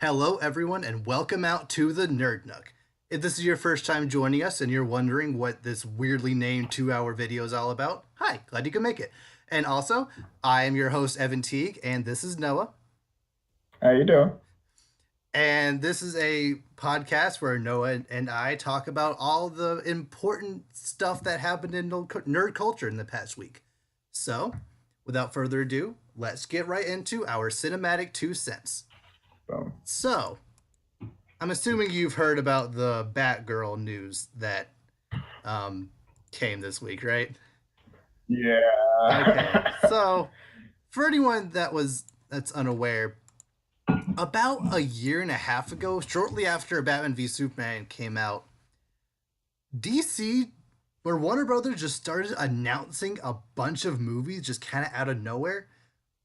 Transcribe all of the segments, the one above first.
Hello, everyone, and welcome out to the Nerd Nook. If this is your first time joining us and you're wondering what this weirdly named 2 hour video is all about, hi, glad you can make it. And also, I am your host, Evan Teague, and this is Noah. How you doing? And this is a podcast where Noah and I talk about all the important stuff that happened in nerd culture in the past week. So, without further ado, let's get right into our cinematic 2 cents. So, So, I'm assuming you've heard about the Batgirl news that um, came this week, right? Okay, yeah. so for anyone that's unaware, about a year and a half ago, shortly after Batman v Superman came out, DC or Warner Brothers just started announcing a bunch of movies just kind of out of nowhere.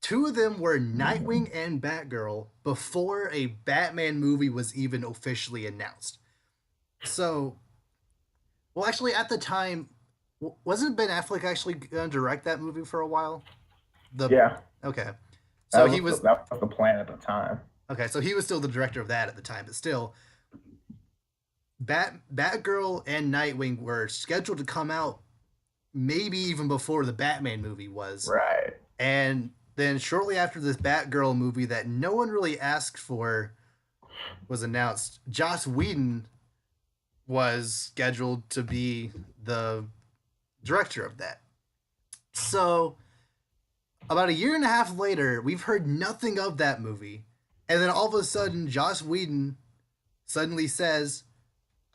Two of them were Nightwing and Batgirl before a Batman movie was even officially announced. So, well, actually, at the time, wasn't Ben Affleck actually going to direct that movie for a while? The Yeah, okay, so that he was the, was that was the plan at the time. okay, so he was still the director of that at the time, but still, Batgirl and Nightwing were scheduled to come out maybe even before the Batman movie was, Right. and then shortly after this Batgirl movie that no one really asked for was announced, Joss Whedon was scheduled to be the director of that. So, about a year and a half later, we've heard nothing of that movie. And then all of a sudden, Joss Whedon suddenly says,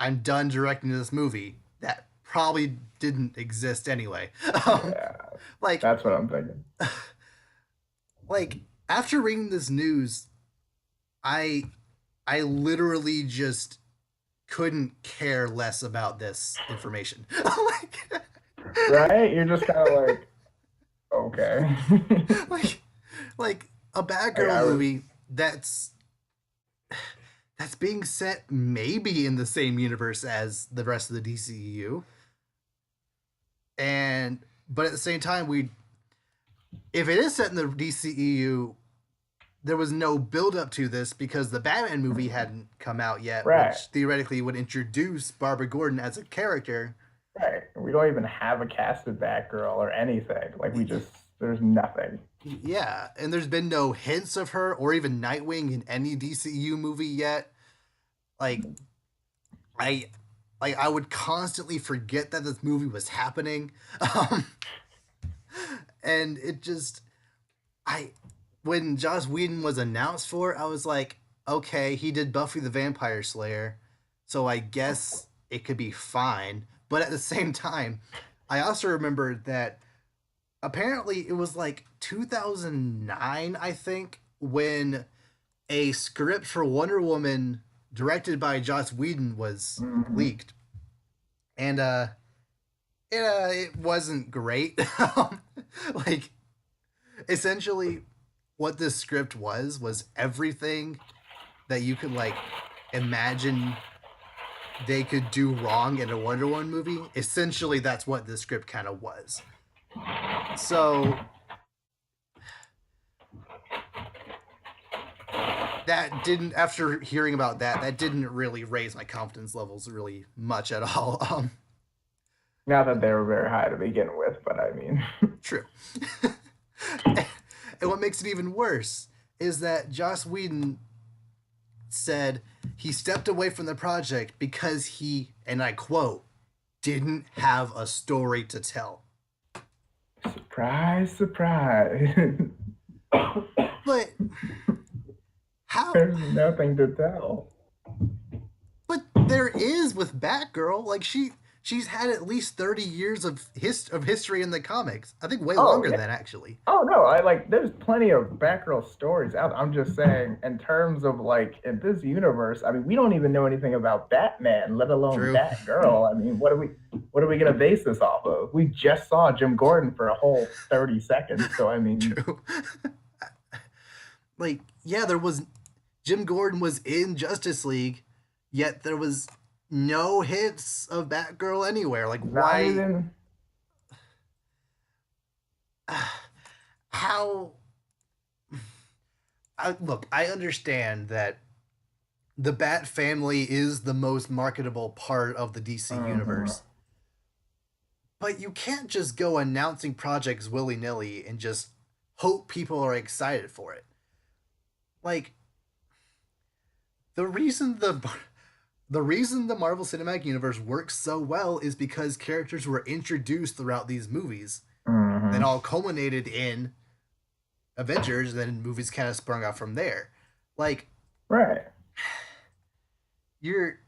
I'm done directing this movie that probably didn't exist anyway. um, Yeah, like, that's what I'm thinking. like after reading this news, I I literally just couldn't care less about this information. like, Right? You're just kind of like, okay. like like a bad like girl I was, movie that's being set maybe in the same universe as the rest of the DCEU, and but at the same time, we if it is set in the DCEU, there was no build up to this because the Batman movie hadn't come out yet, right, which theoretically would introduce Barbara Gordon as a character. right. We don't even have a casted Batgirl or anything. There's nothing. Yeah, and there's been no hints of her or even Nightwing in any DCEU movie yet. Like I I would constantly forget that this movie was happening. Um, and it just I when Joss Whedon was announced for, I was like, okay, he did Buffy the Vampire Slayer, so I guess it could be fine. But at the same time, I also remember that apparently it was like 2009, I think, when a script for Wonder Woman directed by Joss Whedon was Hmm. leaked, and it wasn't great. like essentially, what this script was everything that you could like imagine they could do wrong in a Wonder Woman movie. Essentially, that's what this script kind of was. So that didn't after hearing about that didn't really raise my confidence levels really much at all. Not that they were very high to begin with, but I mean, True. And what makes it even worse is that Joss Whedon said he stepped away from the project because he, and I quote, didn't have a story to tell. surprise, surprise. But how? There's nothing to tell. But there is with Batgirl. Like she's had at least 30 years of history in the comics. I think way Oh longer yeah. than that actually. Oh no, I like there's plenty of Batgirl stories out. I'm just saying in terms of like in this universe, I mean, we don't even know anything about Batman, let alone True. Batgirl. I mean, what are we gonna base this off of? We just saw Jim Gordon for a whole 30 seconds. So I mean, True. Like yeah, there was Jim Gordon was in Justice League, yet there was no hits of Batgirl anywhere. Like not why even how look, I understand that the Bat family is the most marketable part of the DC Mhm. universe. But you can't just go announcing projects willy nilly and just hope people are excited for it. Like the reason the Marvel Cinematic Universe works so well is because characters were introduced throughout these movies, then Mhm. all culminated in Avengers, and then movies kind of sprung out from there. Like Right. you're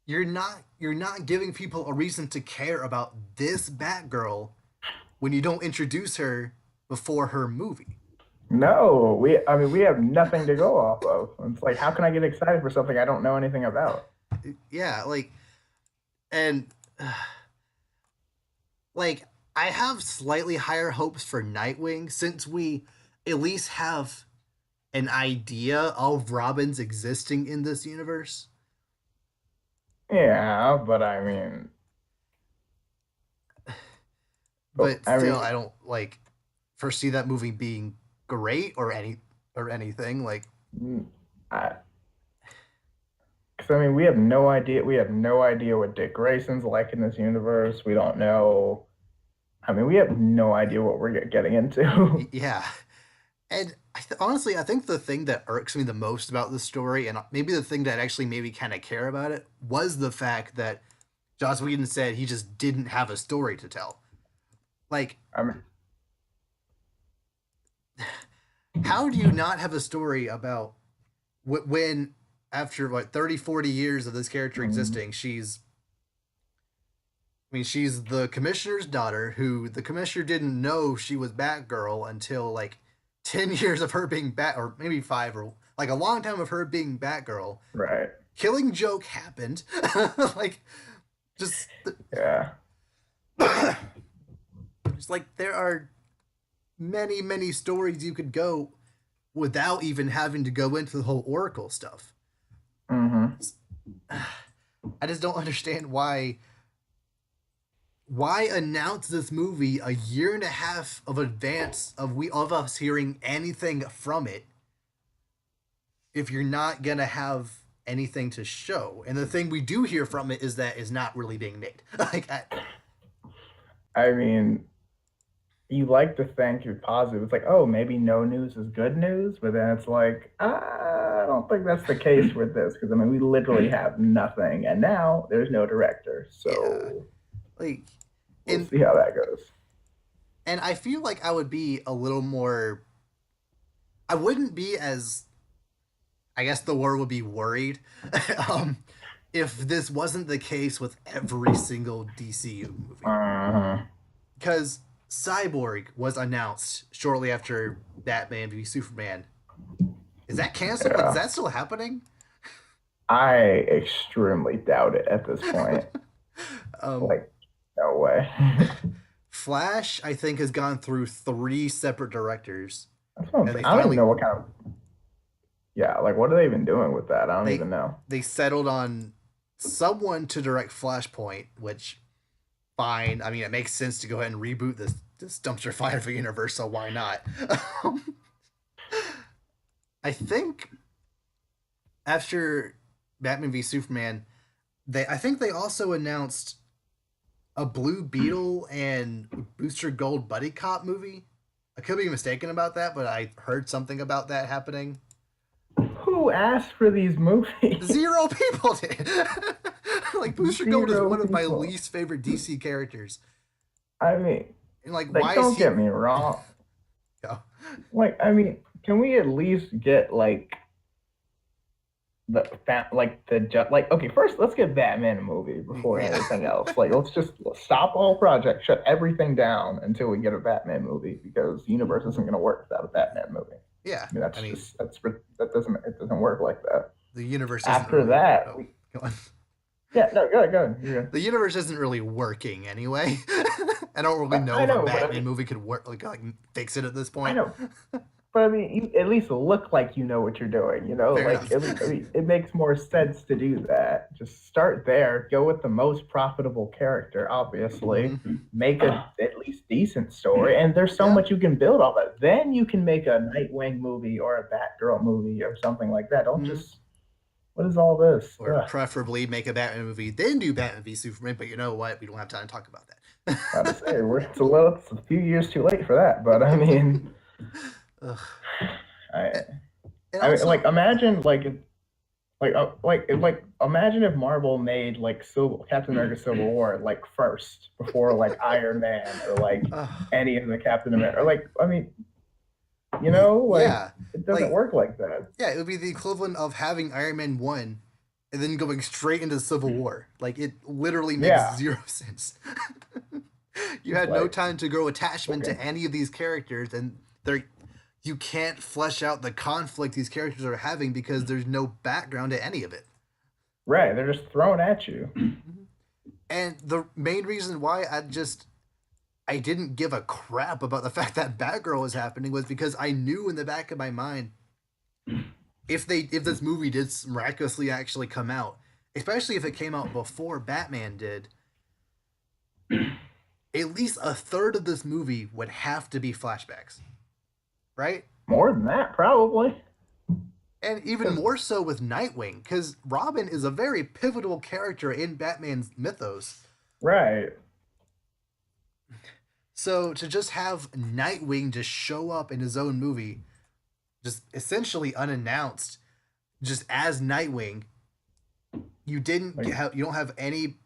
you're not giving people a reason to care about this Batgirl when you don't introduce her before her movie. No, I mean we have nothing to go off of. It's like how can I get excited for something I don't know anything about? Yeah, and like I have slightly higher hopes for Nightwing since we at least have an idea of Robin's existing in this universe. Yeah, but I mean, but But I still, mean, I don't foresee that movie being great or anything. Like, mm, I, because I mean, we have no idea. We have no idea what Dick Grayson's like in this universe. We don't know. I mean, we have no idea what we're getting into. yeah. And honestly, I think the thing that irks me the most about this story, and maybe the thing that actually made me kind of care about it, was the fact that Joss Whedon said he just didn't have a story to tell. Like, I mean, how do you not have a story about when, after what 30, 40 years of this character mm, existing, she's the commissioner's daughter, who the commissioner didn't know she was Batgirl until like 10 years of her being Bat, or maybe five, or like a long time of her being Batgirl. right? Killing Joke happened. like, just, Yeah. just like there are many, many stories you could go without even having to go into the whole Oracle stuff. Hmm. I just don't understand why announce this movie a year and a half of advance of us hearing anything from it if you're not gonna have anything to show. And the thing we do hear from it is that is not really being made. I mean, you like to think you're positive. It's like, oh, maybe no news is good news, but then it's like, I don't think that's the case with this because I mean, we literally have nothing, and now there's no director, yeah, so like we'll and see how that goes. and I feel like I would be a little more. I wouldn't be as, I guess the word would be worried, um, if this wasn't the case with every single DCU movie. Uh-huh. Because Cyborg was announced shortly after Batman v Superman. Is that canceled? Like, is Yeah, that still happening? I extremely doubt it at this point. um, Like, no way. Flash, I think, has gone through three separate directors, That's what I'm and saying. I don't even know what kind of, yeah, like what are they even doing with that? I don't they even know. they settled on someone to direct Flashpoint, which fine. I mean, it makes sense to go ahead and reboot this dumpster fire for universe, so why not? I think after Batman v Superman, I think they also announced a Blue Beetle and Booster Gold buddy cop movie. I could be mistaken about that, but I heard something about that happening. Who asked for these movies? Zero people did. Like Booster Gold is Zero one of my people. least favorite DC characters, I mean, and like, like, why is don't he? get me wrong. Yeah, Like, I mean, can we at least get like like okay, first let's get Batman a movie before yeah, anything else. Like, let's stop all projects, shut everything down until we get a Batman movie because the universe isn't going to work without a Batman movie. yeah. I mean, I mean, that doesn't work like that. the universe isn't After really. that, Oh, go on. yeah, no, go ahead, go ahead. Yeah. The universe isn't really working anyway. I don't really know I if a know, but I Batman mean, movie could work, like fix it at this I point. know, but I mean, you at least look like you know what you're doing. You know, Fair like enough. I mean, it makes more sense to do that. Just start there. Go with the most profitable character, obviously. Hmm. Make a at least decent story, and there's so Yeah, much you can build on that. Then you can make a Nightwing movie or a Batgirl movie or something like that. Don't hmm, just What is all this? Or Ugh. preferably make a Batman movie, then do Batman v Superman. But you know what? We don't have time to talk about About to that. say it's a few years too late for that, but I mean, Ugh. I And I mean, like also, imagine like imagine if Marvel made like Civil Captain America Civil War like first before like Iron Man or like uh, any of the Captain America or like I mean like yeah, it doesn't like work like that. yeah, it would be the equivalent of having Iron Man 1 and then going straight into Civil War. Like, it literally makes Yeah, zero sense. You it's had no like time to grow attachment okay, to any of these characters, and they're you can't flesh out the conflict these characters are having because there's no background to any of it. right? They're just thrown at you. And the main reason why I didn't give a crap about the fact that Batgirl was happening was because I knew in the back of my mind, if this movie did miraculously actually come out, especially if it came out before Batman did, at least a third of this movie would have to be flashbacks, right? More than that, probably. And even 'Cause- more so with Nightwing, because Robin is a very pivotal character in Batman's mythos. right. So to just have Nightwing just show up in his own movie, just essentially unannounced, just as Nightwing, Like, you don't have any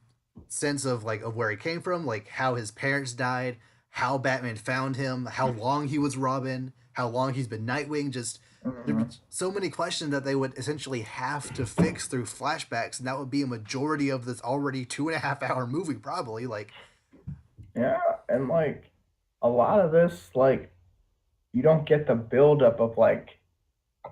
sense of like of where he came from, like how his parents died, how Batman found him, how long he was Robin, how long he's been Nightwing. Just there'd be mhm. so many questions that they would essentially have to fix through flashbacks, and that would be a majority of this already 2.5 hour movie, probably. Like, Yeah, and like a lot of this, like you don't get the buildup of like,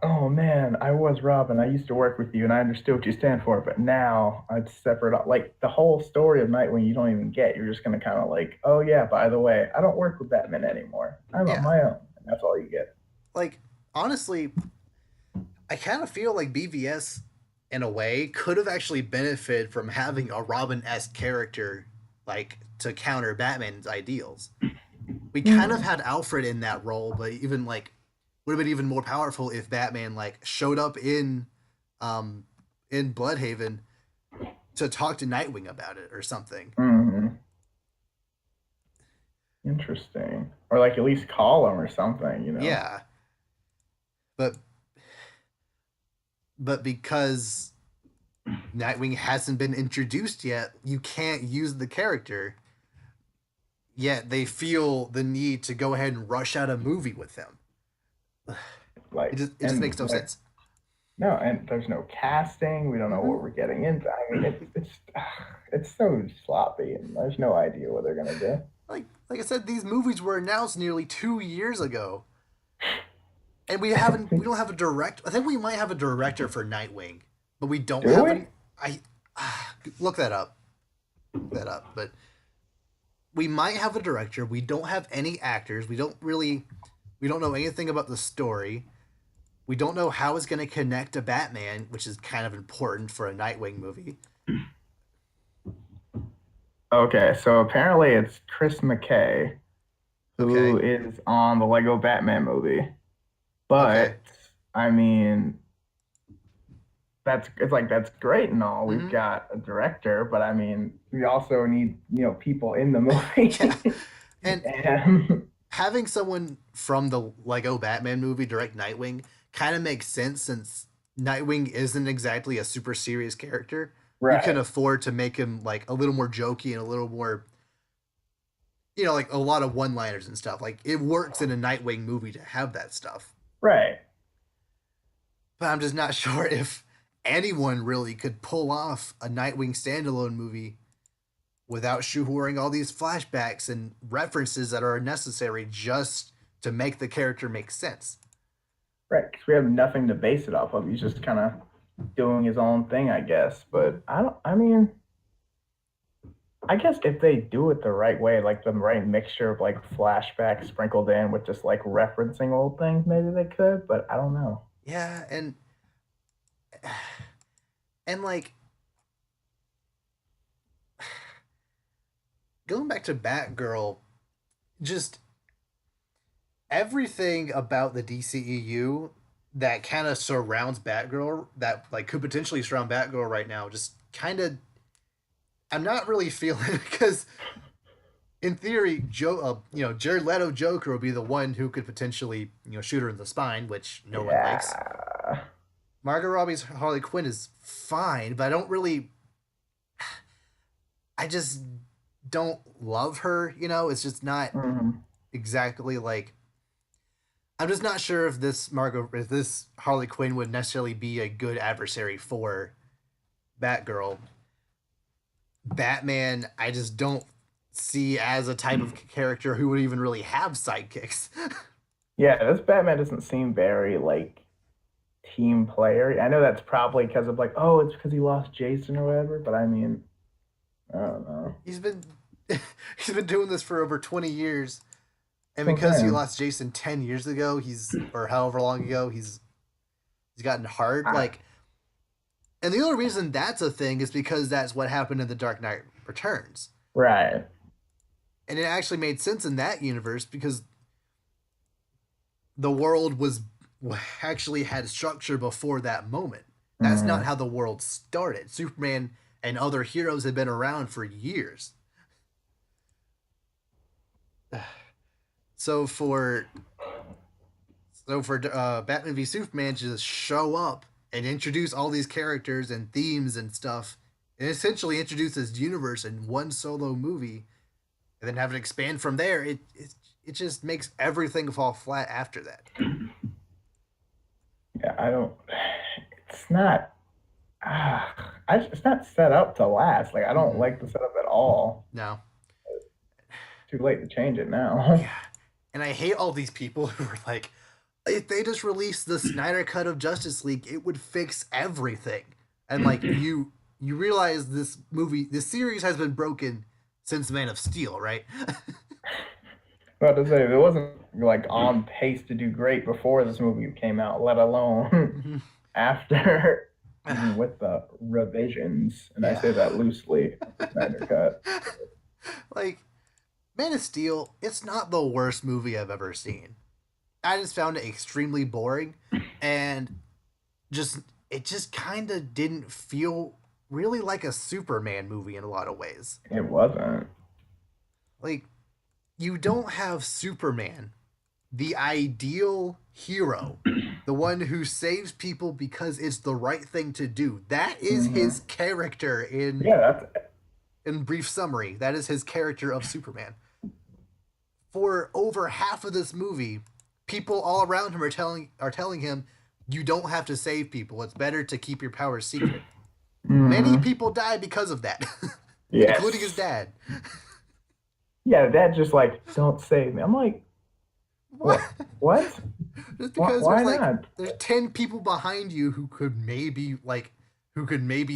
oh man, I was Robin. I used to work with you, and I understood what you stand for. But now it's separate. Like the whole story of Nightwing, you don't even get. You're just gonna kind of like, oh yeah, by the way, I don't work with Batman anymore. I'm on yeah, my own, and that's all you get. like honestly, I kind of feel like BVS, in a way, could have actually benefited from having a Robin esque character, like to counter Batman's ideals. We kind of Hmm. had Alfred in that role, but even like would have been even more powerful if Batman like showed up um in Bloodhaven to talk to Nightwing about it or something. Hmm. Interesting. Or like at least call him or something. Yeah, but because Nightwing hasn't been introduced yet, you can't use the character. Yet they feel the need to go ahead and rush out a movie with him. Like It just and makes no like sense. no, and there's no casting. We don't know Mm-hmm. what we're getting into. I mean, it's so sloppy, and there's no idea what they're gonna do. Like I said, these movies were announced nearly 2 years ago, and we don't have a direct. I think we might have a director for Nightwing, but we don't Do have we? an. I look that up. Look that up. But we might have a director. We don't have any actors. We don't know anything about the story. We don't know how it's going to connect to Batman, which is kind of important for a Nightwing movie. Okay, so apparently it's Chris McKay who Okay. is on the Lego Batman movie. Okay. But I mean, that's great and all. We've Mm-hmm. got a director, but I mean, we also need, people in the Yeah. movie. And And having someone from the Lego Batman movie direct Nightwing kind of makes sense since Nightwing isn't exactly a super serious character. You can right, afford to make him like a little more jokey and a little more, like a lot of one-liners and stuff. Like it works in a Nightwing movie to have that stuff. right. But I'm just not sure if anyone really could pull off a Nightwing standalone movie without shoehorning all these flashbacks and references that are necessary just to make the character make sense. Right, because we have nothing to base it off of. He's just kind of doing his own thing, I guess. But I don't, I mean, I guess if they do it the right way, like the right mixture of like flashbacks sprinkled in with just like referencing old things, maybe they could, but I don't know. Yeah, and like going back to Batgirl, just everything about the DCEU that kind of surrounds Batgirl, that like could potentially surround Batgirl right now, just kind of I'm not really feeling it because in theory, Jared Leto Joker will be the one who could potentially shoot her in the spine, which no one likes. Yeah. Margot Robbie's Harley Quinn is fine, but I just don't love her. It's just not Mhm. exactly like. I'm just not sure if this Harley Quinn would necessarily be a good adversary for Batgirl. Batman, I just don't see as a type of character who would even really have sidekicks. Yeah, this Batman doesn't seem very like team player. I know that's probably because of like, oh, it's because he lost Jason or whatever, but I mean, I don't know. he's been he's been doing this for over 20 years, and That's what I'm because he saying. lost Jason 10 years ago, he's or however long ago, he's gotten hard. I, Like, and the only reason that's a thing is because that's what happened in The Dark Knight Returns, right. and it actually made sense in that universe because the world was actually had structure before that moment. That's not Mhm. how the world started. Superman and other heroes have been around for years. So for Batman v Superman to just show up and introduce all these characters and themes and stuff, and essentially introduce this universe in one solo movie, and then have it expand from there, it just makes everything fall flat after that. Yeah, I don't. It's not. it's not set up to last. Like I don't Mm-mm. like the setup at all. No, Too late to change it now. yeah, and I hate all these people who are like, if they just released the Snyder cut of Justice League, it would fix everything. And like you realize this series has been broken since Man of Steel, right? About to say it wasn't like on pace to do great before this movie came out, let alone after, even with the revisions. And I Yeah. say that loosely of the Snyder Cut. Like Man of Steel, it's not the worst movie I've ever seen. I just found it extremely boring and just it just kind of didn't feel really like a Superman movie in a lot of ways. It wasn't. Like you don't have Superman, the ideal hero, the one who saves people because it's the right thing to do. That is his Hmm. character Yeah, that's in brief summary. That is his character of Superman. For over half of this movie, people all around him are telling him you don't have to save people. It's better to keep your powers secret. Many hmm. people die because of that, including his Yes. dad. Yeah, that just like, don't save me. I'm like, What? what? Just Why, because why not? there's 10 people behind you who could maybe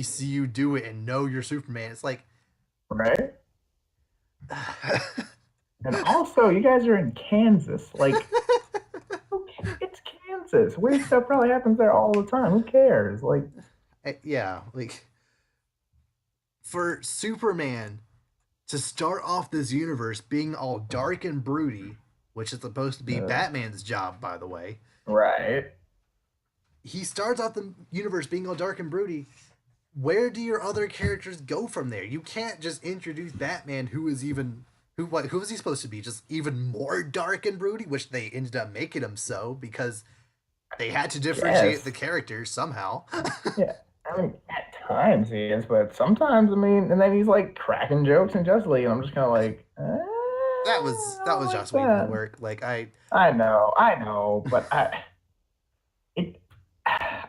see you do it and know you're Superman. It's like Right? And also, you guys are in Kansas. Like, okay, it's Kansas. Weird stuff probably happens there all the time. Who cares? Like, yeah, like for Superman to start off this universe being all dark and broody, which is supposed to be uh, Batman's job, by the way. right? He starts off the universe being all dark and broody. Where do your other characters go from there? You can't just introduce Batman, who was he supposed to be? Just even more dark and broody, which they ended up making him so because they had to differentiate the Yes. characters somehow. Yeah. I mean, at times he is, but sometimes, I mean, and then he's like cracking jokes in Justice League, and I'm just kind of like, that was I that don't was like Joss Whedon that. work. Like I know, but it,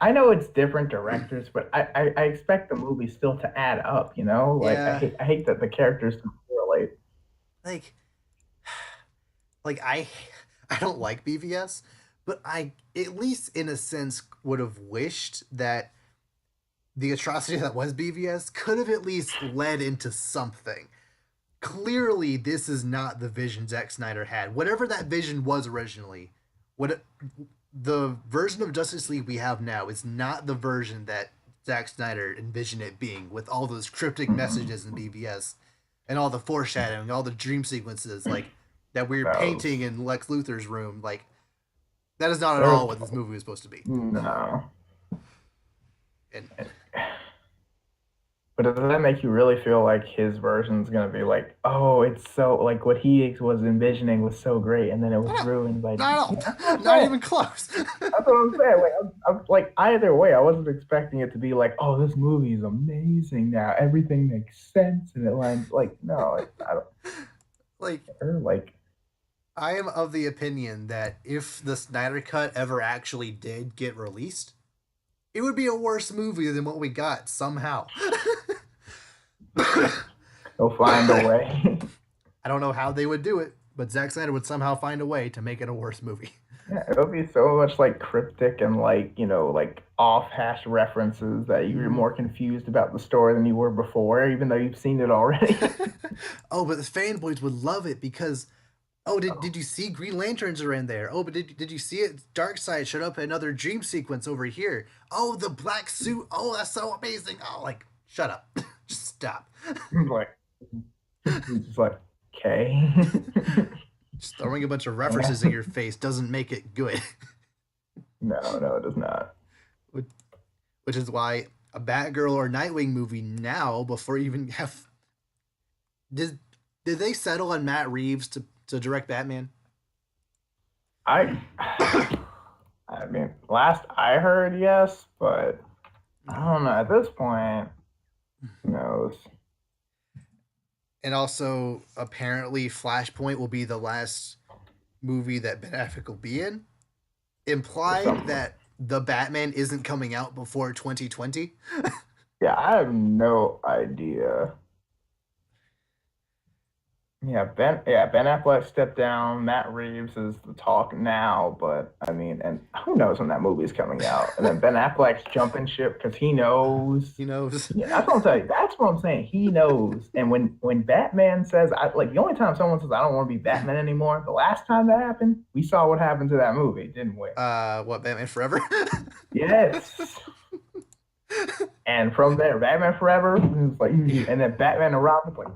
I know it's different directors, but I expect the movie still to add up, you know? Like, yeah, I hate that the characters don't correlate. like like I don't like BVS, but I at least in a sense would have wished that the atrocity that was BVS could have at least led into something. Clearly, this is not the vision Zack Snyder had. Whatever that vision was originally, what the version of Justice League we have now is not the version that Zack Snyder envisioned it being, with all those cryptic Mhm. messages in BVS and all the foreshadowing, all the dream sequences like that we are painting Those. in Lex Luthor's room. Like That is not at There's all what this movie was supposed to be. no. And But does that make you really feel like his version's gonna be like, oh, it's so like what he was envisioning was so great, and then it was no, ruined by? not That's at what all. I'm Not saying. even close. That's what I'm saying. Like, I'm like either way, I wasn't expecting it to be like, oh, this movie is amazing now. Everything makes sense, and it lines like, no, I don't Like, care. Like, I am of the opinion that if the Snyder Cut ever actually did get released, it would be a worse movie than what we got somehow. they'll find a way. I don't know how they would do it, but Zack Snyder would somehow find a way to make it a worse movie. Yeah, it'll be so much like cryptic and like, like off-hash references that you're Mm-hmm. more confused about the story than you were before, even though you've seen it already. Oh, but the fanboys would love it because did Oh, you see Green Lanterns are in there? Oh, but did you see it? Darkseid showed up in another dream sequence over here. Oh, the black suit. Oh, that's so amazing. Oh, like shut up, just stop. like, it's just like, okay. Just throwing a bunch of references in your face doesn't make it good. No, no, it does not. Which is why a Batgirl or Nightwing movie now, before you even have did did they settle on Matt Reeves to direct Batman? I I mean, last I heard, yes, but I don't know. At this point, who knows? And also, apparently, Flashpoint will be the last movie that Ben Affleck will be in, Or implying something. that the Batman isn't coming out before 2020. Yeah, I have no idea. Ben Affleck stepped down. Matt Reeves is the talk now, but I mean, and who knows when that movie's coming out? And then Ben Affleck's jumping ship because he knows. He knows. Yeah, that's what I'm saying. That's what I'm saying. He knows. And when Batman says, I like the only time someone says I don't want to be Batman anymore, the last time that happened, we saw what happened to that movie, didn't we? What, Batman Forever? Yes. And from there, Batman Forever, was like, Yeah. and then Batman and Robin, like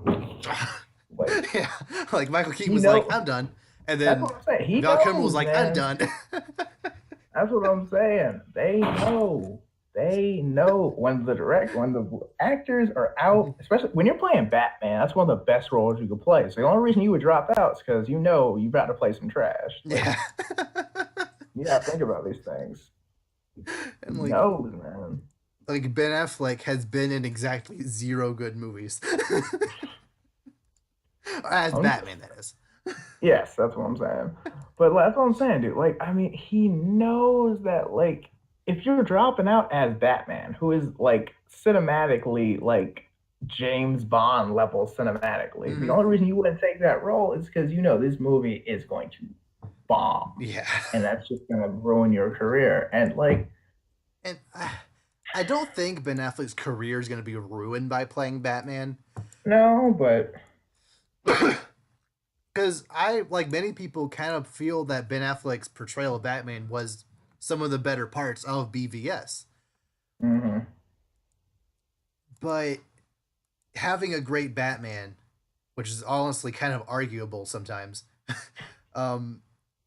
Yeah. Like Michael Keaton he was like, know. I'm done. And That's then what I'm saying. He Val Kilmer was knows, like, I'm man. done. That's what I'm saying. They know. They know when the actors are out, especially when you're playing Batman. That's one of the best roles you could play. So the only reason you would drop out is because you know you're about to play some trash. Like Yeah. you gotta think about these things. He And knows, man. like Ben Affleck has been in exactly zero good movies. As I'm Batman, that is. Yes, that's what I'm saying. But that's what I'm saying, dude. Like, I mean, he knows that, like, if you're dropping out as Batman, who is like cinematically like James Bond level cinematically, the Mm-hmm. only reason you wouldn't take that role is because you know this movie is going to bomb, Yeah. and that's just gonna ruin your career. And like, And I don't think Ben Affleck's career is going to be ruined by playing Batman. no, but Because I, like many people, kind of feel that Ben Affleck's portrayal of Batman was some of the better parts of BVS. mhm. But having a great Batman, which is honestly kind of arguable sometimes, um,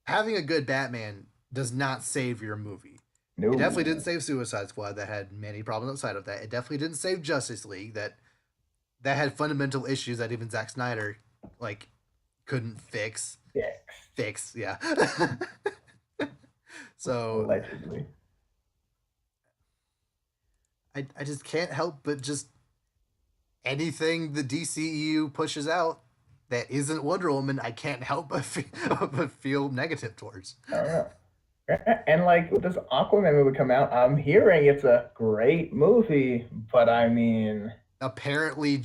having a good Batman does not save your movie. It definitely didn't No, save Suicide Squad that had many problems outside of that. It definitely didn't save Justice League that had fundamental issues that even Zack Snyder like couldn't fix. yeah, Fix, yeah. So allegedly. I just can't help but just anything the DCEU pushes out that isn't Wonder Woman, I can't help but feel negative towards. I don't know. And like with this Aquaman movie come out, I'm hearing it's a great movie, but I mean, Apparently,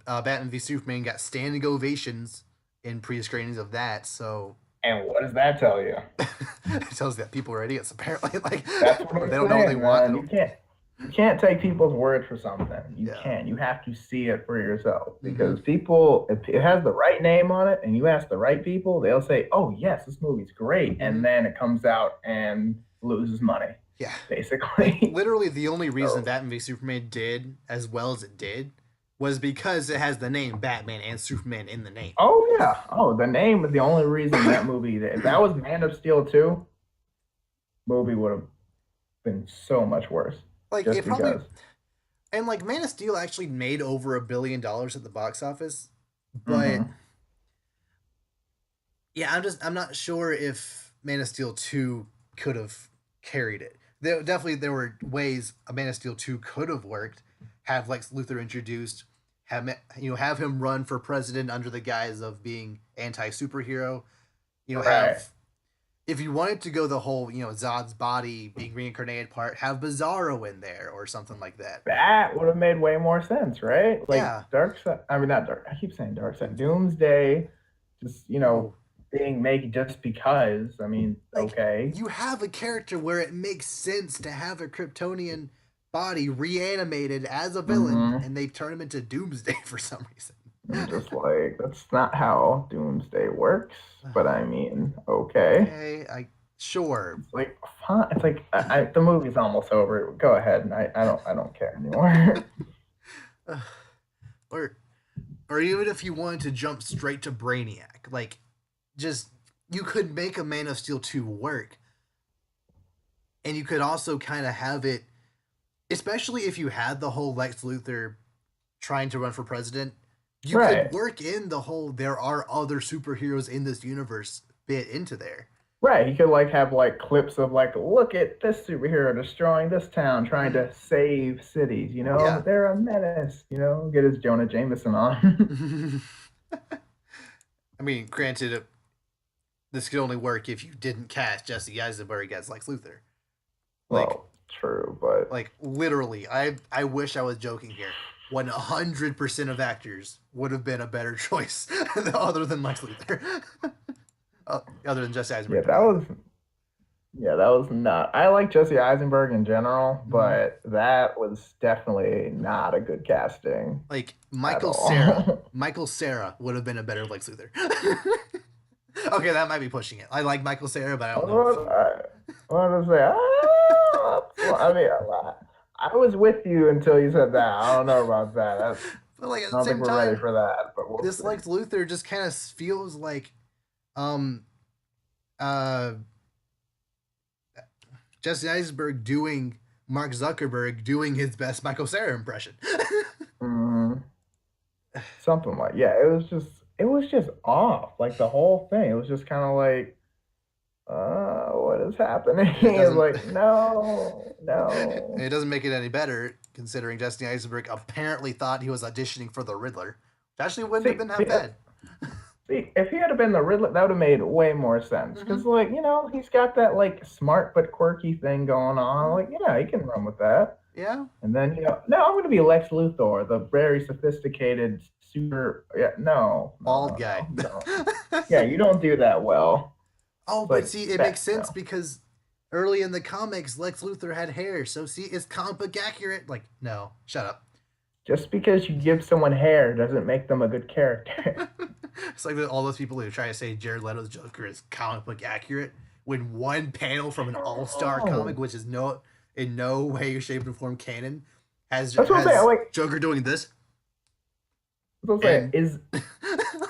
Batman v Superman got standing ovations in pre-screenings of that, so and what does that tell you? it tells you that people are idiots. Apparently, like That's what they I'm don't know what they saying, want. They man. don't, You can't take people's word for something. You yeah. can't. You have to see it for yourself Mm-hmm. because people, if it has the right name on it, and you ask the right people, they'll say, "Oh yes, this movie's great," Mm-hmm. and then it comes out and loses money, Yeah. Like basically. literally the only reason So, Batman v Superman did as well as it did was because it has the name Batman and Superman in the name. oh yeah, oh the name is the only reason that movie. If that was Man of Steel 2, movie would have been so much worse Like just it probably because. and like Man of Steel actually made over $1 billion at the box office, but Hmm. yeah, I'm not sure if Man of Steel 2 could have carried it. There were ways a Man of Steel 2 could have worked. Have Lex Luthor introduced, have him run for president under the guise of being anti superhero. Right. Have if you wanted to go the whole Zod's body being reincarnated part, have Bizarro in there or something like that. That would have made way more sense, right? Like Yeah, Dark Side, I mean not Dark. I keep saying Dark Side. Doomsday, just no, being made just because. I mean, like okay, you have a character where it makes sense to have a Kryptonian body reanimated as a villain, hmm and they turn him into Doomsday for some reason. I'm just like that's not how Doomsday works. But I mean, okay, Okay, I sure. it's like fine. It's like the movie's almost over. Go ahead, and I don't care anymore. or or even if you wanted to jump straight to Brainiac, like just you could make a Man of Steel 2 work, and you could also kind of have it, especially if you had the whole Lex Luthor trying to run for president, you could Right. work in the whole there are other superheroes in this universe bit into there. Right, he could like have like clips of like, look at this superhero destroying this town, trying Mm-hmm. to save cities. Yeah. They're a menace. Get his Jonah Jameson on. I mean, granted, this could only work if you didn't cast Jesse Eisenberg as Lex Luthor. Like, Well, true, but literally, I wish I was joking here. 100% of actors would have been a better choice other than Lex Luthor, other than Jesse yeah, Eisenberg that directly. was yeah, that was not. I like Jesse Eisenberg in general, Mm-hmm. but that was definitely not a good casting Like at all. Michael Sarah would have been a better Lex Luthor. Okay, that might be pushing it. I like Michael Sarah, but I don't know if What I want to say, well, I mean, I was with you until you said that. I don't know about that. but like at I the don't think same we're ready time, for that, but we'll this see. Lex Luthor just kind of feels like um uh Jesse Eisenberg doing Mark Zuckerberg doing his best Michael Sarah impression. Mhm. Something like, yeah, it was just off. Like the whole thing. It was just kind of like, what is happening? it It's doesn't like, no, no. it doesn't make it any better considering Jesse Eisenberg apparently thought he was auditioning for the Riddler. Which actually wouldn't have See, been see, that bad. see, if he had been the Riddler, that would have made way more sense. Mm-hmm, Because, like, he's got that like smart but quirky thing going on. mm-hmm. Like, yeah, he can run with that. Yeah, And then, no, I'm going to be Lex Luthor, the very sophisticated, super. Yeah, no, no, bald no, guy. no. You don't. Yeah, you don't do that well. Oh, It's but like see, it makes that. sense No. because early in the comics, Lex Luthor had hair. So see, it's comic book accurate. Like, no, shut up. Just because you give someone hair doesn't make them a good character. It's like all those people who try to say Jared Leto's Joker is comic book accurate when one panel from an all-star comic, No. which is in no way, shape, or form canon, That's what I'm saying. has Like, Joker doing this, that's what I'm saying. and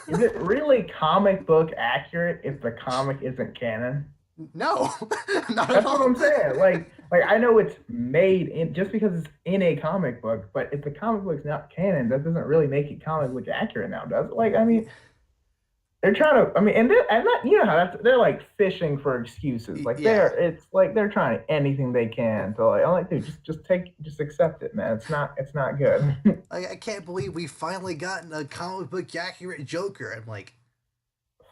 Is it really comic book accurate if the comic isn't canon? no, not at That's what all. I'm saying. Like I know it's made in just because it's in a comic book, but if the comic book's not canon, that doesn't really make it comic book accurate now, does it? Like, I mean, they're trying to. I mean, and that how they're like fishing for excuses. Like Yeah, it's like they're trying anything they can to like. I'm like, dude, just accept it, man. It's not good. I can't believe we finally gotten a comic book accurate Joker. I'm like,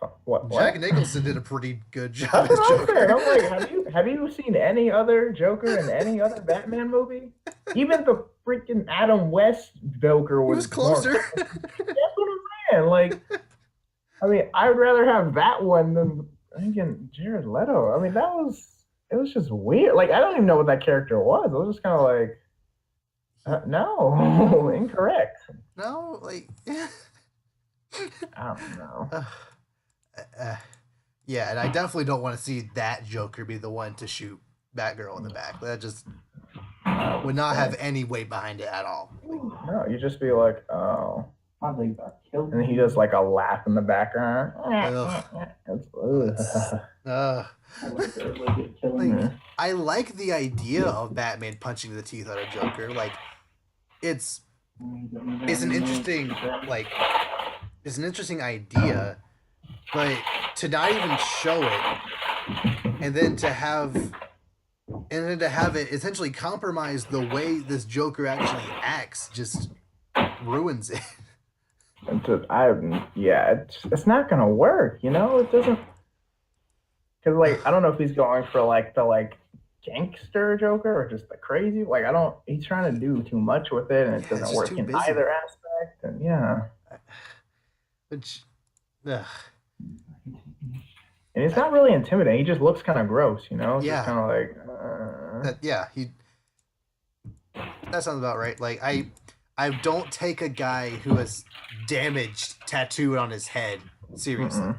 Jack What? Nicholson did a pretty good That's job as what I'm saying. Joker. I'm like, have you seen any other Joker in any other Batman movie? Even the freaking Adam West Joker He was was more. closer. That's what I'm saying. Like, I mean, I would rather have that one than thinking Jared Leto. I mean, it was just weird. Like, I don't even know what that character was. It was just kind of like, no, no, incorrect. no, like, I don't know. uh, uh, yeah, and I definitely don't want to see that Joker be the one to shoot Batgirl in the back. That just I would would not have think. any weight behind it at all. Like, No, you just be like, oh. And he does like a laugh in the background. ugh, It's, oh, that's ugh. Like killing Like her. I like the idea of Batman punching the teeth out of Joker. Like it's it's an interesting like it's an interesting idea, but to not even show it and then to have it essentially compromise the way this Joker actually acts just ruins it. Yeah, it's not gonna work. It doesn't because I don't know if he's going for the gangster Joker or just the crazy. I don't. He's trying to do too much with it, and it Yeah, it's doesn't just work too in busy. either aspect. And yeah, Which, ugh, and it's I, not really intimidating. He just looks kind of gross. It's just yeah, kind of like. he that sounds about right. Like I don't take a guy who has damaged tattooed on his head seriously. Mm-mm.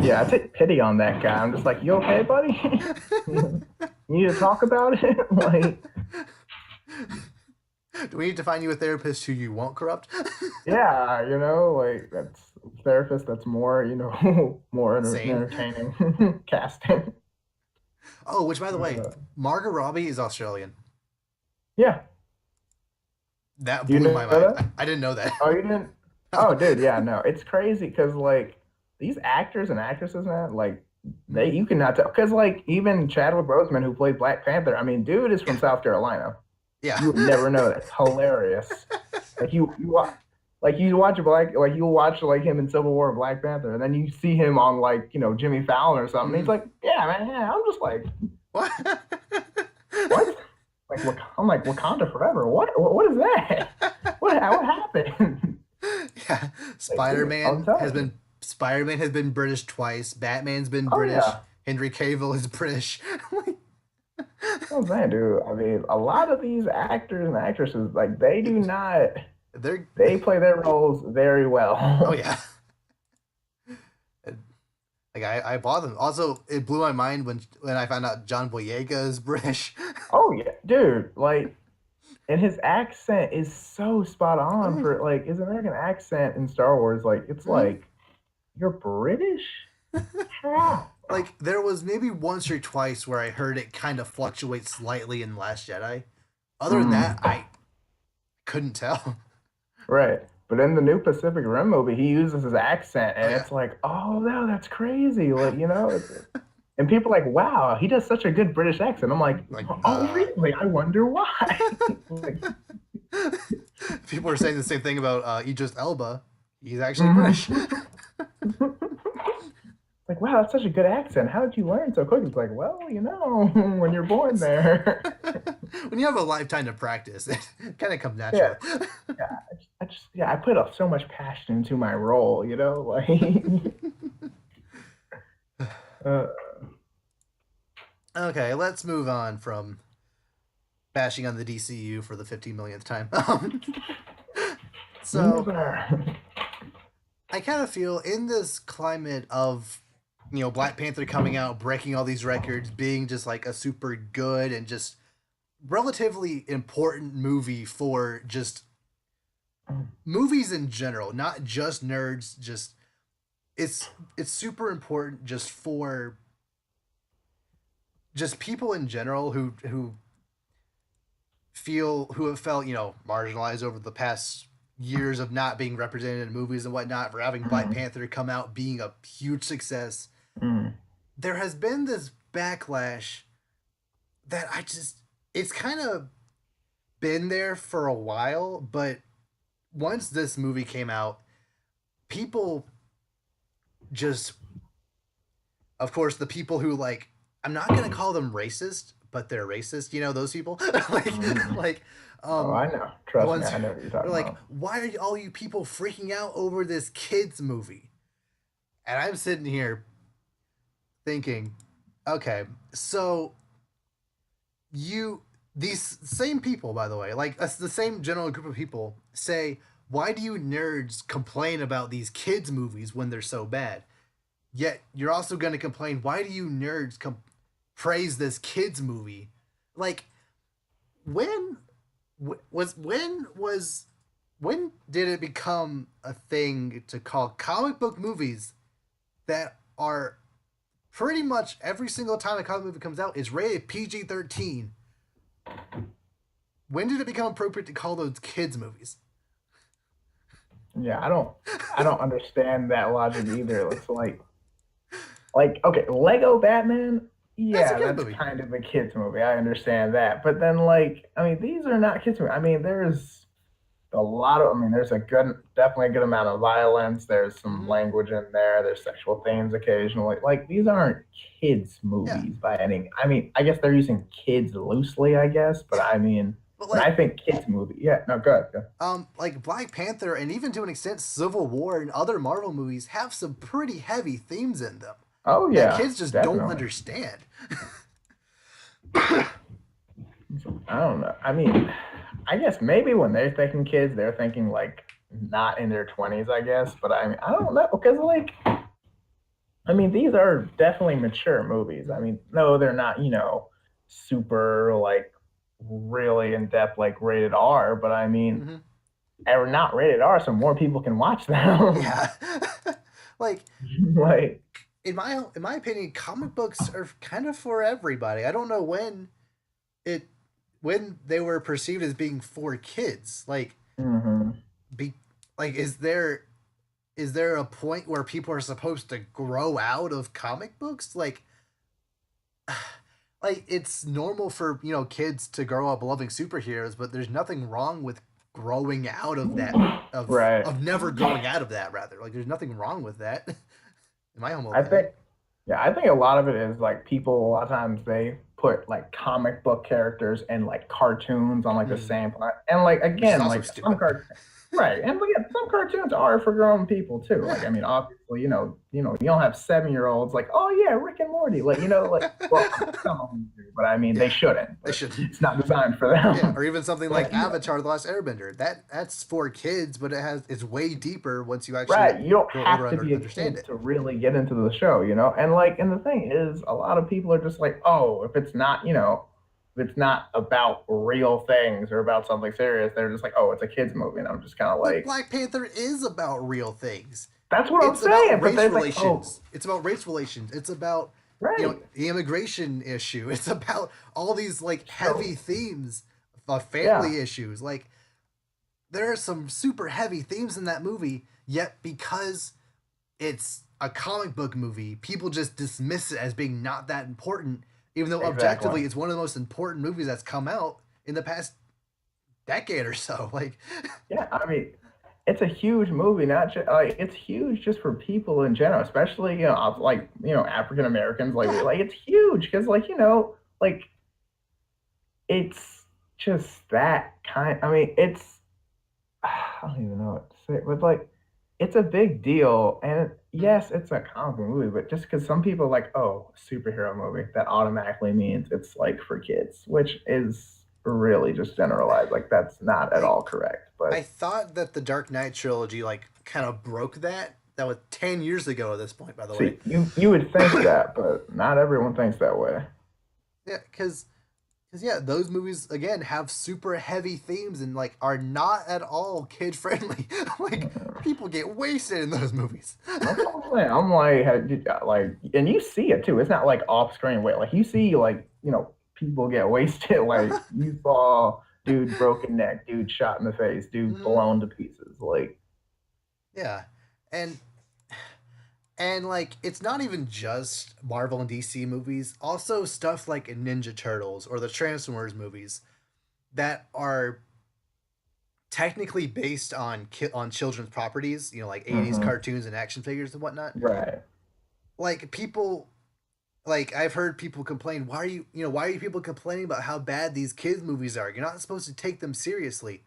Yeah, I take pity on that guy. I'm just like, you okay, buddy? You need to talk about it? Do we need to find you a therapist who you won't corrupt? Yeah, that's therapist that's more, more Sane. entertaining casting. Oh, which by the way, Uh, Margot Robbie is Australian. yeah. That Do you blew know my mind. that? I didn't know that. Oh, you didn't? Oh, dude, yeah, no. It's crazy because these actors and actresses, man, you cannot tell because even Chadwick Boseman who played Black Panther, I mean, dude is from Yeah, South Carolina. yeah. You would never know that. It's hilarious. You watch you watch him in Civil War and Black Panther, and then you see him on Jimmy Fallon or something. He's Mm. like, yeah, man, yeah. I'm just like, What? what? I'm like Wakanda forever. What is that? What happened? Yeah, Dude, I'm telling you. Spider Man has been British twice. Batman's been Oh British. yeah. Henry Cavill is British. I'm saying, dude. I mean, a lot of these actors and actresses, they do not. They're They play their roles very oh well. yeah. Like I bought them. Also, it blew my mind when I found out John Boyega is British. Oh yeah, dude. And his accent is so spot on Mm, for his American accent in Star Wars. It's mm. like you're British? How? Like there was maybe once or twice where I heard it kind of fluctuate slightly in Last Jedi. Other than that, Mm, I couldn't tell. right. But in the new Pacific Rim movie, he uses his accent, Oh and yeah. it's like, oh no, that's crazy. And people are like, wow, he does such a good British accent. I'm like, Like oh really? I wonder why. like, people are saying the same thing about Idris Elba. He's actually British. mhm. Like, wow, that's such a good accent. How did you learn so quick? It's like, well, when you're born It's there. when you have a lifetime to practice, it kind of comes Yeah, naturally. yeah. Yeah, I put so much passion into my role, uh, Okay, let's move on from bashing on the DCU for the 15 millionth time. So never. I kind of feel in this climate of Black Panther coming out, breaking all these records, being just like a super good and just relatively important movie for just movies in general, not just nerds. Just it's super important just for just people in general who have felt marginalized over the past years of not being represented in movies and whatnot, for having Black Mm, Panther come out being a huge success. mm, There has been this backlash that it's kind of been there for a while, but once this movie came out, people just, of course, the people who like, I'm not gonna call them racist, but they're racist. Those people, mm. like, Oh, um, I know. the Trust me, ones I who know what you're are talking like, about. why are all you people freaking out over this kids movie? And I'm sitting here thinking, okay, so you these same people, by the way, like the same general group of people say, why do you nerds complain about these kids movies when they're so bad? Yet you're also going to complain, why do you nerds praise this kids movie? Like when when did it become a thing to call comic book movies that are pretty much every single time a comic movie comes out, it's rated PG-13. When did it become appropriate to call those kids movies? Yeah, I don't understand that logic either. It's like okay, Lego Batman, That's a yeah, kids that's movie. kind of a kids movie. I understand that. But then like, I mean, these are not kids movies. I mean, there's a lot of I mean, there's a good definitely a good amount of violence. There's some Mm-hmm. language in there. There's sexual themes occasionally. Like these aren't kids Yeah, movies by any I mean, I guess they're using kids loosely, I guess, but I mean, but when I think kids movie, yeah, no, good. Good. like Black Panther and even to an extent Civil War and other Marvel movies have some pretty heavy themes in them Oh that yeah, kids just don't definitely. understand. I don't know. I mean, I guess maybe when they're thinking kids, they're thinking like not in their 20s, I guess. But I mean, I don't know because like I mean, these are definitely mature movies. I mean, no, they're not, super like really in depth like rated R, but I mean, Mm-hmm. they're not rated R, so more people can watch them. Yeah, like Like, in my opinion, comic books are kind of for everybody. I don't know it when they were perceived as being for kids. mhm. Be like is there a point where people are supposed to grow out of comic books? Like it's normal for kids to grow up loving superheroes, but there's nothing wrong with growing out of that Right. of never growing out of that rather. Like there's nothing wrong with that, in my humble I think opinion. Yeah, I think a lot of it is like people a lot of times they put like comic book characters and like cartoons on like the Mm. same plot. And like Which is again, also like some stupid. cart right. And look at some cartoons are for grown people too. Like Yeah, I mean, obviously, you don't have 7-year-olds like, oh yeah, Rick and Morty. Like, like well, some of them do, but I mean they yeah, shouldn't, they but shouldn't. it's not designed for Yeah, them. or even something like But Avatar: The Last Airbender. That's for kids, but it's way deeper once you actually right. You don't go over have to and be a understand kid it. to really get into the show, And and the thing is, a lot of people are just like, oh, if it's not, if it's not about real things or about something serious, they're just like, oh, it's a kids movie. And I'm just kind of But like, Black Panther is about real things. that's what I'm It's about saying. But race there's like, oh, relations. It's about race relations. It's about right. the immigration issue. It's about all these like heavy So themes of yeah, family issues. Like there are some super heavy themes in that movie, yet because it's a comic book movie, people just dismiss it as being not that important, even though exactly. objectively it's one of the most important movies that's come out in the past decade or so. Like, Yeah, I mean, it's a huge movie, not just like it's huge just for people in general, especially like African Americans like we yeah, like it's huge because like like it's just that kind. I mean, it's I don't even know what to say, but like it's a big deal. And mm-hmm. yes, it's a comic book movie, but just because some people are like, oh, superhero movie, that automatically means it's like for kids, which is really just generalized. Like that's not at I all correct. I But thought that the Dark Knight trilogy like kind of broke that. That was 10 years ago at this point, by the way. see, you would think that, but not everyone thinks that way. Yeah, because yeah, those movies again have super heavy themes and like are not at all kid friendly. Like people get wasted in those movies. That's what I'm saying. I'm like, and you see it too. It's not like off screen way. Like you see, like people get wasted. Like you saw dude broken neck, dude shot in the face, dude Mm-hmm. blown to pieces. Like, Yeah, and like it's not even just Marvel and DC movies. Also stuff like Ninja Turtles or the Transformers movies that are technically based on children's properties. Like 80s mhm, cartoons and action figures and whatnot. right, Like people like I've heard people complain, why are you people complaining about how bad these kids movies are? You're not supposed to take them seriously.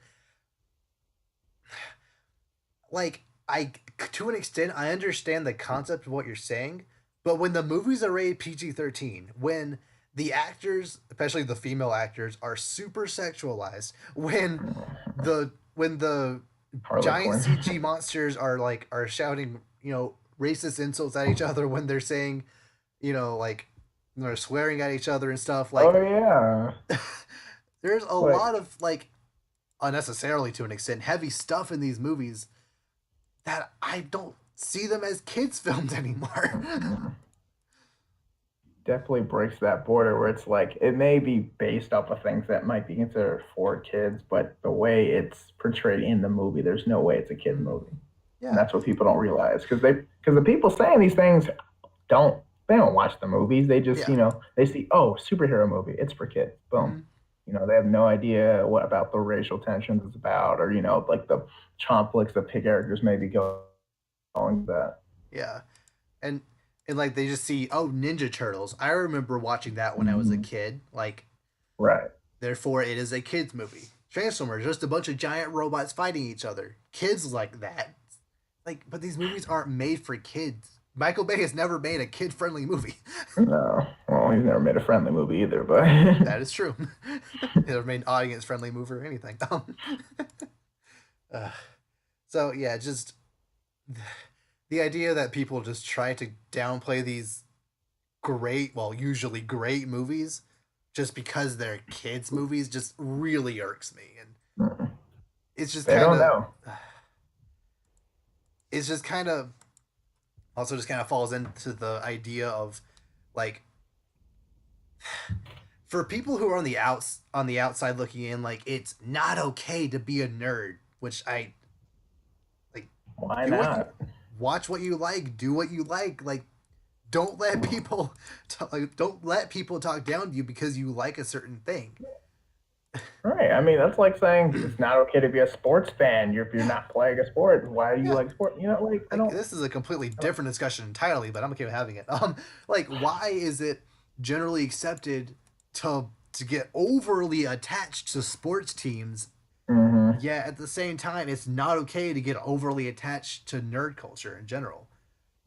Like I to an extent I understand the concept of what you're saying, but when the movies are rated PG-13, when the actors, especially the female actors, are super sexualized, when the Harley giant Quinn. CG monsters are shouting, racist insults at each other when they're saying, like they're swearing at each other and stuff, Oh like yeah, there's a like lot of like unnecessarily to an extent heavy stuff in these movies that I don't see them as kids films anymore. mhm. definitely breaks that border where it's like it may be based off of things that might be considered for kids, but the way it's portrayed in the movie, there's no way it's a kid Mm, movie. And yeah, that's what people don't realize because the people saying these things don't they don't watch the movies. They just, yeah. they see, oh, superhero movie, it's for kids. Boom. Hmm. They have no idea what about the racial tensions it's about, or like the conflicts that the characters may be going that. Yeah. And like they just see, oh, Ninja Turtles. I remember watching that when I was a Hmm. kid. Like, Right. therefore it is a kids movie. Transformers, just a bunch of giant robots fighting each other. Kids like that. Like, but these movies aren't made for kids. Michael Bay has never made a kid friendly movie. No, well, he's never made a friendly movie either, but That is true. He never made an audience friendly movie or anything. Uh, so yeah, just the idea that people just try to downplay these great, well, usually great movies just because they're kids movies just really irks me. And it's just they kind don't of know. it's just kind of also just kind of falls into the idea of like for people who are on the outside looking in, like it's not okay to be a nerd, which I like. Why Do what you not? watch, what you like, do what you like don't let people don't let people talk down to you because you like a certain thing. Right. I mean, that's like saying it's not okay to be a sports fan. If you're not playing a sport, why do you Yeah, like sport? Like I like don't. this is a completely I don't different discussion entirely, but I'm okay with having it. Like why is it generally accepted to get overly attached to sports teams, hmm. yet at the same time it's not okay to get overly attached to nerd culture in general?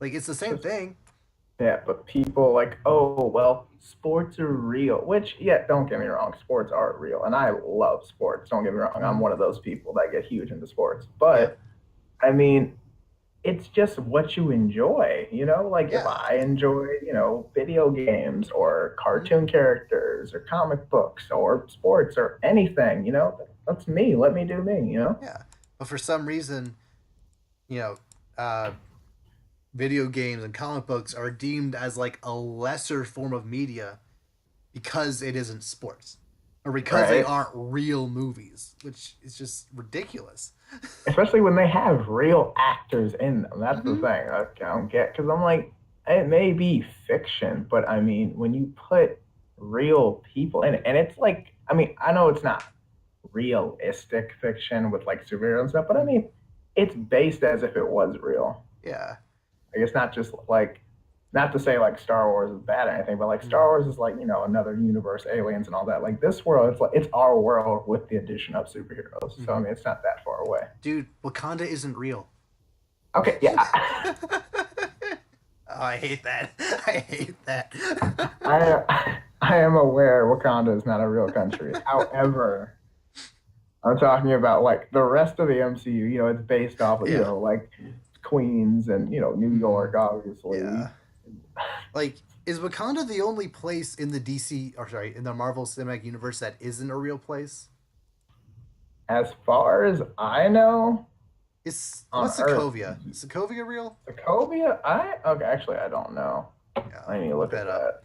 Like it's the same thing. Yeah, but people like, oh, well, sports are real, which, yeah, don't get me wrong, sports are real. And I love sports. Don't get me wrong. I'm Mm, one of those people that get huge into sports. yeah, But I mean, it's just what you enjoy. Like if yeah. I enjoy, video games or Mm, cartoon characters or comic books or sports or anything, that's me. Let me do me. yeah. But for some reason, you know, uh, video games and comic books are deemed as like a lesser form of media because it isn't sports or because they Right? aren't real movies, which is just ridiculous. Especially when they have real actors in them. That's the Mm-hmm. thing I don't get because I'm like, it may be fiction, but I mean, when you put real people in it, and it's like, I mean, I know it's not realistic fiction with like superheroes and stuff, but I mean, it's based as if it was real. Yeah. Like, it's not just like, not to say like Star Wars is bad or anything, but like Mm. Star Wars is like, another universe, aliens and all that. Like this world, it's like, it's our world with the addition of superheroes. So, I Mm-hmm. mean, it's not that far away. Dude, Wakanda isn't real. Okay, yeah. Oh, I hate that. I hate that. I am aware Wakanda is not a real country. However, I'm talking about like the rest of the MCU. It's based off of Yeah. like Queens and New Mm, York, obviously. yeah. Like, is Wakanda the only place in the DC, or sorry, in the Marvel Cinematic Universe that isn't a real place? As far as I know, Is on what's Earth, Sokovia? Is Sokovia real? Sokovia. I Okay. Actually, I don't know. Yeah, I need to look look at that up.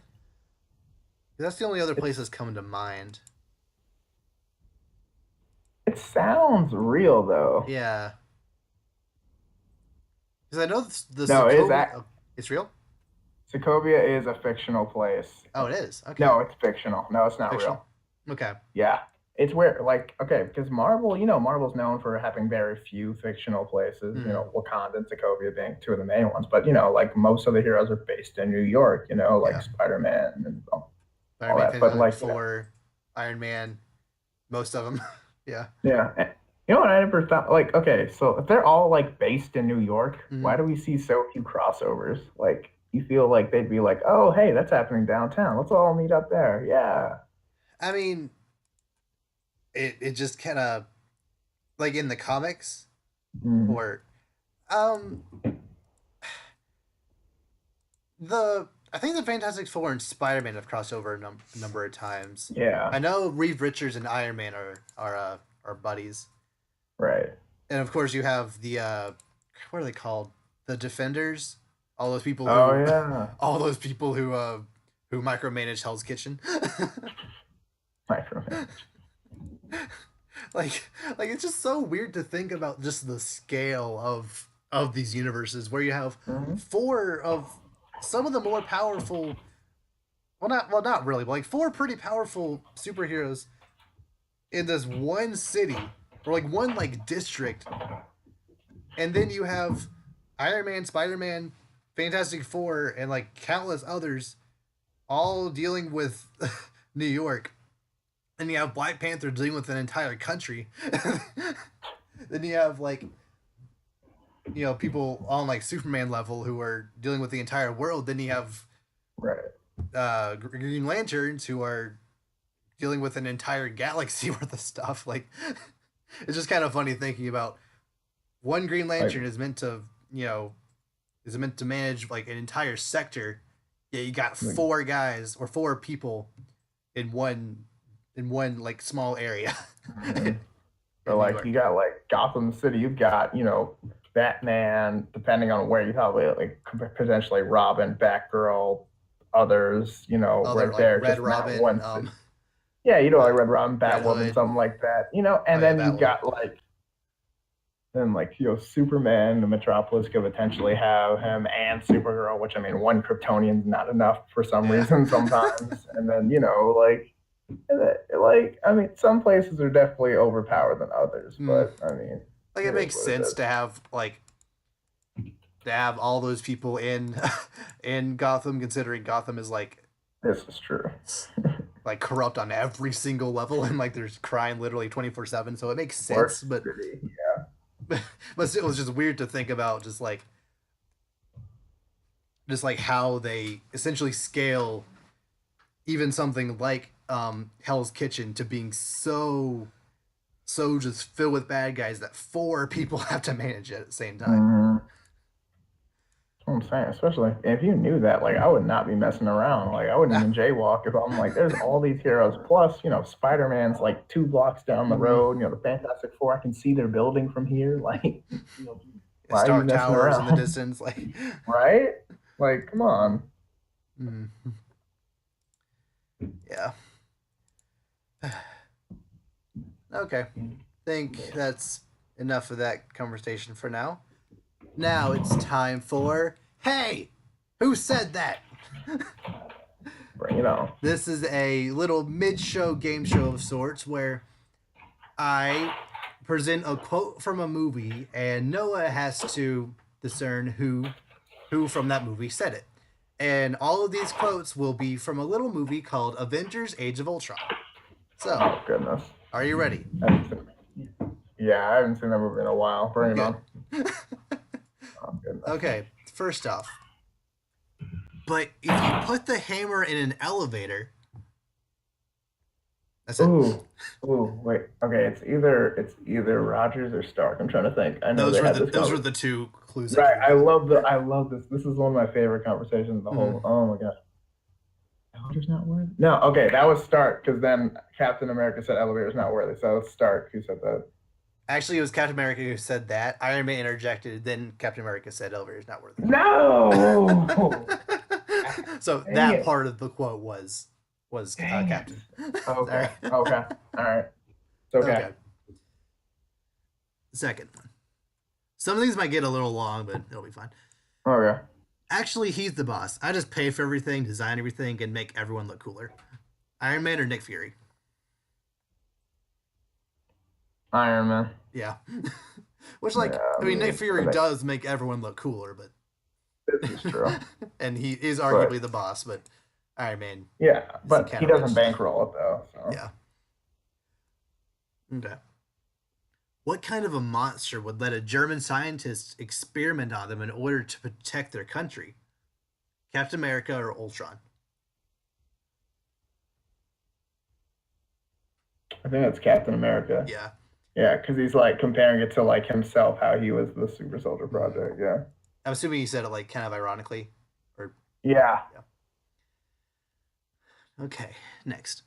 that. That's the only other place It's that's coming to mind. it sounds real though. Yeah, because I know the No, it is Sokovia. act. Oh, it's real. Sokovia is a fictional place. Oh, it is. Okay, No, it's fictional. No, it's not fictional. real. Okay. Yeah. It's where, like, okay, because Marvel's known for having very few fictional places, Hmm. Wakanda and Sokovia being two of the main ones. But, like, most of the heroes are based in New York, like Yeah. Spider-Man and all Spider-Man, that. But, Fantastic like, Four, Iron Man, most of them. Yeah. yeah. What I never thought, like, okay, so if they're all, like, based in New York, Hmm. why do we see so few crossovers? Like, you feel like they'd be like, oh, hey, that's happening downtown. Let's all meet up there. Yeah. I mean, it just kind of like in the comics Mm, or um the I think the Fantastic Four and Spider Man have crossed over a number of times. yeah. I know Reed Richards and Iron Man are buddies, Right. and of course you have the what are they called? The Defenders. All those people Oh, who, yeah. all those people who who micromanaged Hell's Kitchen. Micromanage. like like it's just so weird to think about just the scale of these universes where you have Mm-hmm. four of some of the more powerful, not really, but like four pretty powerful superheroes in this one city or like one like district, and then you have Iron Man, Spider-Man, Fantastic Four, and like countless others all dealing with New York, and you have Black Panther dealing with an entire country. Then you have like people on like Superman level who are dealing with the entire world. Then you have Right. Green Lanterns who are dealing with an entire galaxy worth of stuff. Like it's just kind of funny thinking about one Green Like, Lantern is meant to is meant to manage like an entire sector. Yeah, you got like, four guys or four people in one like small area mhm. So in New like York. you got like Gotham City, you've got Batman, depending on where you probably like potentially Robin, Batgirl, others, Other where like they're Red just not Robin, one city. Yeah, uh, like Red Robin, Red Batwoman, Hood. something like that, Oh and yeah, then you've Batwoman. got like then like Superman, the Metropolis could potentially have him and Supergirl, which I mean one Kryptonian's not enough for some Yeah. reason sometimes, and then like I mean some places are definitely overpowered than others, Mm. but I mean Like it it is makes what it sense is. to have all those people in in Gotham, considering Gotham is This is true. like corrupt on every single level, and like there's crime literally 24/7. So it makes sense, Worst but city. but still, it was just weird to think about just like how they essentially scale even something like Hell's Kitchen to being so just filled with bad guys that four people have to manage it at the same time. Mm-hmm. That's what I'm saying. Especially if you knew that, like I would not be messing around. Like I wouldn't Nah. even jaywalk if I'm like, there's all these heroes. Plus, Spider-Man's like 2 blocks down the Mm-hmm. road. The Fantastic Four, I can see their building from here. Like, why are you Stark messing Towers in the around? distance, like. Right? Like, come on. Mm, yeah. Okay. Think that's enough of that conversation for now. Now it's time for Hey, who said that? Bring it on. This is a little mid-show game show of sorts where I present a quote from a movie and Noah has to discern who from that movie said it. And all of these quotes will be from a little movie called Avengers Age of Ultron. So, Oh goodness. are you ready? Yeah, I haven't seen that movie in a while. Bring it Good. on. Oh goodness. Okay, first off, but if you put the hammer in an elevator, that's it. Ooh, wait. Okay, it's either Rogers or Stark. I'm trying to think. I know they had this Those were conversation. the two clues I Right. could have given. I love this. This is one of my favorite conversations in the whole. Mm. Oh my god. Elevator's not worthy. No, okay, that was Stark because then Captain America said elevator's not worthy. So it's Stark who said that. Actually, it was Captain America who said that. Iron Man interjected. Then Captain America said, "Elevator is not worthy." No. So Dang that it. part of the quote was Dang it. Captain. Okay. Sorry. Okay. All right. It's okay. Okay. Second one. Some of these might get a little long, but it'll be fine. Okay. Actually, he's the boss. I just pay for everything, design everything, and make everyone look cooler. Iron Man or Nick Fury? Iron Man. Yeah. Which, Yeah, I mean, Nick Fury I think does make everyone look cooler, but. this is true. And he is But arguably the boss, but Iron Man yeah, is the but he kind of doesn't rich. bankroll it though. So Yeah. Okay. What kind of a monster would let a German scientist experiment on them in order to protect their country? Captain America or Ultron? I think that's Captain America. Yeah. Yeah, because he's like comparing it to like himself, how he was the Super Soldier Mm. Project. Yeah. I'm assuming he said it kind of ironically. Or Yeah. yeah. Okay, next.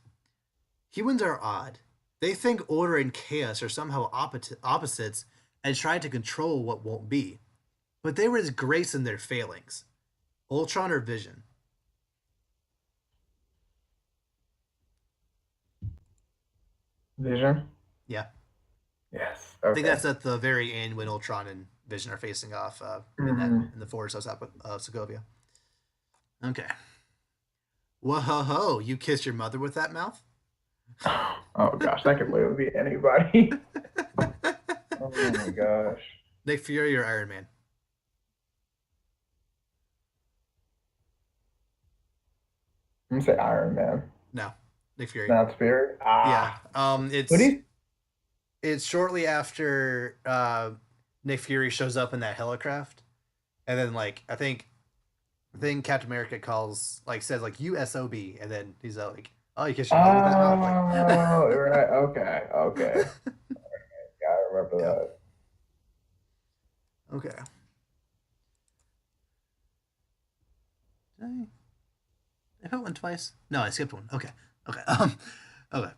Humans are odd. They think order and chaos are somehow opposites and try to control what won't be. But there is grace in their failings. Ultron or Vision? Vision. Yeah. Yes. I think Okay. that's at the very end when Ultron and Vision are facing off Hmm. in the forest outside of Sokovia. Okay. Whoa ho ho! You kiss your mother with that mouth? Oh gosh, that could literally be anybody. Oh my gosh. Nick Fury or Iron Man? I'm gonna say Iron Man. No, Nick Fury. Not Spirit. Yeah. Ah. Who do It's you? shortly after Nick Fury shows up in that helicraft, and then like I think Captain America calls like says like USOB, and then he's like, oh, you kiss your mother with that mouth, like. Oh, right. Okay. Okay. Yeah, I remember Yeah. that. Okay. Did I hit one twice? No, I skipped one. Okay. Okay. Okay.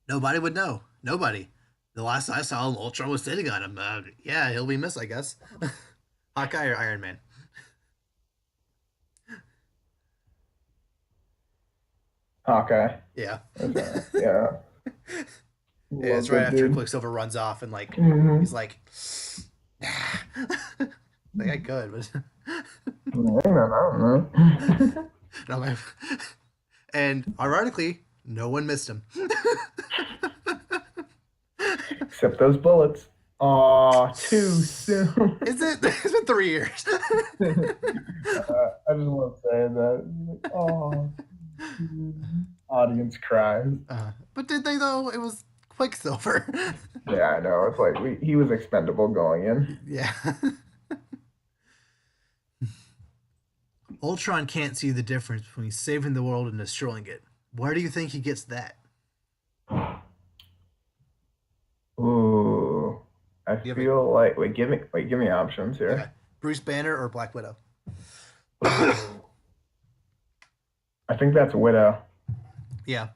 Nobody would know. Nobody. The last I saw, Ultron was sitting on him. Yeah, he'll be missed, I guess. Hawkeye or Iron Man? Okay. Yeah. Okay. Yeah. Yeah, it's Love right that after dude. Quicksilver runs off and like Hmm. he's like, like I could, but I don't know. no, and ironically, no one missed him. Except those bullets. Aw, too soon. Is it? It's been 3 years. I just want to say that. Oh, audience cries. But did they though? It was Quicksilver. Yeah, I know. It's like he was expendable going in. Yeah. Ultron can't see the difference between saving the world and destroying it. Where do you think he gets that? Ooh, I Do you have feel like give me options a okay? here. Bruce Banner or Black Widow? Ooh, I think that's Widow. Yeah,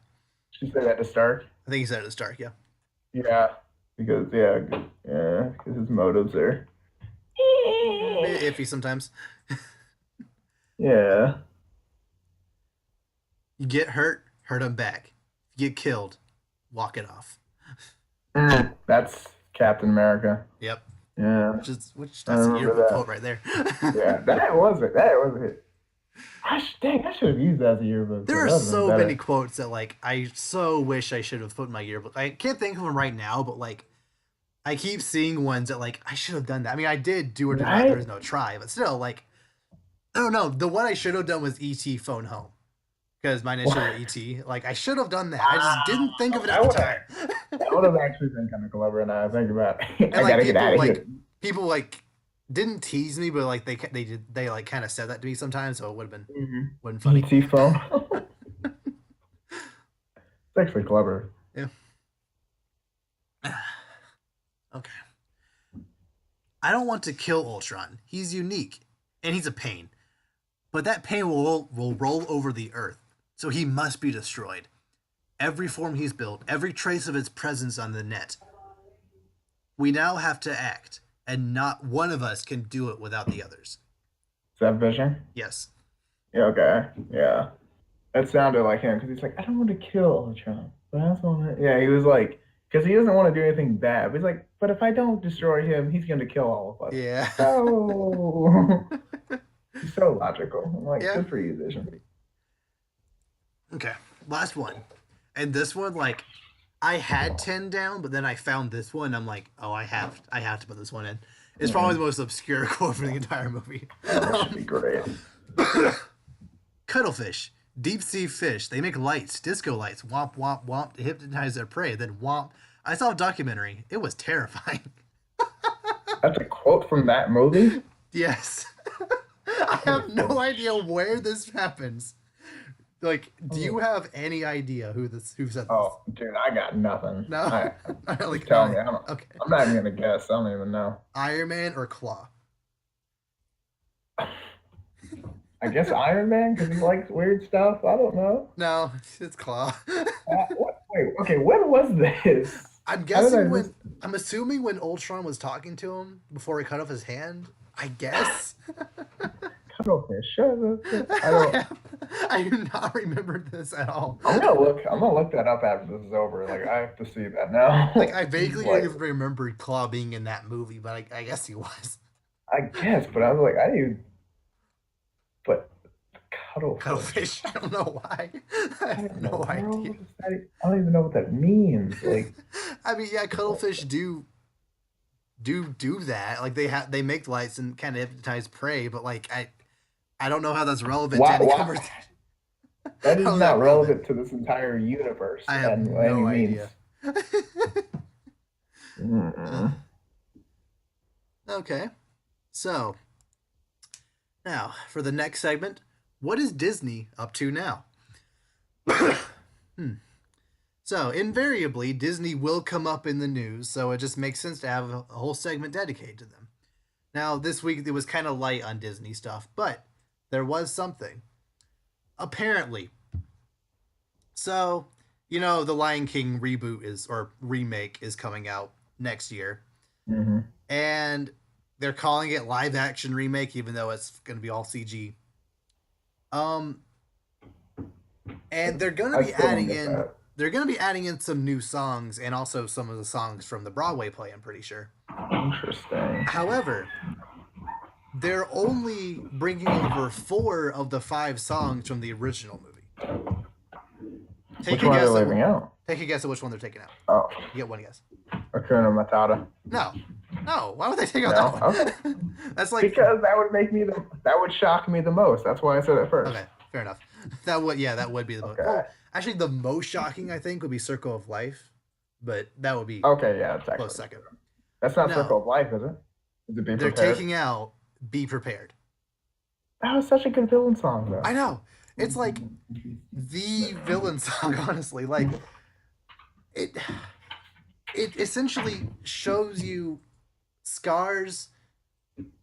She said that to Stark. I think he said it at the start. Yeah, Yeah, because because his motives are. iffy sometimes. Yeah, You get hurt, hurt him back. You get killed, walk it off. that's Captain America. Yep. Yeah, Which I that's a remember yearbook quote that. right there. Yeah, that was it. That was it. Dang, I should have used that as a yearbook There quote. are That would have been so many better. quotes that like I so wish I should have put in my yearbook. I can't think of them right now, but like I keep seeing ones that like I should have done that. I mean, I did do or do not. There Right? is no try, but still, like I don't know. The one I should have done was ET phone home because my initials are ET. Like I should have done that. I just didn't think of Wow, it at the time. that would have actually been kind of clever. Now I think about it. And I gotta get out of here. people like didn't tease me, but like they like kind of said that to me sometimes, so it would have been funny. ET phone. It's actually clever. Yeah. Okay. I don't want to kill Ultron. He's unique, and he's a pain. But that pain will roll over the Earth, so he must be destroyed. Every form he's built, every trace of its presence on the net. We now have to act, and not one of us can do it without the others. Is that Vision? Yes. Yeah. Okay. Yeah. That sounded like him because he's like, I don't want to kill Ultron, but I also want to. Yeah, he was like, because he doesn't want to do anything bad. But he's like, but if I don't destroy him, he's going to kill all of us. Yeah. So he's so logical. I'm like, Yeah. good for you, Vision. Okay. Last one. And this one, like, I had 10 down, but then I found this one. I'm like, oh, I have to put this one in. It's probably the Mm, most obscure quote from the entire movie. that should be great. Cuttlefish, deep sea fish. They make lights, disco lights. Womp womp womp to hypnotize their prey. Then womp. I saw a documentary. It was terrifying. That's a quote from that movie. Yes. I have no idea where this happens. Like, do you Oh, have any idea who said this? oh, dude, I got nothing. No. Just Like, tell no. me. Okay. I'm not even gonna guess. I don't even know. Iron Man or Claw? I guess Iron Man because he likes weird stuff. I don't know. No, it's Claw. What? Wait. Okay. When was this? I'm How did I guessing miss? when I'm assuming when Ultron was talking to him before he cut off his hand. I guess. Cuttlefish. Shut up. I I don't. have, I do not remember this at all. I'm gonna look that up after this is over. Like I have to see that Like now. I This is vaguely like remember Claw being in that movie, but I guess he was. I guess, but I was like, I didn't even but cuttlefish. Cuttlefish. I don't know why. I What have in the no idea. world is that? I don't even know what that means. Like, I mean, yeah, cuttlefish do that. Like they make lights and kind of hypnotize prey, but like I don't know how that's relevant to why? any Why? conversation. That is How is that not relevant? relevant to this entire universe I have and by any no means. idea. Mm-mm. Okay, so now for the next segment, what is Disney up to now? Hmm. So invariably, Disney will come up in the news, so it just makes sense to have a whole segment dedicated to them. Now, this week it was kind of light on Disney stuff, but there was something. Apparently. So, the Lion King reboot is or remake is coming out next year, Mm-hmm. and they're calling it live action remake, even though it's going to be all CG. Um, and I still don't get that. they're going to be adding in some new songs and also some of the songs from the Broadway play. I'm pretty sure. Interesting. However, they're only bringing over 4 of the 5 songs from the original movie. Take Which a one are guess they at leaving out? take a guess at which one they're taking out. Oh, You get one guess. Hakuna Matata. No, no. Why would they take out No? that Okay. one? That's like Because that would shock me the most. That's why I said it first. okay, fair enough. That would be the most. Okay. Well, actually, the most shocking I think would be Circle of Life, but that would be Okay, yeah, it's close actually second. that's not No, Circle of Life, is it? Is it Be they're Prepared? taking out Be Prepared. That was such a good villain song I though. know. It's like the villain song, honestly. Like it it Scar's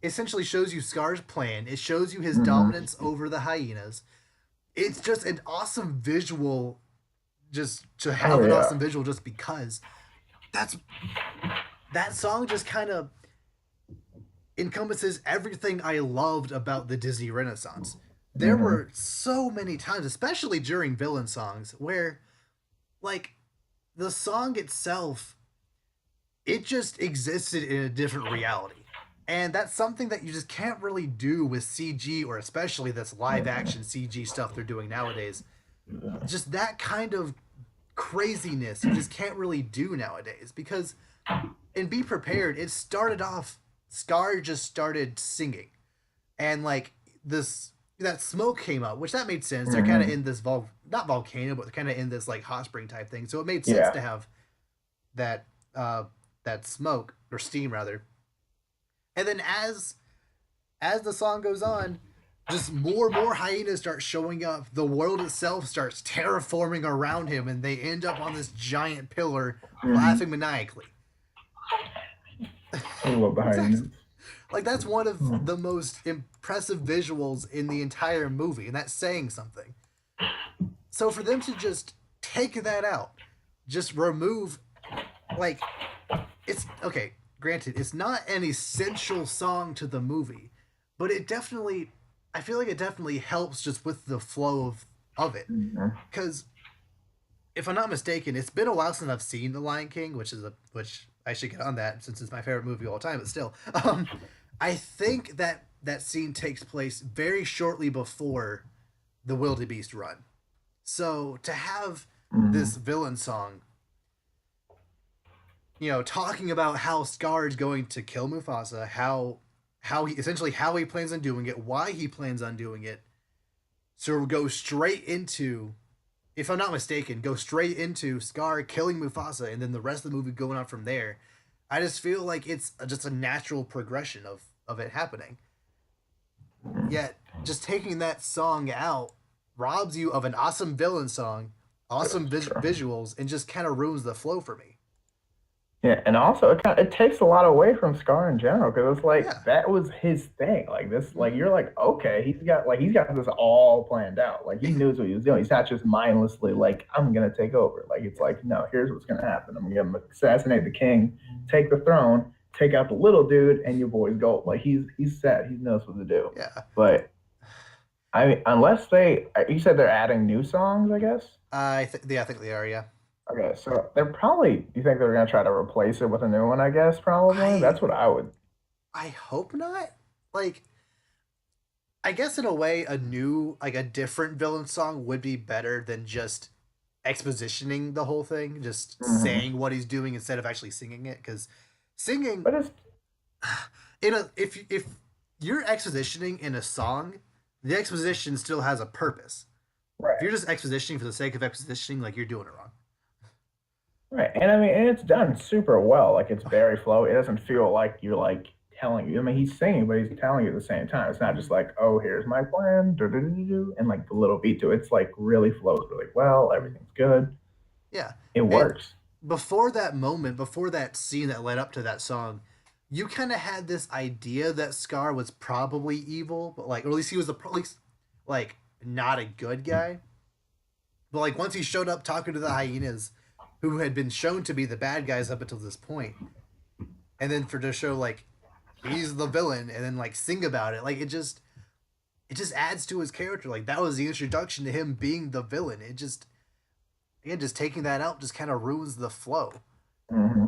essentially shows you Scar's plan. It shows you his Mm-hmm. dominance over the hyenas. It's just an awesome visual just to Oh have an yeah. awesome visual just because that's that song just kind of encompasses everything I loved about the Disney Renaissance. There Mm-hmm. were so many times, especially during villain songs, where like the song itself, it just existed in a different reality. And that's something that you just can't really do with CG or especially this live action CG stuff they're doing nowadays. Just that kind of craziness you just can't really do nowadays because in Be Prepared, it started off Scar just started singing and like this that smoke came up, which that made sense. They're kind of Mm-hmm. in this not volcano, but they're kind of in this like hot spring type thing. So it made sense Yeah. to have that that smoke or steam rather. And then as the song goes on, just more hyenas start showing up. The world itself starts terraforming around him, and they end up on this giant pillar, Mm-hmm. laughing maniacally. I love the Exactly. hyenas. Like that's one of Mm. the most impressive visuals in the entire movie, and that's saying something. So for them to just take that out, just remove, like, it's okay. Granted, it's not an essential song to the movie, but I feel like it definitely helps just with the flow of it. Mhm. Because if I'm not mistaken, it's been a while since I've seen The Lion King, which I should get on that since it's my favorite movie of all time. But still, I think that scene takes place very shortly before the wildebeest run. So to have this Mhm. villain song, talking about how Scar is going to kill Mufasa, how he plans on doing it, why he plans on doing it. So go straight into, if I'm not mistaken, go straight into Scar killing Mufasa, and then the rest of the movie going on from there. I just feel like it's just a natural progression of it happening. Yet, just taking that song out robs you of an awesome villain song, awesome That's true. visuals, and just kind of ruins the flow for me. Yeah, and also it takes a lot away from Scar in general because it's like Yeah. that was his thing. Like this, like Mm-hmm. you're like, okay, he's got this all planned out. Like he knows what he was doing. He's not just mindlessly like, I'm gonna take over. Like it's Yeah. like, no, here's what's gonna happen. I'm gonna assassinate the king, take the throne, take out the little dude, and your boy's gold. Like he's set. He knows what to do. Yeah. But I mean, unless you said they're adding new songs, I guess. Yeah, I think they are. Yeah. Okay, so they're probably. You think they're gonna try to replace it with a new one? I guess probably. I That's what I would. I hope not. Like, I guess in a way, a different villain song would be better than just expositioning the whole thing, just Mhm. saying what he's doing instead of actually singing it. Because singing But it's in a if you're expositioning in a song, the exposition still has a purpose. If right, you're just expositioning for the sake of expositioning, like you're doing it wrong. right, and I mean, and it's done super well. Like it's very flow. It doesn't feel like you're like telling you. I mean, he's singing, but he's telling you at the same time. It's not just like, oh, here's my plan, and like the little beat to it. It's like really flows really well. Everything's good. Yeah, It and works. before that moment, before that scene that led up to that song, you kind of had this idea that Scar was probably evil, but like, or at least he was at least like not a good guy. But like once he showed up talking to the hyenas, who had been shown to be the bad guys up until this point, and then for to show like he's the villain, and then like sing about it, like it just adds to his character. Like that was the introduction to him being the villain. It just again just taking that out just kind of ruins the flow. Hmm.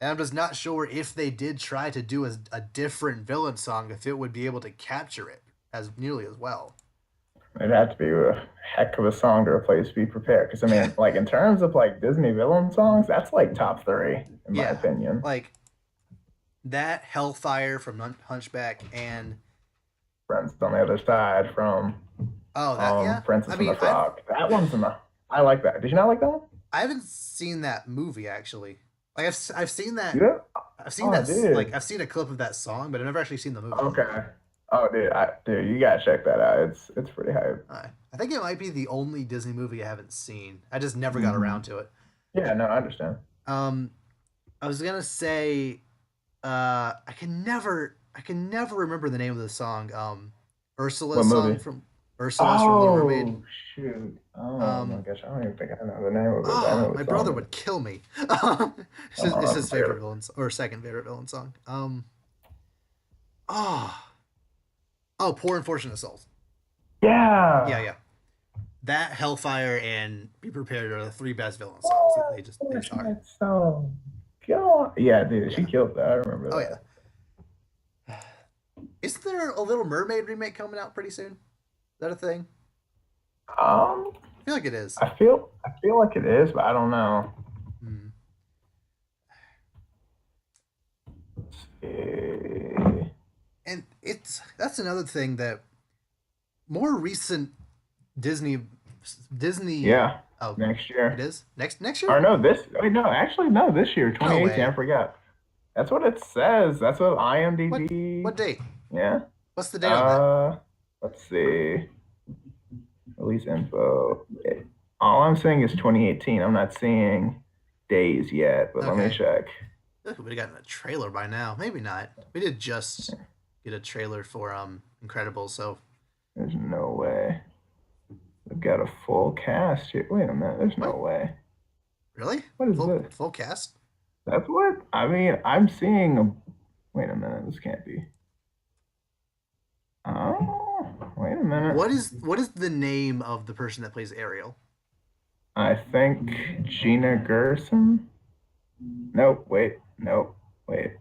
And I'm just not sure if they did try to do a different villain song, if it would be able to capture it as nearly as well. It'd have to be a heck of a song to replace Be Prepared. Because I Yeah, mean, like in terms of like Disney villain songs, that's like top three in my yeah. opinion. Like that Hellfire from Hunchback and Friends on the Other Side from oh that yeah. I Princess and the mean I've Frog. That one's in the. I like that. Did you not like that one? I haven't seen that movie actually. Like I've seen You that did? Oh, like dude. I've seen a clip of that song, but I've never actually seen the movie. Okay. Oh, dude, you gotta check that out. It's pretty hype. I think it might be the only Disney movie I haven't seen. I just never got Hmm. around to it. Yeah, no, I understand. Um, I was gonna say, I can never remember the name of the song. What Ursula's song movie? from Ursula's from Little Mermaid. Oh, shoot. Oh my Um, gosh, I don't even think I know the name of it, but I oh, know my the brother song. would kill me. It's Oh, his I favorite gotta. villain or second favorite villain song. Oh, oh, Poor Unfortunate Souls. Yeah, Yeah. yeah. That Hellfire and Be Prepared are the three best villain songs. Oh, They just are. unfortunate song. God. Yeah, dude, she Yeah. killed that. I remember Oh that. yeah. Isn't there a Little Mermaid remake coming out pretty soon? Is that a thing? Um, I feel like it is. I feel like it is, but I don't know. Hmm. Eh, And that's another thing that more recent Disney Disney Yeah, oh next it year. is next year? Or no, this. Wait, no, actually, no, this year, No 2018. I way. forgot. That's what it says. That's what What IMDb. what date? Yeah. What's the date on that? Uh, let's see. Release info. All I'm seeing is 2018. I'm not seeing days yet, but let me Okay. check. I feel like we would have gotten a trailer by now. Maybe not. We did just get a trailer for Incredible, so There's no way. We've got a full cast here. Wait a minute. There's no what? way. Really? What is Full this? full cast? That's what? I mean, I'm seeing a. Wait a minute. This can't be. Oh, wait a minute. What is the name of the person that plays Ariel? I think Gina Gerson. Nope. Wait. Nope. Wait.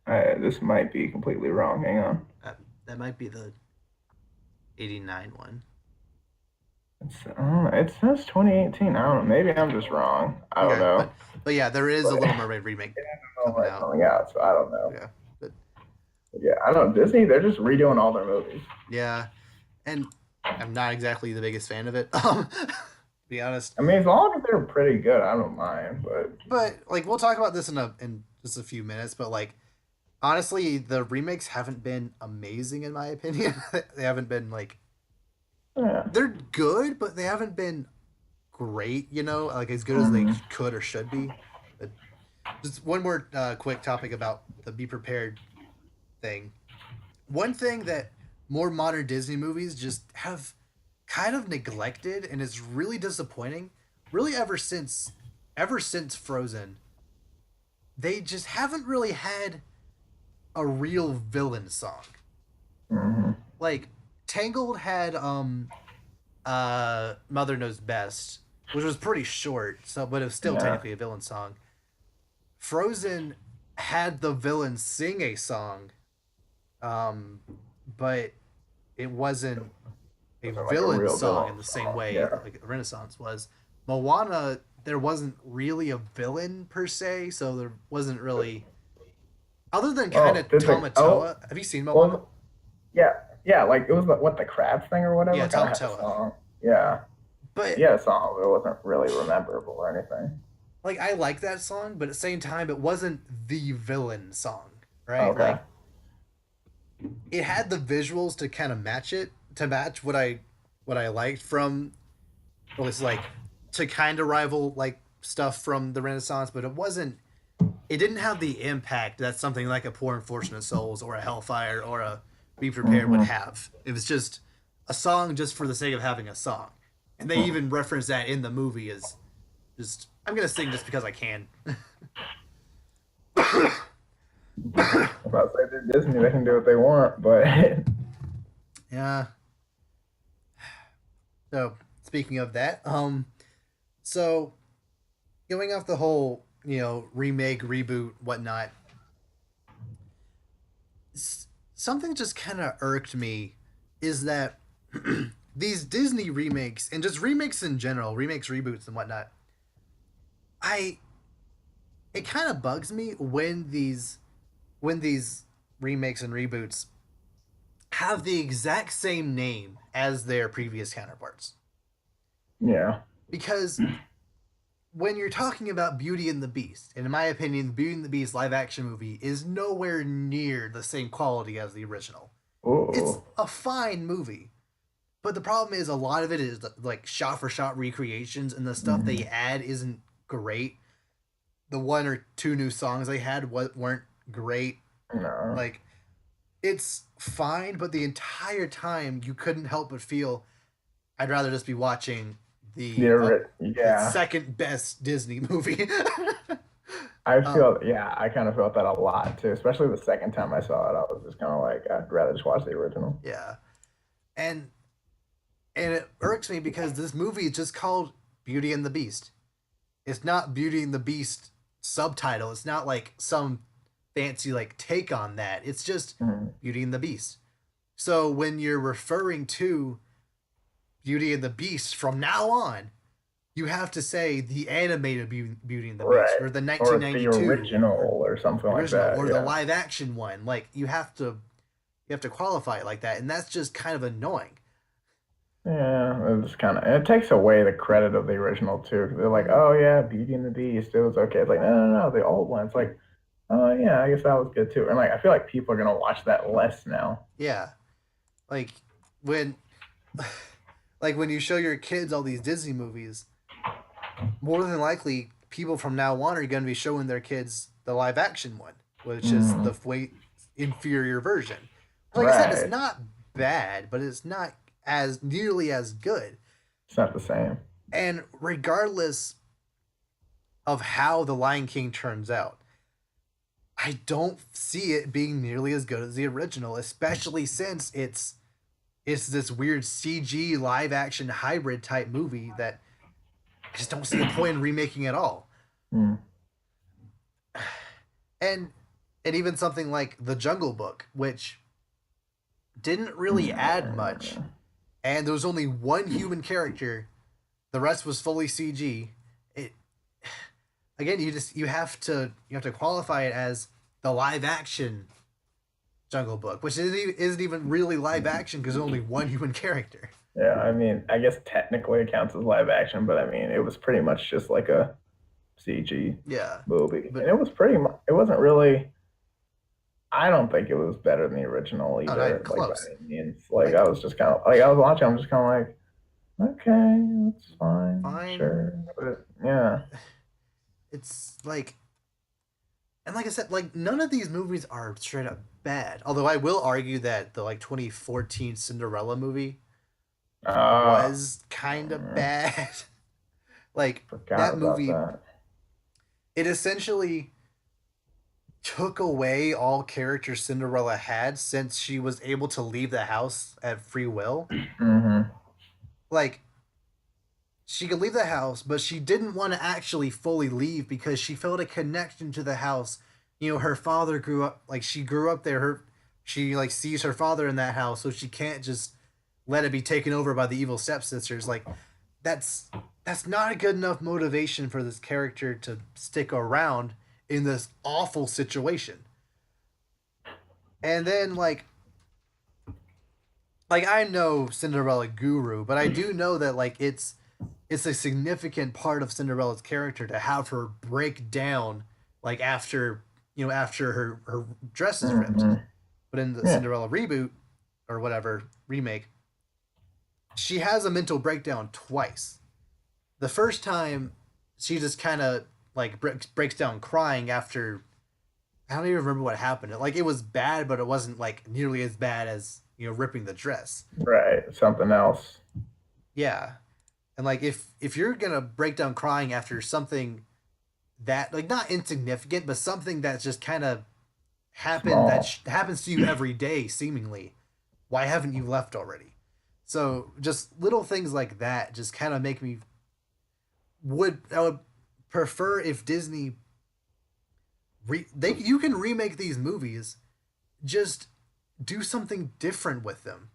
This might be completely wrong. Hang on. That might be the 89 one. It says 2018. I don't know. Maybe I'm just wrong. I don't Okay, know. but yeah, there is a But Little Mermaid remake it hasn't been coming like out. coming out, so I don't know. Yeah, but But yeah, I don't know. Disney, they're just redoing all their movies. yeah, and I'm not exactly the biggest fan of it. To be honest, I mean, as long as they're pretty good, I don't mind. But but like we'll talk about this in just a few minutes. But like honestly, the remakes haven't been amazing in my opinion. They haven't been like yeah. they're good, but they haven't been great. Like as good as they Hmm. could or should be. But just one more quick topic about the Be Prepared thing. One thing that more modern Disney movies just have kind of neglected and is really disappointing, really ever since Frozen, they just haven't really had a real villain song. Hmm. Like Tangled had Mother Knows Best, which was pretty short, so but it was still Yeah. technically a villain song. Frozen had the villain sing a song, um, but it wasn't a Was it like a villain real song villain in the same song? way Yeah. like Renaissance was. Moana, there wasn't really a villain per se, so there wasn't really other than kind Oh, of did the Tamatoa. Have you seen Moana? well yeah, yeah, like it was what, the crab thing or Yeah, whatever kind of had a Tamatoa. song. Yeah. He But had a song, but it wasn't really rememberable or anything. like I like that song, but at the same time, it wasn't the villain song, right? Okay. Like it had the visuals to kind of match it, to match what I liked from, or it's like to kind of rival like stuff from the Renaissance, but it wasn't. It didn't have the impact that something like a Poor Unfortunate Souls or a Hellfire or a Be Prepared would Hmm. have. It was just a song just for the sake of having a song, and they even reference that in the movie as just I'm gonna sing just because I can. I'm about to say they're Disney, they can do what they want, but Yeah. So speaking of that, so going off the whole remake, reboot, whatnot, something just kind of irked me is that these Disney remakes and just remakes in general, remakes, reboots, and whatnot, I it kind of bugs me when these remakes and reboots have the exact same name as their previous counterparts. yeah. Because when you're talking about Beauty and the Beast, and in my opinion, Beauty and the Beast live action movie is nowhere near the same quality as the original. It's Ooh. a fine movie, but the problem is a lot of it is like shot for shot recreations, and the stuff they Mhm. add isn't great. The one or two new songs they had weren't great. No. Like it's fine, but the entire time you couldn't help but feel I'd rather just be watching the Yeah. second best Disney movie. I um, feel, yeah, I kind of felt that a lot too, especially the second time I saw it. I was just kind of like, I'd rather just watch the original. yeah, and it irks me because this movie is just called Beauty and the Beast. It's not Beauty and the Beast subtitle. It's not like some fancy like take on that. It's just Mhm. Beauty and the Beast. So when you're referring to Beauty and the Beast from now on, you have to say the animated Beauty and the Beast Right. or the Or the 1992 or original or something the like original that. or the Yeah. live action one. Like you have to qualify it like that, and that's just kind of annoying. Yeah, it's kind of, it takes away the credit of the original too. 'Cause they're like, Mm-hmm. oh yeah, Beauty and the Beast, it was okay. It's like, no, no, no, the old one. It's like, oh yeah, I guess that was good too. And like, I feel like people are gonna watch that less now. Yeah, like when like when you show your kids all these Disney movies, more than likely people from now on are going to be showing their kids the live action one, which is Mm, the way inferior version. Like I said, it's right. not bad, but it's not as nearly as good. It's not the same. And regardless of how the Lion King turns out, I don't see it being nearly as good as the original, especially since it's this weird CG live action hybrid type movie that I just don't see a point in remaking at all. Mm. And even something like The Jungle Book, which didn't really add much, Mm. and there was only one human character, the rest was fully CG. It again, you have to qualify it as the live action Jungle Book, which isn't even really live action because there's only one human character. Yeah, I mean, I guess technically it counts as live action, but I mean, it was pretty much just like a CG Yeah, movie, but and it was pretty much. It wasn't really. I don't think it was better than the original oh, not even either. Like by close. any means. Like I Like was just kind of like I was watching. I'm just kind of like, okay, that's fine, fine, sure, but yeah, it's like and like I said, like none of these movies are straight up bad. Although I will argue that the like 2014 Cinderella movie uh, was kind of bad. Like forgot that about movie, that. it essentially took away all character Cinderella had since she was able to leave the house at free will. Hmm. Like, she could leave the house, but she didn't want to actually fully leave because she felt a connection to the house. You know, her father grew up, like, she grew up there. She, like, sees her father in that house, so she can't just let it be taken over by the evil stepsisters. Like, that's that's not a good enough motivation for this character to stick around in this awful situation. And then like I'm no Cinderella guru, but I do know that like it's a significant part of Cinderella's character to have her break down like after after her dress is ripped. Hmm. But in the Yeah. Cinderella reboot or whatever remake, she has a mental breakdown twice. The first time she just kind of like breaks down crying after I don't even remember what happened. Like it was bad, but it wasn't like nearly as bad as ripping the dress. Right. Something else. Yeah, and like if you're gonna break down crying after something that like not insignificant, but something that's just kind of happened that Small. happens to you every day, seemingly, why haven't you left already? So just little things like that just kind of make me I would prefer if Disney they you can remake these movies, just do something different with them,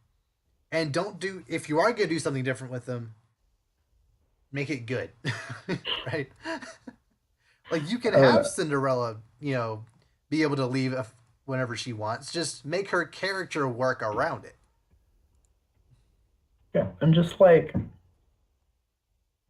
and don't do if you are gonna do something different with them, make it good, right? Like you can I don't have know. Cinderella, be able to leave whenever she wants. Just make her character work around it. Yeah. I'm just like,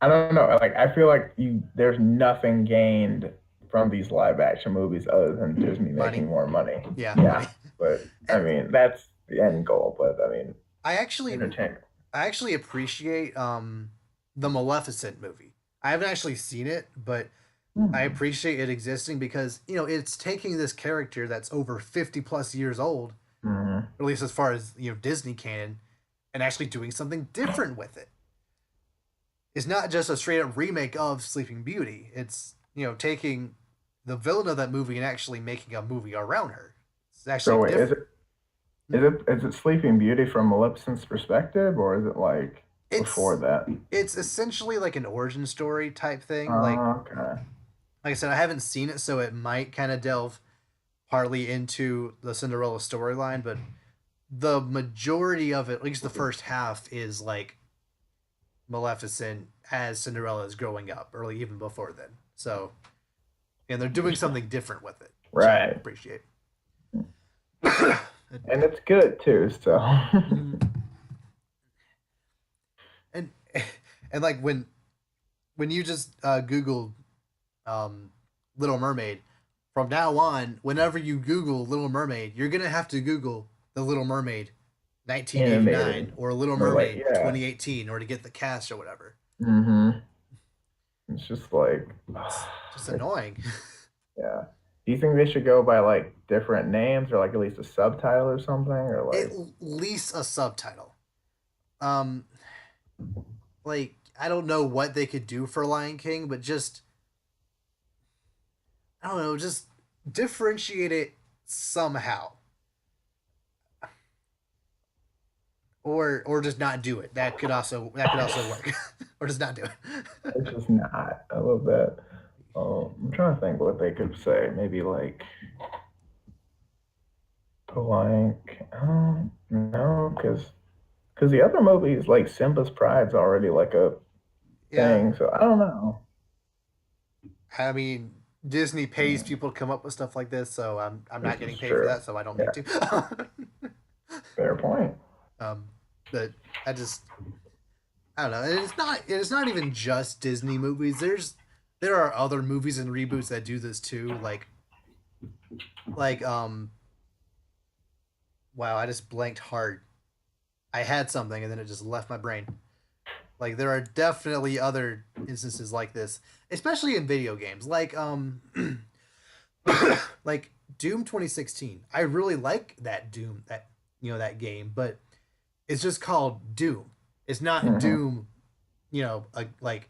I don't know. Like, I feel like there's nothing gained from these live action movies other than Disney Money, making more money. yeah, money. Yeah. But I And mean, that's the end goal. But I mean, I actually, entertainment. I actually appreciate the Maleficent movie. I haven't actually seen it, but I Hmm. appreciate it existing because it's taking this character that's over 50 plus years old, Hmm. at least as far as Disney canon, and actually doing something different with it. It's not just a straight up remake of Sleeping Beauty. It's taking the villain of that movie and actually making a movie around her. It's actually So wait, is different. it is it Sleeping Beauty from Maleficent's perspective, or is it like before It's that? it's essentially like an origin story type thing. Okay. Like I said, I haven't seen it, so it might kind of delve partly into the Cinderella storyline, but the majority of it, at least the first half, is like Maleficent as Cinderella is growing up, or like even before then. So, and they're doing Interesting. something different with it, which I Right. appreciate. And it's good too. So. and and like when you just Google um, Little Mermaid, from now on, whenever you Google Little Mermaid, you're gonna have to Google the Little Mermaid 1989 Animated, or Little or like, Mermaid yeah. 2018 or to get the cast or whatever. Hmm. It's just like, It's just it, annoying. yeah. Do you think they should go by like different names or like at least a subtitle or something or At like, least a subtitle. Um, like I don't know what they could do for Lion King, but just I don't know, just differentiate it somehow, or just not do it. That could also work, or just not do it. it's just not. I love that. I'm trying to think what they could say. Maybe like blank. No, because the other movies like Simba's Pride's already like a Yeah, thing. So I don't know. I mean Disney pays people to come up with stuff like this, so I'm not This getting is paid for true. that, so I don't need Yeah, to. fair point. um, but I just I don't know. It's not even just Disney movies. There are other movies and reboots that do this too. Like wow, I just blanked hard. I had something and then it just left my brain. Like there are definitely other instances like this, especially in video games. Like Doom 2016. I really like that Doom that game, but it's just called Doom. It's not Hmm. Doom, like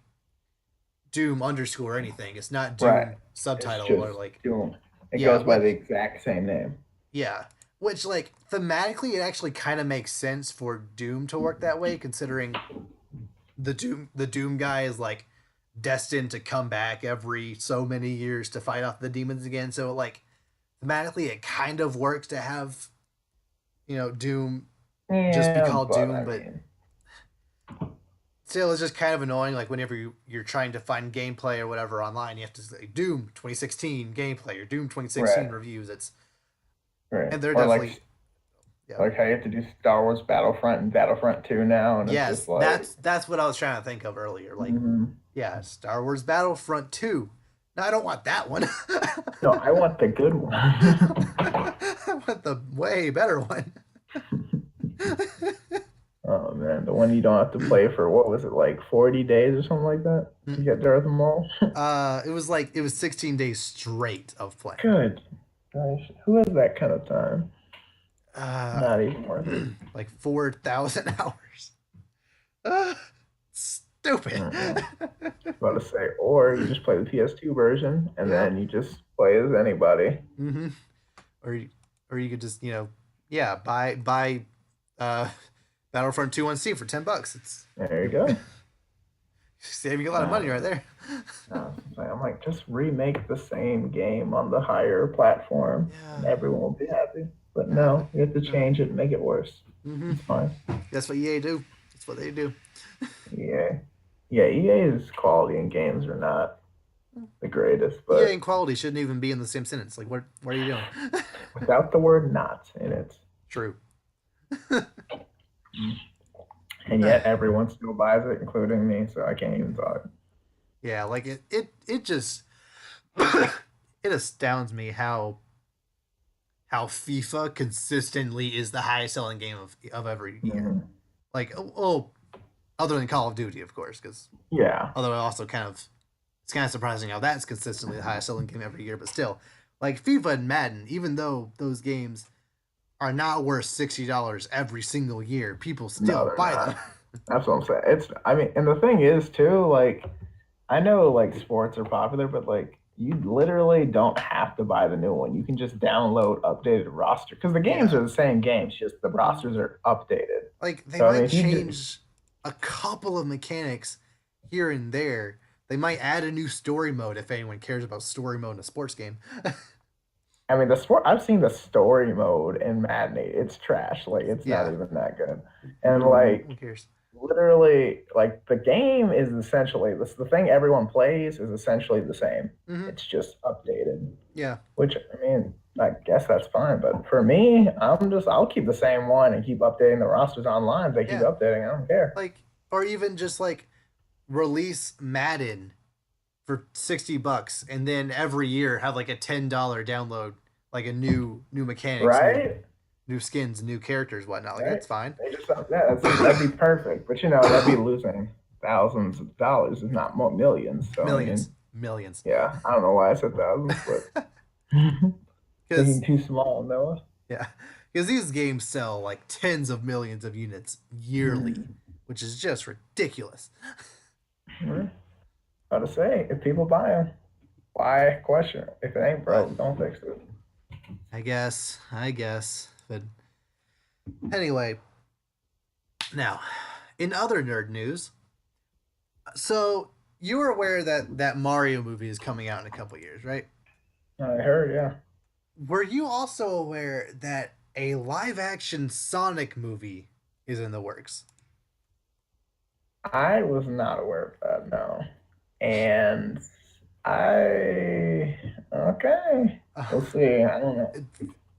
Doom underscore or anything. It's not Right. Doom It's subtitle or just like doing. It Yeah, goes by the which exact same name. yeah, which like thematically it actually kind of makes sense for Doom to work that way, considering the Doom guy is like destined to come back every so many years to fight off the demons again. So like thematically it kind of works to have, Doom just be Yeah, called but Doom, I but mean, still it's just kind of annoying. Like whenever you're trying to find gameplay or whatever online, you have to say Doom 2016 gameplay or Doom 2016 right, reviews. It's right. and they're Or definitely yeah. like how you have to do Star Wars Battlefront and Battlefront 2 now, and it's just Yes, like, that's what I was trying to think of earlier. Like, mhm. yeah, Star Wars Battlefront 2. No, I don't want that one. No, I want the good one. I want the way better one. Oh man, the one you don't have to play for what was it, like 40 days or something like that to get Darth Maul? It was 16 days straight of play. Good. Gosh, who has that kind of time? Uh, Not even worth it. like 4,000 hours. Uh, Stupid. Mm-mm. About to say, or you just play the PS2 version and Yeah. then you just play as anybody. Mm-hmm. Or or you could just yeah, buy uh Battlefront 2 on Steam for $10. It's There you you're go. saving a lot of money right Uh, there. I'm like, just remake the same game on the higher platform Yeah. and everyone will be happy. But But no, you have to no. change it and make it worse. Mm-hmm. It's fine. That's what EA do. That's what they do. EA. Yeah, EA's quality in games are not the greatest, EA but and quality shouldn't even be in the same sentence. Like, what are you doing? without the word not in it. True. And yet everyone still buys it, including me, so I can't even talk. Yeah, like it just it astounds me how FIFA consistently is the highest selling game of every year. Mhm. Like, other than Call of Duty, of course, because Yeah, although it's kind of surprising how that's consistently the highest selling game every year, but still, like FIFA and Madden, even though those games are not worth $60 every single year, people no, still they're buy them. not. That's what I'm saying. I mean, and the thing is too, like, I know like sports are popular, but like you literally don't have to buy the new one. You can just download updated roster because the games Yeah. are the same games, just the rosters are updated. Like they So I mean, might if you do, change a couple of mechanics here and there. They might add a new story mode if anyone cares about story mode in a sports game. I mean, the sport, I've seen the story mode in Madden. It's trash. Like, it's not Yeah, even that good. And like, who cares? literally, like, the game is essentially the thing everyone plays is essentially the same. Hmm. It's just updated, Yeah, which I mean, I guess that's fine. But for me, I'll keep the same one and keep updating the rosters online. If they keep yeah. updating, I don't care. Like, or even just like release Madden for $60, and then every year have like a $10 download, like a new mechanics, Right? new skins, new characters, whatnot. Like Right? that's fine. They just that'd be perfect. But you know, that'd be losing thousands of dollars, if not more millions. So I Millions, mean, millions. yeah, I don't know why I said thousands, but thinking Because too small, Noah. yeah, because these games sell like tens of millions of units yearly, Hmm. which is just ridiculous. How to say, if people buy them, why question it? If it ain't But broke, don't fix it. I guess. But anyway, now in other nerd news, so you were aware that that Mario movie is coming out in a couple years, right? I heard, yeah. Were you also aware that a live action Sonic movie is in the works? I was not aware of that, no. And I, okay, we'll see. I don't know. It,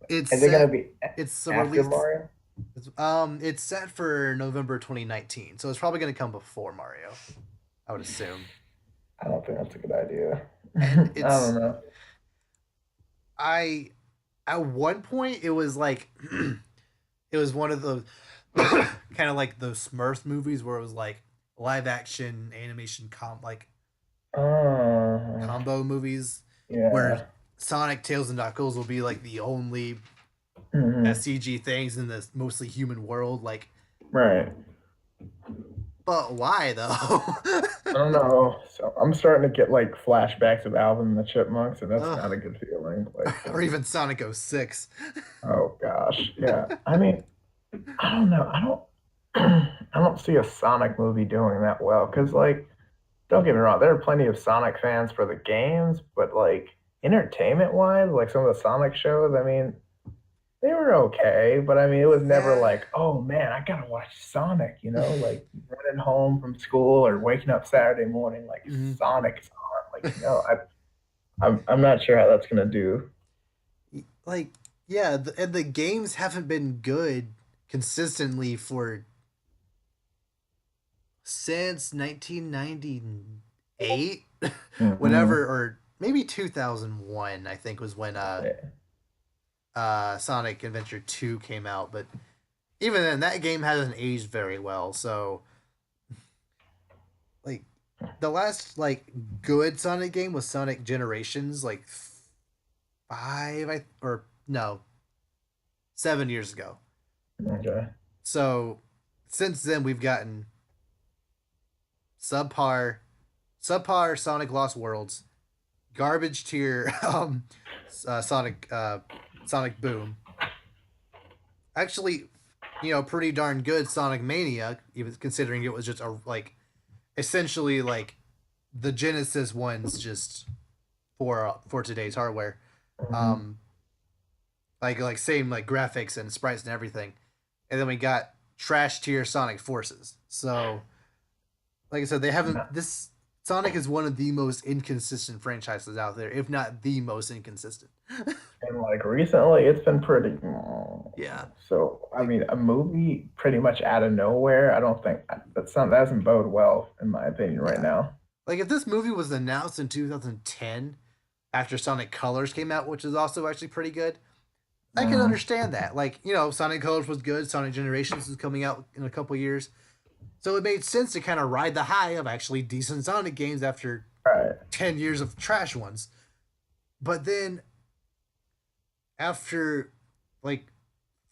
it's Is it gonna set. be It's after released. Mario? It's set for November 2019, so it's probably going to come before Mario, I would assume. I don't think that's a good idea. And I don't know. I at one point it was like it was one of those kind of like those Smurf movies where it was like live action animation like Uh, combo movies where yeah. Sonic, Tails, and Knuckles will be like the only Hmm. CG things in this mostly human world. Like Right. But why though? I don't know. So I'm starting to get like flashbacks of Alvin and the Chipmunks, and that's Ugh. not a good feeling. Like, Or 'cause- even Sonic 06. oh gosh, yeah. I mean, I don't know. I don't. I don't see a Sonic movie doing that well because, like, don't get me wrong, there are plenty of Sonic fans for the games, but like entertainment wise, like some of the Sonic shows, I mean, they were okay, but I mean, it was never Yeah. like, oh man, I gotta watch Sonic, like running home from school or waking up Saturday morning, like Mhm. Sonic's on. Like, I'm not sure how that's gonna do. Like, yeah, and the games haven't been good consistently for since 1998, Hmm. whenever, or maybe 2001, I think was when Yeah. Sonic Adventure 2 came out. But even then, that game hasn't aged very well. So, like, the last like good Sonic game was Sonic Generations, like five, or no, 7 years ago. Okay. So since then, we've gotten subpar, subpar Sonic Lost Worlds, garbage tier Sonic Boom. Actually, pretty darn good Sonic Mania, even considering it was just a like essentially like the Genesis ones just for today's hardware. Hmm. Um, like same like graphics and sprites and everything, and then we got trash tier Sonic Forces. So like I said, they haven't. This Sonic is one of the most inconsistent franchises out there, if not the most inconsistent. And like recently, it's been pretty. Yeah, So I like mean, a movie pretty much out of nowhere. I don't think that doesn't bode well in my opinion right yeah, now. like if this movie was announced in 2010 after Sonic Colors came out, which is also actually pretty good, I can Mm, understand that. Like Sonic Colors was good. Sonic Generations is coming out in a couple years, so it made sense to kind of ride the high of actually decent Sonic games after right. 10 years of trash ones. But then after like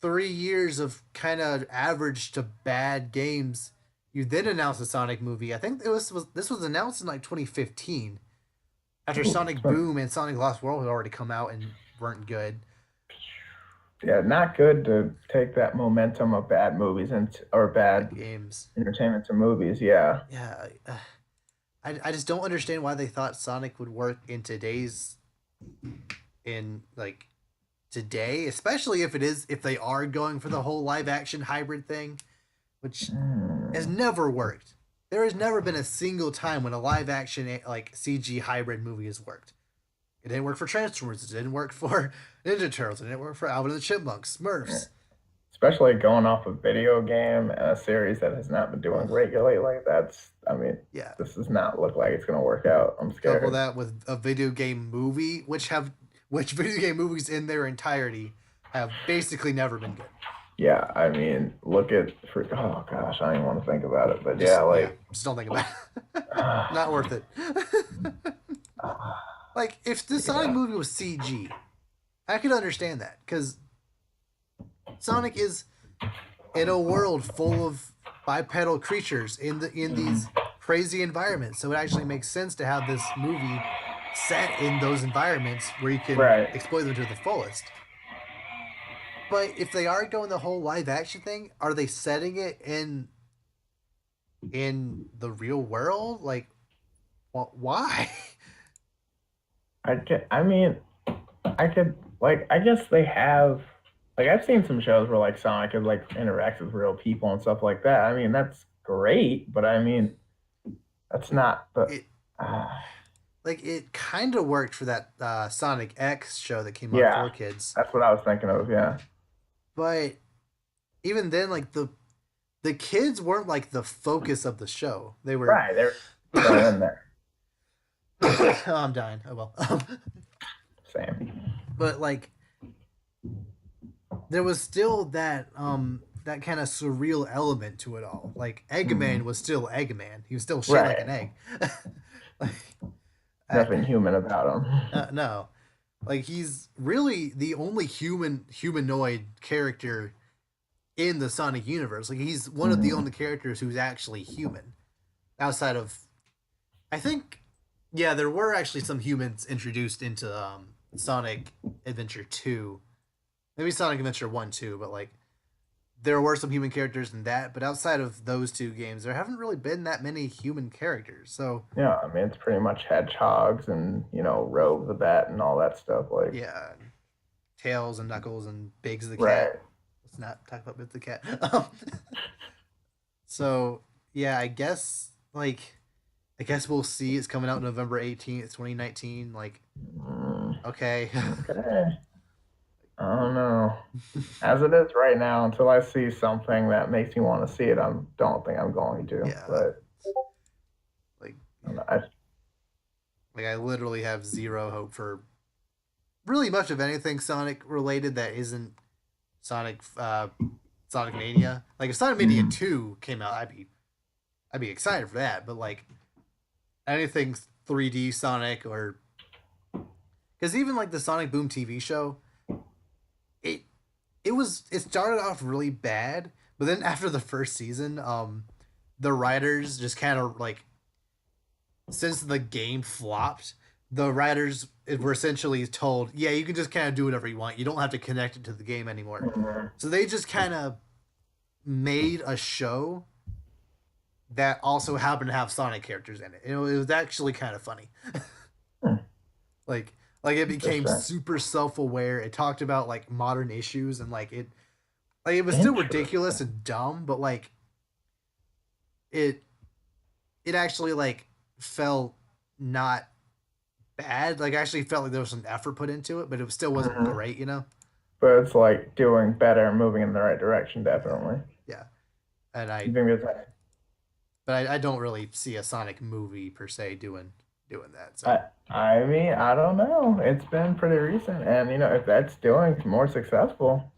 3 years of kind of average to bad games, you then announced a Sonic movie. I think this was announced in like 2015 after Ooh, Sonic Boom and Sonic Lost World had already come out and weren't good. yeah, not good to take that momentum of bad movies or Bad bad games. entertainment to movies. Yeah. Yeah, I just don't understand why they thought Sonic would work in in like today, especially if they are going for the whole live action hybrid thing, which has Mm, never worked. There has never been a single time when a live action like CG hybrid movie has worked. It didn't work for Transformers. It didn't work for Ninja Turtles. It didn't work for Alvin and the Chipmunks, yeah. Smurfs. Especially going off a video game and a series that has not been doing Ugh, great lately. I mean, yeah. this does not look like it's going to work out. I'm Couple scared. that with a video game movie, which video game movies in their entirety have basically never been good. Yeah, I mean, oh gosh, I don't even want to think about it, but yeah, Yeah, like, just don't think about it. Not worth it. Like if this Sonic yeah, movie was CG, I could understand that because Sonic is in a world full of bipedal creatures in these crazy environments. So it actually makes sense to have this movie set in those environments where you can right. exploit them to the fullest. But if they are going the whole live action thing, are they setting it in the real world? Like, why? I mean, I could like, I guess they have like I've seen some shows where like Sonic is like interacts with real people and stuff like that. I mean, that's great, but I mean, that's not the. It Uh, like it kind of worked for that Sonic X show that came on yeah, 4Kids, that's what I was thinking of. Yeah, but even then, like the kids weren't like the focus of the show. They were. right. They're thrown Oh, in there. I'm dying. Oh well. Same. But like there was still that kind of surreal element to it all. Like Eggman Mhm. was still Eggman. He was still shaped like an Right. egg. like, I, Nothing human about him. no, like he's really the only humanoid character in the Sonic universe. Like he's one of the Mm. only characters who's actually human outside of, I think, yeah, there were actually some humans introduced into Sonic Adventure 2. Maybe Sonic Adventure 1 too, but like there were some human characters in that, but outside of those two games, there haven't really been that many human characters. So, Yeah, I mean it's pretty much hedgehogs and Rogue the Bat and all that stuff. Like, yeah, Tails and Knuckles and Biggs the cat. right. Let's not talk about Biggs the cat. So, yeah, I guess we'll see. It's coming out November 18th, 2019. Like, Mm, okay. okay. I don't know. As it is right now, until I see something that makes me want to see it, I don't think I'm going to. Yeah. But Like I don't know. I, I literally have zero hope for really much of anything Sonic related that isn't Sonic Sonic Mania. Like if Sonic Mania mm, 2 came out, I'd be excited for that, but like anything 3D Sonic or cuz even like the Sonic Boom TV show, it it started off really bad, but then after the first season, the writers just kind of like since the game flopped, the writers were essentially told, "Yeah, you can just kind of do whatever you want. You don't have to connect it to the game anymore." mm, So they just kind of made a show that also happened to have Sonic characters in it. You know, it was actually kind of funny. mm, like it became interesting. super self-aware. It talked about like modern issues and like it was still ridiculous Interesting. and dumb, but like it it actually like felt not bad. Like I actually felt like there was some effort put into it, but it still wasn't Mhm. great, you know? But it's like doing better and moving in the right direction, Yeah. definitely. Yeah. And You think it's like, I don't really see a Sonic movie per se doing that. So I mean, I don't know. It's been pretty recent, and if that's doing more successful,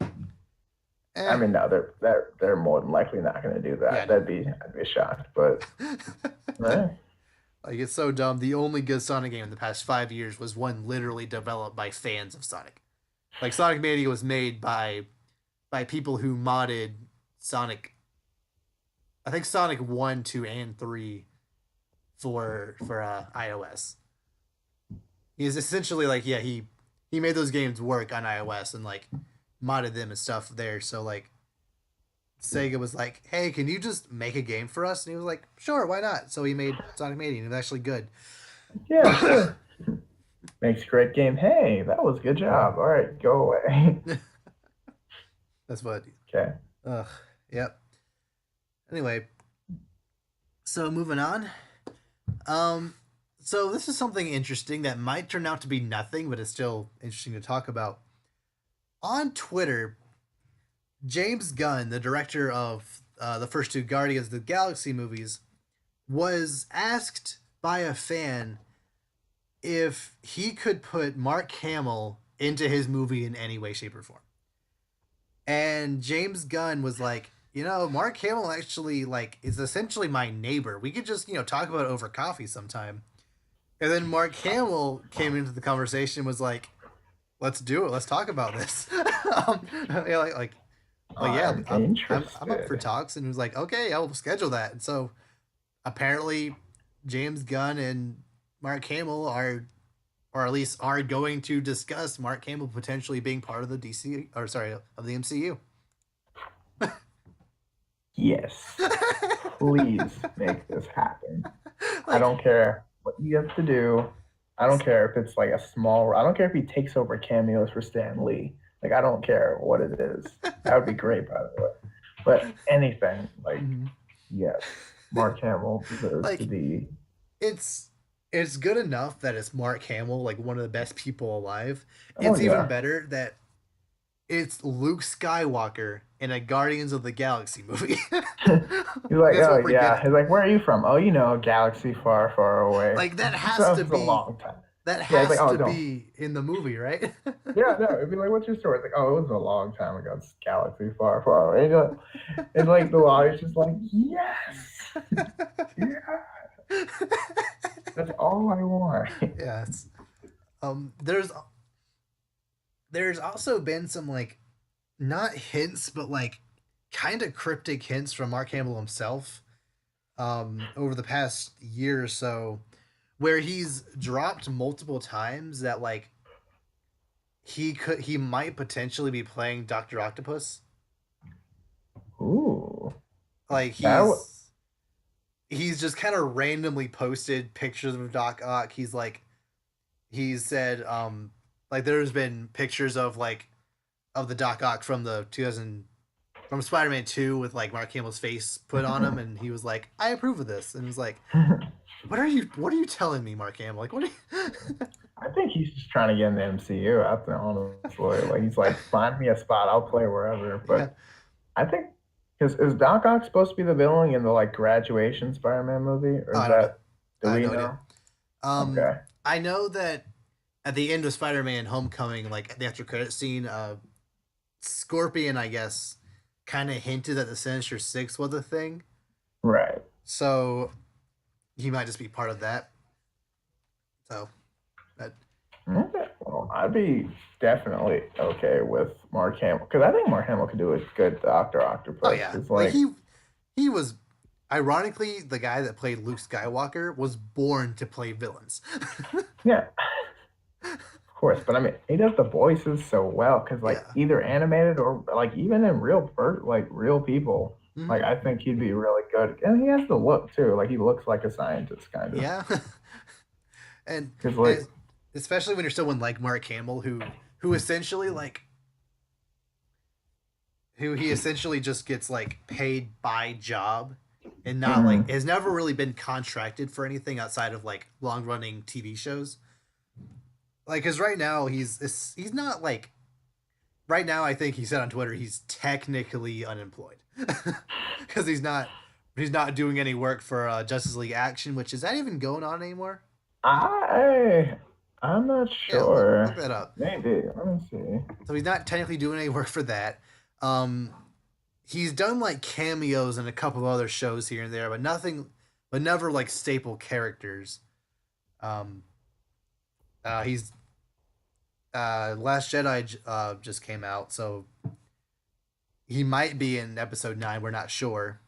I eh, mean, no, they're more than likely not going to do yeah, that. no. I'd be shocked, but right. Like it's so dumb. The only good Sonic game in the past 5 years was one literally developed by fans of Sonic. Like Sonic Mania was made by people who modded Sonic. I think Sonic 1, 2, and 3 for iOS. He's essentially like yeah he made those games work on iOS and like modded them and stuff there. So like Sega was like, hey, can you just make a game for us? And he was like, sure, why not? So he made Sonic Mania and it was actually good. Yeah, sure. Makes a great game. Hey, that was a good job. All right, go away. That's what. Okay. Ugh. Yep. Anyway, so moving on. Um, so this is something interesting that might turn out to be nothing, but it's still interesting to talk about. On Twitter, James Gunn, the director of the first two Guardians of the Galaxy movies, was asked by a fan if he could put Mark Hamill into his movie in any way, shape, or form. And James Gunn was like, Mark Hamill actually like is essentially my neighbor. We could just, talk about it over coffee sometime. And then Mark Hamill came into the conversation and was like, let's do it. Let's talk about this. Yeah, yeah, I'm I'm up for interested. talks, and he was like, okay, I'll schedule that. And so apparently, James Gunn and Mark Hamill are, or at least are going to discuss Mark Hamill potentially being part of the DC, or sorry, of the MCU. Yes, please make this happen. I Like, don't care what you have to do. I don't care if it's like a small. I don't care if he takes over cameos for Stan Lee. Like I don't care what it is. That would be great, by the way. But anything like mhm. yes, Mark Hamill deserves to like be. it's it's good enough that it's Mark Hamill, like one of the best people alive. Oh It's even yeah. better that it's Luke Skywalker in a Guardians of the Galaxy movie. He's like, That's oh what we're yeah. getting. He's like, where are you from? Oh, a galaxy far, far away. Like that has So to it's a be long time. that Yeah, he's like, has oh, to don't. be in the movie, right? Yeah, no. It'd be like, what's your story? It's like, oh, it was a long time ago. It's galaxy far, far away. It's like the law is just like, yes, yeah. That's all I want. Yes. Um, there's also been some like not hints, but like kind of cryptic hints from Mark Hamill himself over the past year or so, where he's dropped multiple times that like he might potentially be playing Doctor Octopus. Ooh, Like that w- he's just kind of randomly posted pictures of Doc Ock. He's said like there's been pictures of like of the Doc Ock from the 2000 from Spider-Man 2 with like Mark Hamill's face put on him, and he was like, I approve of this. And it was like, what are you telling me, Mark Hamill? Like what are you I think he's just trying to get in the MCU. I think honestly, like he's like, find me a spot, I'll play wherever. Yeah. But I think is Doc Ock supposed to be the villain in the like graduation Spider-Man movie, or Oh, is I don't know. that do I have we no idea. know? Um Okay, I know that at the end of Spider-Man Homecoming, like the after credit scene, Scorpion, I guess, kind of hinted that the Sinister Six was a thing. right. So he might just be part of that. So that Okay. Well, I'd be definitely okay with Mark Hamill because I think Mark Hamill could do a good Doctor oh Octopus. yeah. Because Like like, he was ironically the guy that played Luke Skywalker was born to play villains. yeah, of course. But I mean, he does the voices so well because like Yeah. either animated or like even in like real people. Hmm. Like I think he'd be really good, and he has the look too. Like he looks like a scientist kind of. Yeah. and Because and like, especially when you're someone like Mark Hamill who essentially like who he essentially just gets like paid by job and not like mhm. has never really been contracted for anything outside of like long running TV shows. Like, cause right now he's not like right now. I think he said on Twitter he's technically unemployed because he's not doing any work for Justice League Action, which is that even going on anymore? I I'm not Yeah, look sure. that up. Maybe. Let me see. So he's not technically doing any work for that. Um, he's done like cameos in a couple of other shows here and there, but nothing, but never like staple characters. Um, he's Last Jedi just came out, so he might be in episode 9. We're not sure.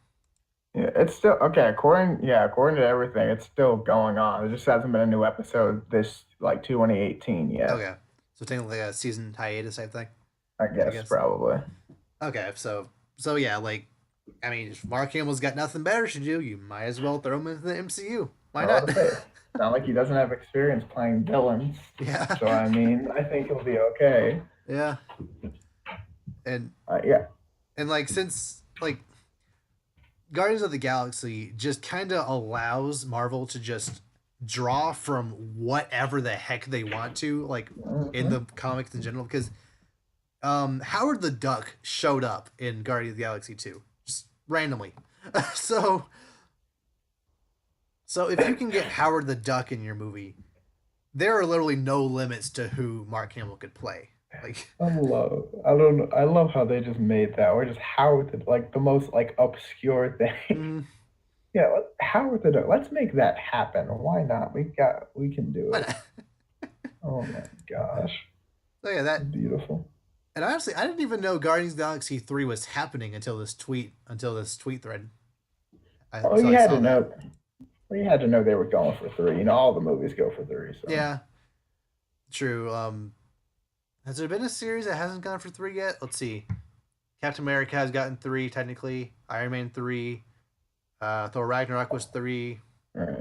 Yeah, it's still okay. According to everything, it's still going on. There just hasn't been a new episode this like 2018 yet. Okay, so technically a season hiatus type thing, I I guess guess. probably. Okay, so yeah, like I mean, if Mark Hamill's got nothing better to do, you might as well throw him into the MCU. Why I was not? to say, it's not like he doesn't have experience playing villains. Yeah, So I mean, I think he'll be okay. yeah, and Yeah, like since like Guardians of the Galaxy just kind of allows Marvel to just draw from whatever the heck they want to, like in hmm the comics in general. Because Howard the Duck showed up in Guardians of the Galaxy 2 just randomly. so so if you can get Howard the Duck in your movie, there are literally no limits to who Mark Hamill could play. Like, I don't know. I love how they just made that, or just Howard the like the most like obscure thing. mm, Yeah, Howard the Duck. Let's make that happen. Why not? We can do it. but Oh my gosh, so yeah, that beautiful. and honestly, I didn't even know Guardians of the Galaxy 3 was happening until this tweet thread. Oh, Until you I had saw to that. know. Well, you had to know they were going for three. You know, all the movies go for three. So Yeah, true. Has there been a series that hasn't gone for 3 yet? Let's see. Captain America has gotten 3 technically. Iron Man 3. Thor Ragnarok was 3. all right.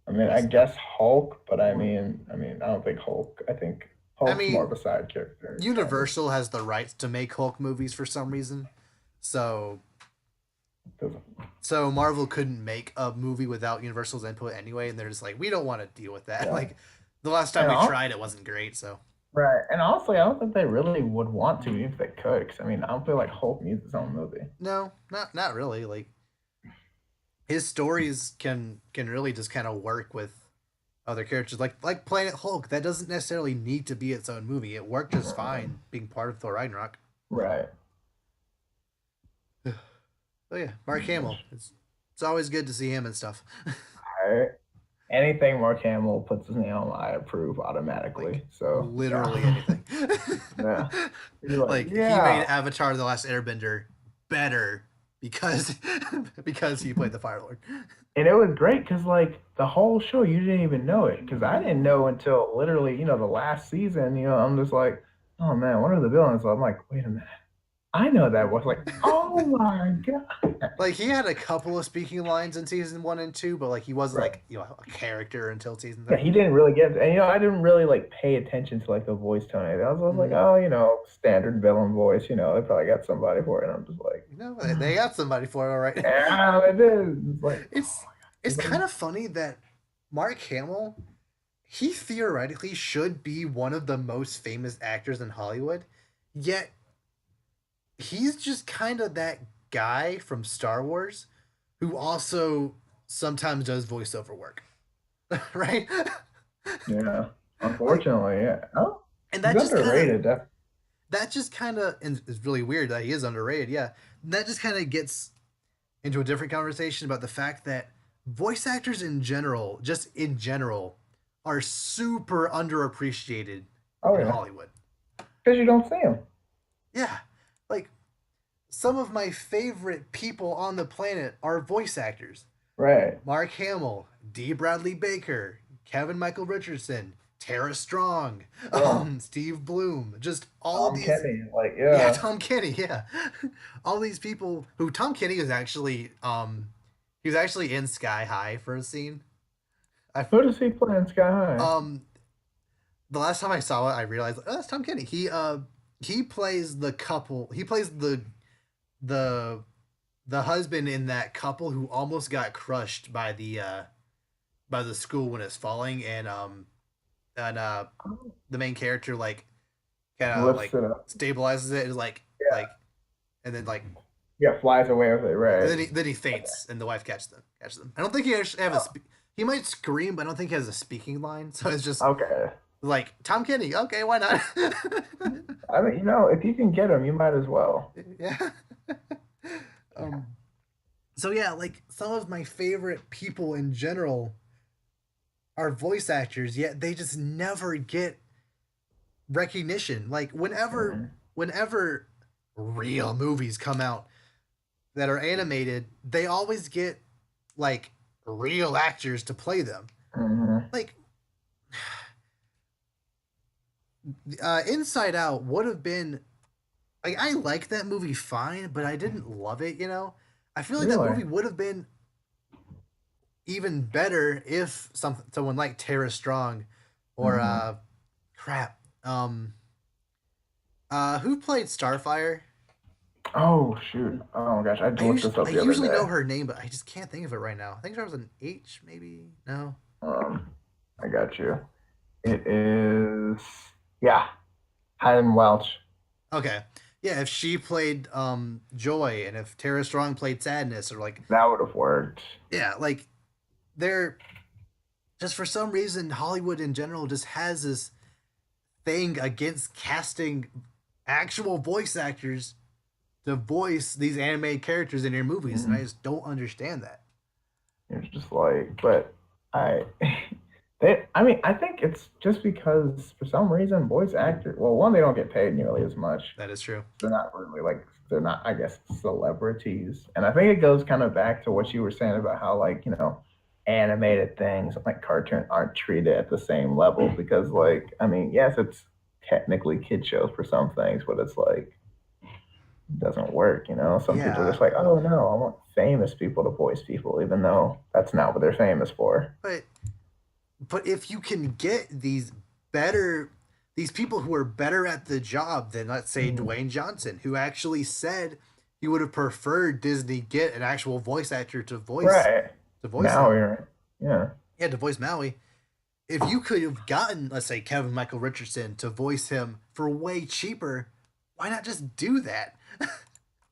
I mean, I guess Hulk, but I don't think Hulk. I think I Hulk's more mean, of a side character, kind of. Universal has the rights to make Hulk movies for some reason. So Doesn't- so Marvel couldn't make a movie without Universal's input anyway, and they're just like, we don't want to deal with that. Yeah, Like the last time and we all, tried, it wasn't great. So right. And honestly, I don't think they really would want to, even if they could. Because I mean, I don't feel like Hulk needs his own movie. no, not really. Like his stories can really just kind of work with other characters like Planet Hulk. That doesn't necessarily need to be its own movie. It worked just Right. fine being part of Thor Ragnarok. Right. Oh yeah, Mark Hamill. It's always good to see him and stuff. I, anything Mark Hamill puts his name on, I approve Like automatically. So literally yeah, anything. yeah. You're like, Like he made yeah, Avatar: The Last Airbender better because because he played the Fire Lord. And it was great because like the whole show you didn't even know it because I didn't know until literally the last season. I'm just like, oh man, what are the villains? I'm like, wait a minute, I know that was like, oh my god, Like he had a couple of speaking lines in season 1 and 2, but like he wasn't right? like a character until season Yeah, 3. he didn't really get, and I didn't really like pay attention to like the voice tone. I was like, Mm-hmm. oh, standard villain voice. They probably got somebody for it. And I'm just like, They got somebody for it, all right. yeah, it is. It's like, it's oh it's my god, kind of funny that Mark Hamill, he theoretically should be one of the most famous actors in Hollywood, yet he's just kind of that guy from Star Wars who also sometimes does voiceover work, right? yeah. Like, Unfortunately, yeah. Oh, and he's underrated. that just kind of, and it's really weird that he is underrated. Yeah, that just kind of gets into a different conversation about the fact that voice actors in general, just in general, are super underappreciated Oh in yeah, Hollywood. because you don't see him. Yeah, like some of my favorite people on the planet are voice actors. Right. Mark Hamill, D. Bradley Baker, Kevin Michael Richardson, Tara Strong, Yeah. Steve Bloom, just all Tom these. Kenny, like Yeah, yeah. Tom Kenny. Yeah, all these people who Tom Kenny is actually he was actually in Sky High for a scene. I Who does he play in Sky High? um the last time I saw it, I realized oh, that's Tom Kenny. He plays the couple. He plays the the husband in that couple who almost got crushed by the school when it's falling, and Oh, the main character like kind of lifts like it up. stabilizes it, is Yeah. like and then like Yeah, flies away with it. and Right. then he Okay. faints and the wife catches them. I don't think he actually have a Oh, he might scream, but I don't think he has a speaking line. So it's just okay. like Tom Kenny. Okay, why not? I mean, if you can get him, you might as well. Yeah. um. So yeah, like some of my favorite people in general are voice actors, yet they just never get recognition. Like Mhm. whenever real movies come out that are animated, they always get like real actors to play them. Mhm. Like Inside Out would have been like I like that movie fine, but I didn't love it. I feel like that Really? movie would have been even better if someone like Tara Strong or Mhm. crap who played Starfire. Oh shoot! Oh my gosh, I just looked this I up the other usually know day. her name, but I just can't think of it right now. I think it was an H, maybe. No. Um, I got you. It is, yeah, Hayden Welch. Okay. Yeah, if she played Joy, and if Tara Strong played Sadness, or like That would have worked. yeah, like they're just for some reason Hollywood in general just has this thing against casting actual voice actors to voice these animated characters in your movies, and I Mhm. just don't understand that. It's just like, but I, I mean, I think it's just because for some reason, voice actors, well, one, they don't get paid nearly as much. That is true. They're not really like, they're not, I guess, celebrities. And I think it goes kind of back to what you were saying about how, like, animated things like cartoon aren't treated at the same level because, like, I mean, yes, it's technically kid shows for some things, but it's like, doesn't work, Some people are Yeah, just like, oh no, I want famous people to voice people, even though that's not what they're famous for. but if you can get better these people who are better at the job than, let's say, Mm, Dwayne Johnson, who actually said he would have preferred Disney get an actual voice actor right. to voice Now him. you're, yeah, Yeah, to voice Maui. If you could have gotten, let's say, Kevin Michael Richardson to voice him for way cheaper, why not just do that?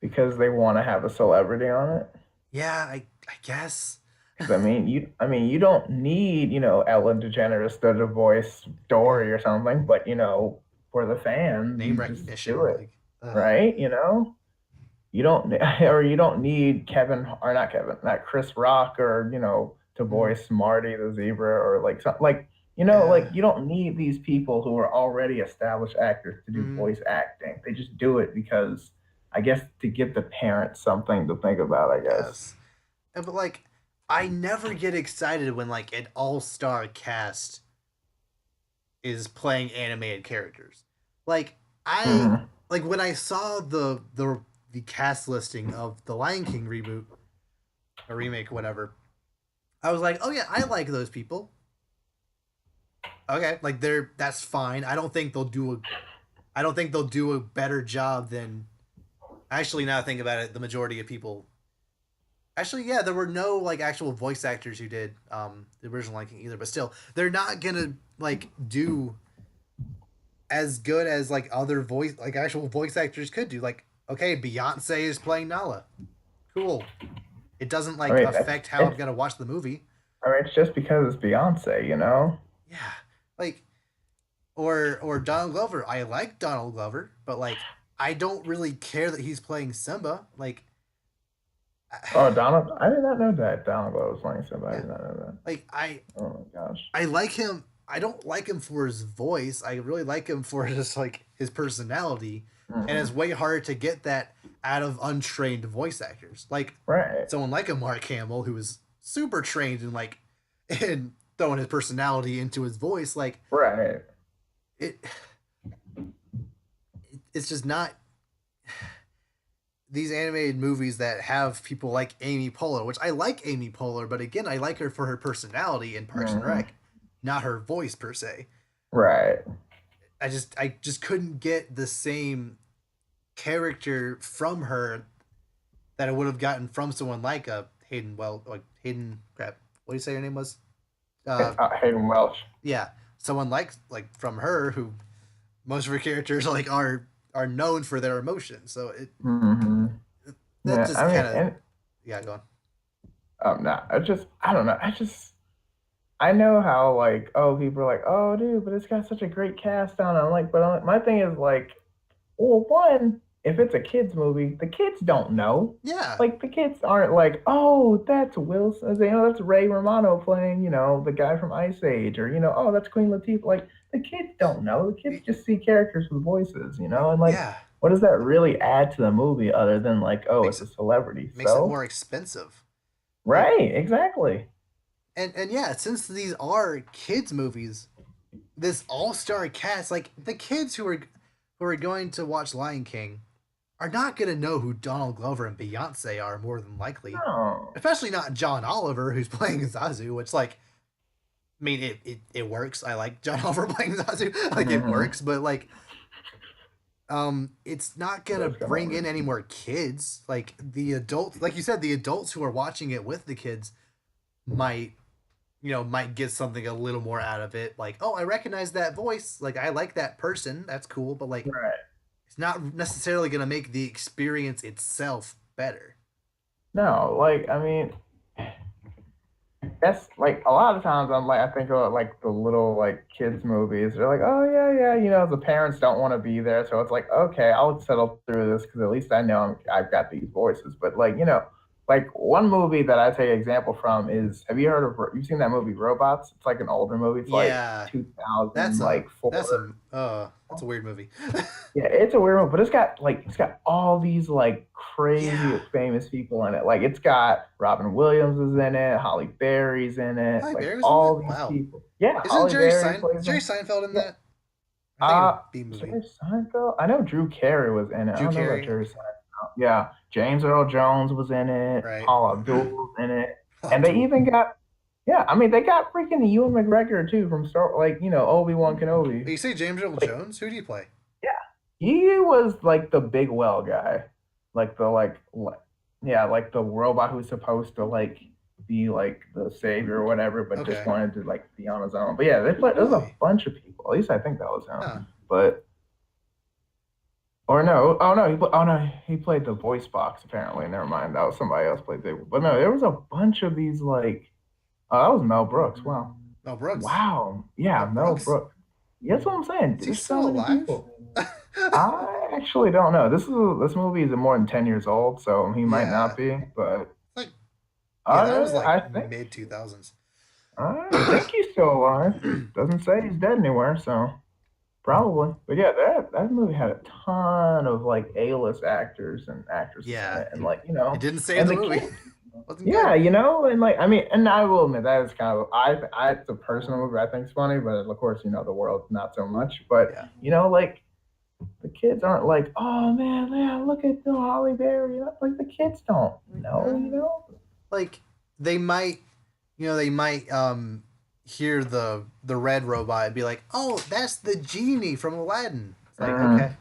because they want to have a celebrity on it. Yeah, I guess. Because I mean, you don't need, Ellen DeGeneres to voice Dory or something, but for the fans, Name you just do recognition, it, like, ugh. right? You don't, or you don't need Kevin, or not Kevin, not Chris Rock, or to Mm, voice Marty the zebra, or like something like yeah. like you don't need these people who are already established actors to do Mm, voice acting. They just do it because I guess to give the parents something to think about, I guess. Yes. But like, I never get excited when like an all-star cast is playing animated characters. Like I Hmm. like when I saw the cast listing of the Lion King reboot or remake, whatever. I was like, oh yeah, I like those people. Okay, like that's fine. I don't think they'll do a better job than actually. Now I think about it, the majority of people. Actually, yeah, there were no like actual voice actors who did the original Lion King either, but still, they're not gonna like do as good as like other voice like actual voice actors could do. Like, okay, Beyonce is playing Nala. Cool. It doesn't I like mean, that's affect how I'm it's. gonna watch the movie. I mean, it's just because it's Beyonce, you know. Yeah. Like or Donald Glover. I like Donald Glover, but like I don't really care that he's playing Simba. Like Oh, Donald, I did not know that Donald Glover was playing somebody. I yeah. did not know that. Like Oh my gosh. I like him. I don't like him for his voice. I really like him for just like his personality. And it's Hmm. way harder to get that out of untrained voice actors. Like Right, someone like a Mark Hamill who is super trained in like in throwing his personality into his voice. Like right. it it's just not these animated movies that have people like Amy Poehler, which I like Amy Poehler, but again, I like her for her personality in Parks and Hmm. Rec, not her voice per se. Right. I just couldn't get the same character from her that I would have gotten from someone like a Hayden like Hayden crap. What do you say her name was? Uh, Hayden Welsh. yeah, someone like from her who most of her characters are known for their emotions. So Hmm. that Yeah, just I kind mean, of and yeah, go on. no, I don't know. I know how like, oh, people are like, oh, dude, but it's got such a great cast on it. I'm like, but my thing is like, well, one, if it's a kids movie, the kids don't know. Yeah, Like the kids aren't like, oh, that's Wilson, that's Ray Romano playing, the guy from Ice Age, or oh, that's Queen Latifah. Like the kids don't know. The kids just see characters with voices, and like, yeah, what does that really add to the movie other than like, oh, makes it's a celebrity? makes it So, more expensive. Like right, exactly. and yeah, since these are kids movies, this all star cast, like the kids who are going to watch Lion King, are not gonna know who Donald Glover and Beyonce are more than likely. No. Especially not John Oliver, who's playing Zazu, which like I mean it works. I like John Oliver playing Zazu. Like it Mm-hmm. works, but like it's not gonna Does come bring in over. any more kids. Like the adults like you said, the adults who are watching it with the kids might might get something a little more out of it. Like, oh, I recognize that voice. Like, I like that person. That's cool. But like, Right. it's not necessarily gonna make the experience itself better. No, like I mean, that's like a lot of times I'm like I think about like the little like kids movies. They're like, oh yeah, yeah, the parents don't want to be there, so it's like okay, I'll settle through this because at least I know I've got these voices. But like like one movie that I take example from is have you heard of you've seen that movie Robots? It's like an older movie. It's like Yeah, 2000 like four. that's a weird movie. Yeah, it's a weird one, but it's got all these like Yeah, crazy famous people in it. Like it's got Robin Williams is in it, Holly Berry's in it, Halle like Berry was in that. all these Wow, people. Yeah, isn't Holly Berry Is plays Jerry them. Seinfeld in Yeah. that? I'm thinking of a B movie. Jerry Seinfeld. I know Drew Carey was in it. I Drew don't know about Carey, Jerry Seinfeld. Yeah, James Earl Jones was in it. right? Paul Abdul was in it, and they Abdul. even got yeah. I mean, they got freaking Ewan McGregor too from Star like Obi-Wan Kenobi. You say James Earl Like Jones? Who do you play? yeah, he was like the big well guy, like the yeah, like the robot who's supposed to like be like the savior or whatever, but just Okay, wanted to like be on his own. But yeah, they play. There's a really? bunch of people. At least I think that was Huh? him. But or no, oh no, oh no, he played the voice box apparently. Never mind, that was somebody else played it. But no, there was a bunch of these like. Oh, that was Mel Brooks. Wow, Mel Brooks. wow, Mel yeah, Mel Brooks. Brooks. That's what I'm saying. Is he There's so still many alive? people. I actually don't know. This movie is more than 10 years old, so he might not Yeah. be. But Like yeah, that was I like I think mid 2000s. I think he's still alive. Doesn't say he's dead anywhere. So Probably. But yeah, that movie had a ton of like A-list actors and actresses in Yeah, it. And like, you it know, didn't save and the the movie. kids. Wasn't Yeah, good. you know, and like I mean, and I will admit that is kind of I it's a personal movie I think it's funny, but of course, you know, the world not so much. But Yeah. you know, like the kids aren't like, oh man, yeah, look at Bill Holly Berry. You know, like the kids don't know, you know? Like they might, they might hear the red robot and be like, "Oh, that's the genie from Aladdin." It's like, Mm, okay,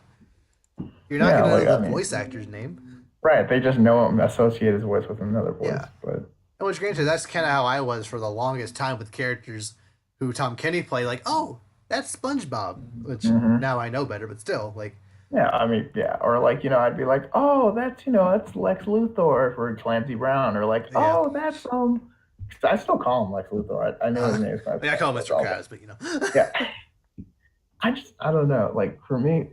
you're not yeah, gonna know like the I voice mean, actor's name. right, they just know him, associate his voice with another Yeah. voice, but And which, granted, that's kind of how I was for the longest time with characters who Tom Kenny played. Like, oh, that's SpongeBob, which hmm. now I know better, but still, like, Yeah, I mean, yeah, or like, you know, I'd be like, oh, that's, you know, that's Lex Luthor for Clancy Brown, or like, yeah. oh, that's 'cause I still call him Lex Luthor. I know Uh, his name is I mean, I call him that's Mr. all. Krabs, but Yeah, I don't know. Like for me,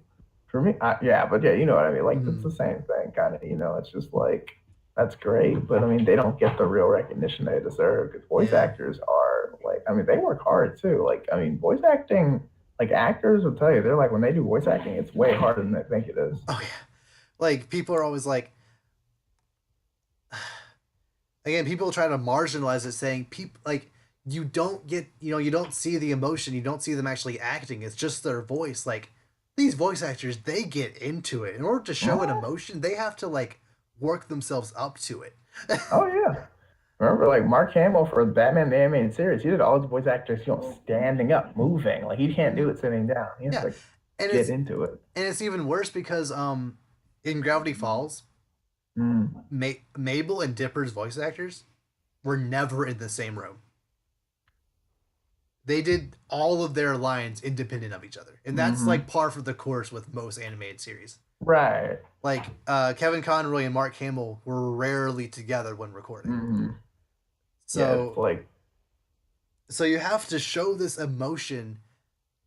yeah, but yeah, you know what I mean. Like it's Mm, the same thing, kind of. You know, it's just like that's great, but I mean, they don't get the real recognition they deserve because voice yeah. actors are like, I mean, they work hard too. Like, I mean, voice acting, like actors will tell you, they're like when they do voice acting, it's way harder than they think it is. Oh yeah. Like people are always like, again, people try to marginalize it, saying people like you don't get, you don't see the emotion, you don't see them actually acting. It's just their voice. Like these voice actors, they get into it. In order to show an Mhm. emotion, they have to like work themselves up to it. Oh yeah. Remember, like Mark Hamill for Batman the Animated Series, he did all his voice actors, you know, standing up, moving. Like he can't do it sitting down. He has Yeah, to and get it's into it. and it's even worse because in Gravity Falls, Mm. Mabel and Dipper's voice actors were never in the same room. They did all of their lines independent of each other, and that's like Hmm. par for the course with most animated series. Right. Like Kevin Conroy and Mark Hamill were rarely together when recording. Hmm. Yeah, it's So like so you have to show this emotion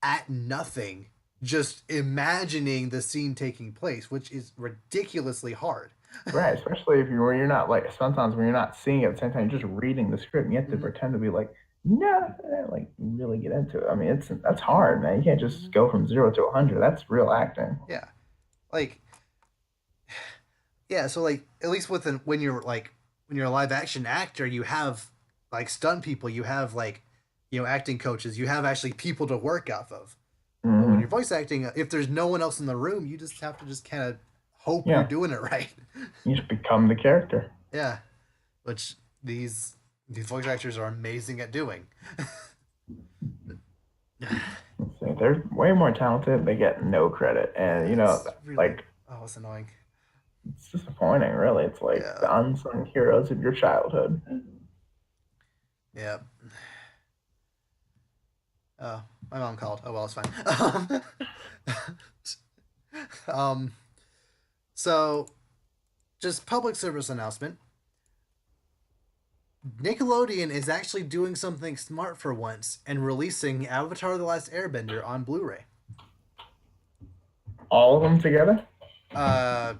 at nothing, just imagining the scene taking place, which is ridiculously hard. right, especially if you when you're not like sometimes when you're not seeing it at the same time, you're just reading the script and you have to Mm-hmm. pretend to be like, no, like really get into it. I mean, it's that's hard, man. You can't just go from 0 to 100. That's real acting. Yeah, like yeah. So like at least with when you're a live action actor, you have like stunt people, you have like acting coaches, you have actually people to work off of. But when you're Hmm. voice acting, if there's no one else in the room, you just have to just kind of hope you're Yeah, doing it right. you just become the character. Yeah, which these voice actors are amazing at doing. Let's see, they're way more talented. They get no credit, and you Yeah, know, it's really like it's annoying. it's disappointing. Really, it's like Yeah, the unsung heroes of your childhood. yeah. Oh, my mom called. Oh well, it's fine. Um, so just public service announcement. Nickelodeon is actually doing something smart for once and releasing Avatar: The Last Airbender on Blu-ray. All of them together. Uh,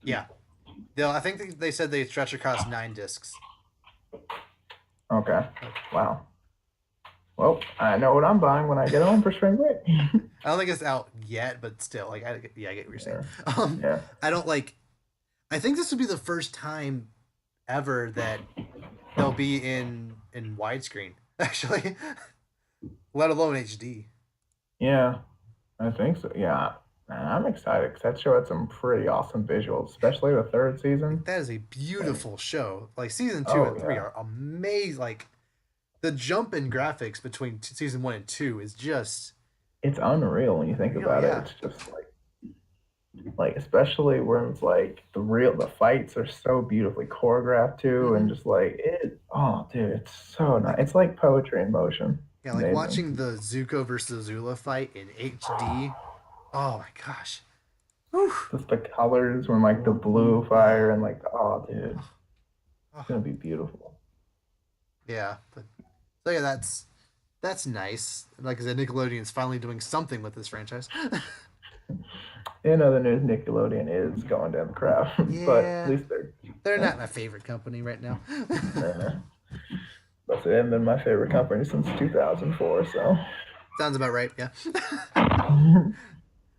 yeah. I think they said they stretch across 9 discs. Okay. Like, Wow. Well, I know what I'm buying when I get home for spring break. I don't think it's out yet, but still, like, I get what you're saying. Yeah. Um, Yeah. I don't like. I think this would be the first time ever that they'll be in widescreen. Actually, let alone HD. Yeah. I think so. Yeah. Man, I'm excited because that show had some pretty awesome visuals, especially the third Like season. that is a Like, beautiful show. Like season two oh and three yeah. are amazing. Like the jump in graphics between season one and two is just It's unreal when you think unreal. about it. Yeah. It's just like especially when it's like the fights are so beautifully choreographed too, and Mm-hmm. just like it. Oh, dude, it's so nice. Like It's like poetry in motion. yeah, like Amazing. watching the Zuko versus Azula fight in HD. Oh my gosh. Whew. Just the colors when like the blue fire and like oh, dude, Oh, it's oh. gonna be beautiful. Yeah, but so yeah, that's nice. Like I said, Nickelodeon's finally doing something with this franchise. In other news, Nickelodeon is going down the crowd, but at Yeah, least they're they're eh, not my favorite company right now. nah. But they haven't been my favorite company since 2004. So Sounds about right. Yeah. Did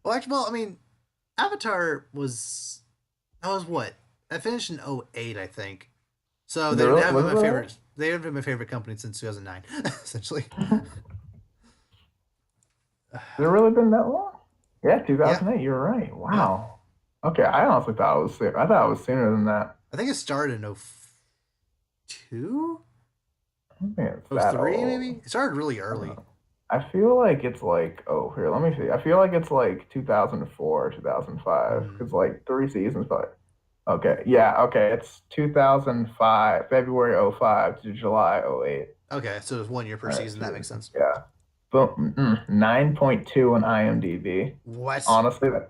Well, actually, well, I mean, Avatar was that was what I finished in '08, I think. So it they really, have been was it my really? favorite. They have been my favorite company since 2009, essentially. Has it really been that long? Yeah, Yeah, 2008. You're right. yeah. Wow. Okay, I honestly thought it was sooner. I thought it was sooner than that. I think it started in '02, I don't think it's that '03, old. maybe. It started really I don't early. know. I feel like it's like, oh, here, let me see. I feel like it's like 2004, 2005, Hmm. because like three seasons, but okay. Yeah, okay. It's 2005, February '05 to July '08. Okay, so it's 1 year per All right, season. That makes sense. yeah. Boom, 9.2 on IMDb. What? Honestly, that's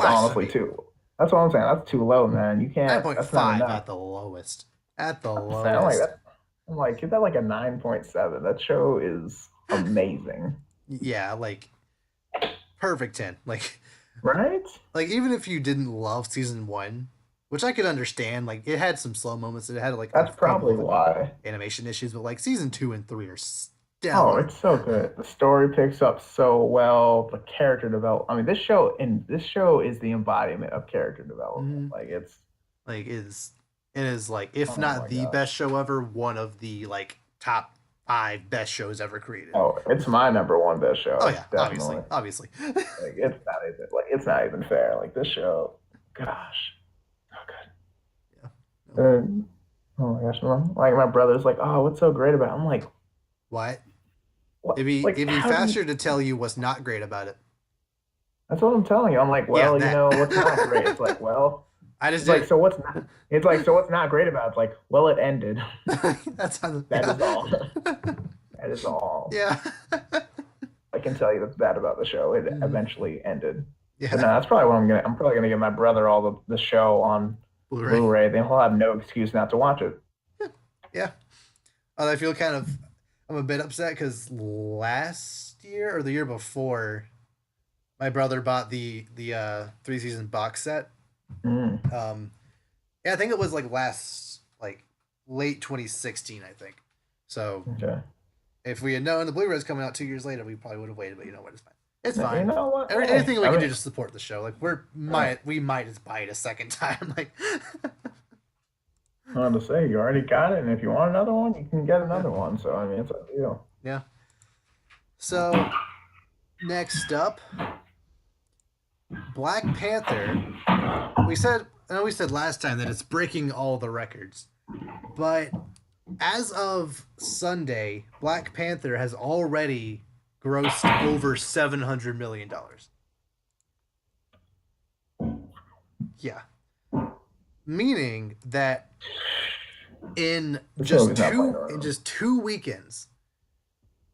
honestly Blasphemy. too. That's what I'm saying. That's too low, man. You Nine can't. point That's not five enough. at the lowest. At the I'm saying like lowest. that. I'm like, give that like a 9.7. That show is amazing, Yeah, like perfect 10. right? Like even if you didn't love season one, which I could understand, like it had some slow moments. It had like a That's couple probably of why. animation issues, but like season two and three are Oh, stellar. it's so good. The story picks up so well. The character develop. I mean, this show is the embodiment of character development. Hmm. Like it's. Like it is like if Oh not my the God. best show ever, one of the like top five best shows ever created. Oh, it's my number one best Oh show, yeah, obviously, definitely. obviously. Like it's not even fair. Like this show, gosh, so Yeah. No. good. Oh my gosh, like my brother's like, oh, what's so great about it? I'm like, What? what? It'd Like, be how do you? faster to tell you what's not great about it. That's what I'm telling you. I'm like, Yeah, well, that. what's not great? It's like, well, I just it's like, did so what's not? It's like, so what's not great about it? It's like, well, it ended. it. That's how. That Yeah. is all. That is all. Yeah. I can tell you that's bad about the show. It Mm, eventually ended. But no, yeah. that's probably what I'm gonna. I'm probably gonna give my brother all the show on Blu-ray. Blu-ray. Then he'll have no excuse not to watch it. Yeah. I feel kind of. I'm a bit upset because last year or the year before, my brother bought the 3 season box set. Mm, Um, yeah, I think it was like last like late 2016, I think. So okay. if we had known the Blu-ray was coming out 2 years later, we probably would have waited. But you know what? It's fine. It's You fine. know what? Hey, Anything we I can mean, do to support the show, like uh, we might just buy it a second time. Like, I wanted to say you already got it, and if you want another one, you can get yeah, another one. So I mean, it's up to you. yeah. So next up, Black Panther. We said I know we said last time that it's breaking all the records, but as of Sunday, Black Panther has already grossed over $700 million. Yeah, meaning that This movie's not playing in around. just 2 weekends,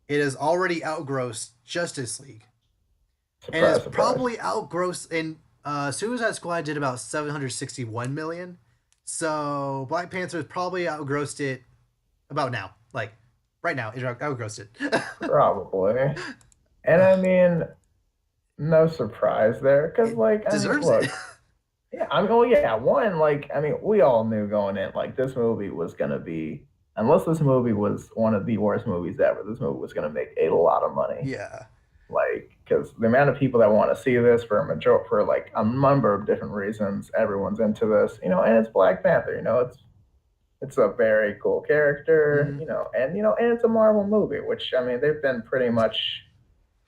it has already outgrossed Justice League and has Surprise, surprise. probably outgrossed. And Suicide Squad did about 761 million. So Black Panther has probably outgrossed it about now, like right now. It outgrossed it. Probably. And I mean, no surprise there, because It like I mean, deserves it. look, yeah, I mean, well, yeah, one, like I mean, we all knew going in, like this movie was gonna be, unless this movie was one of the worst movies ever, this movie was gonna make a lot of money. Yeah. Like, because the amount of people that want to see this for a major for like a number of different reasons, everyone's into this, and it's Black Panther, it's a very cool character, Mm-hmm. and it's a Marvel movie, which I mean they've been pretty much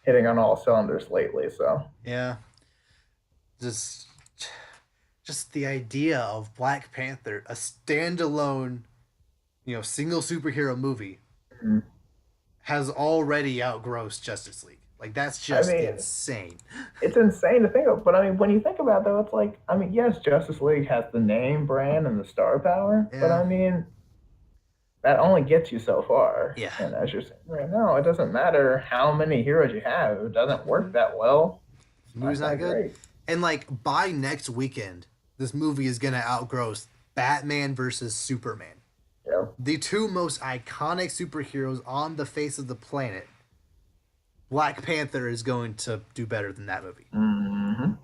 hitting on all cylinders lately. So Yeah. Just the idea of Black Panther, a standalone, single superhero movie, mm, has already outgrossed Justice League. Like that's I just mean, insane. it's insane to think of, but I mean, when you think about it, though, it's like I mean, yes, Justice League has the name brand and the star power, but Yeah. I mean, that only gets you so far. Yeah. And as you're saying right now, it doesn't matter how many heroes you have. If it doesn't work Mm-hmm. that well, The it's movie's not not that good. great. And like by next weekend, this movie is gonna outgross Batman versus Superman. You know? The two most iconic superheroes on the face of the planet. Black Panther is going to do better than that movie. Hmm.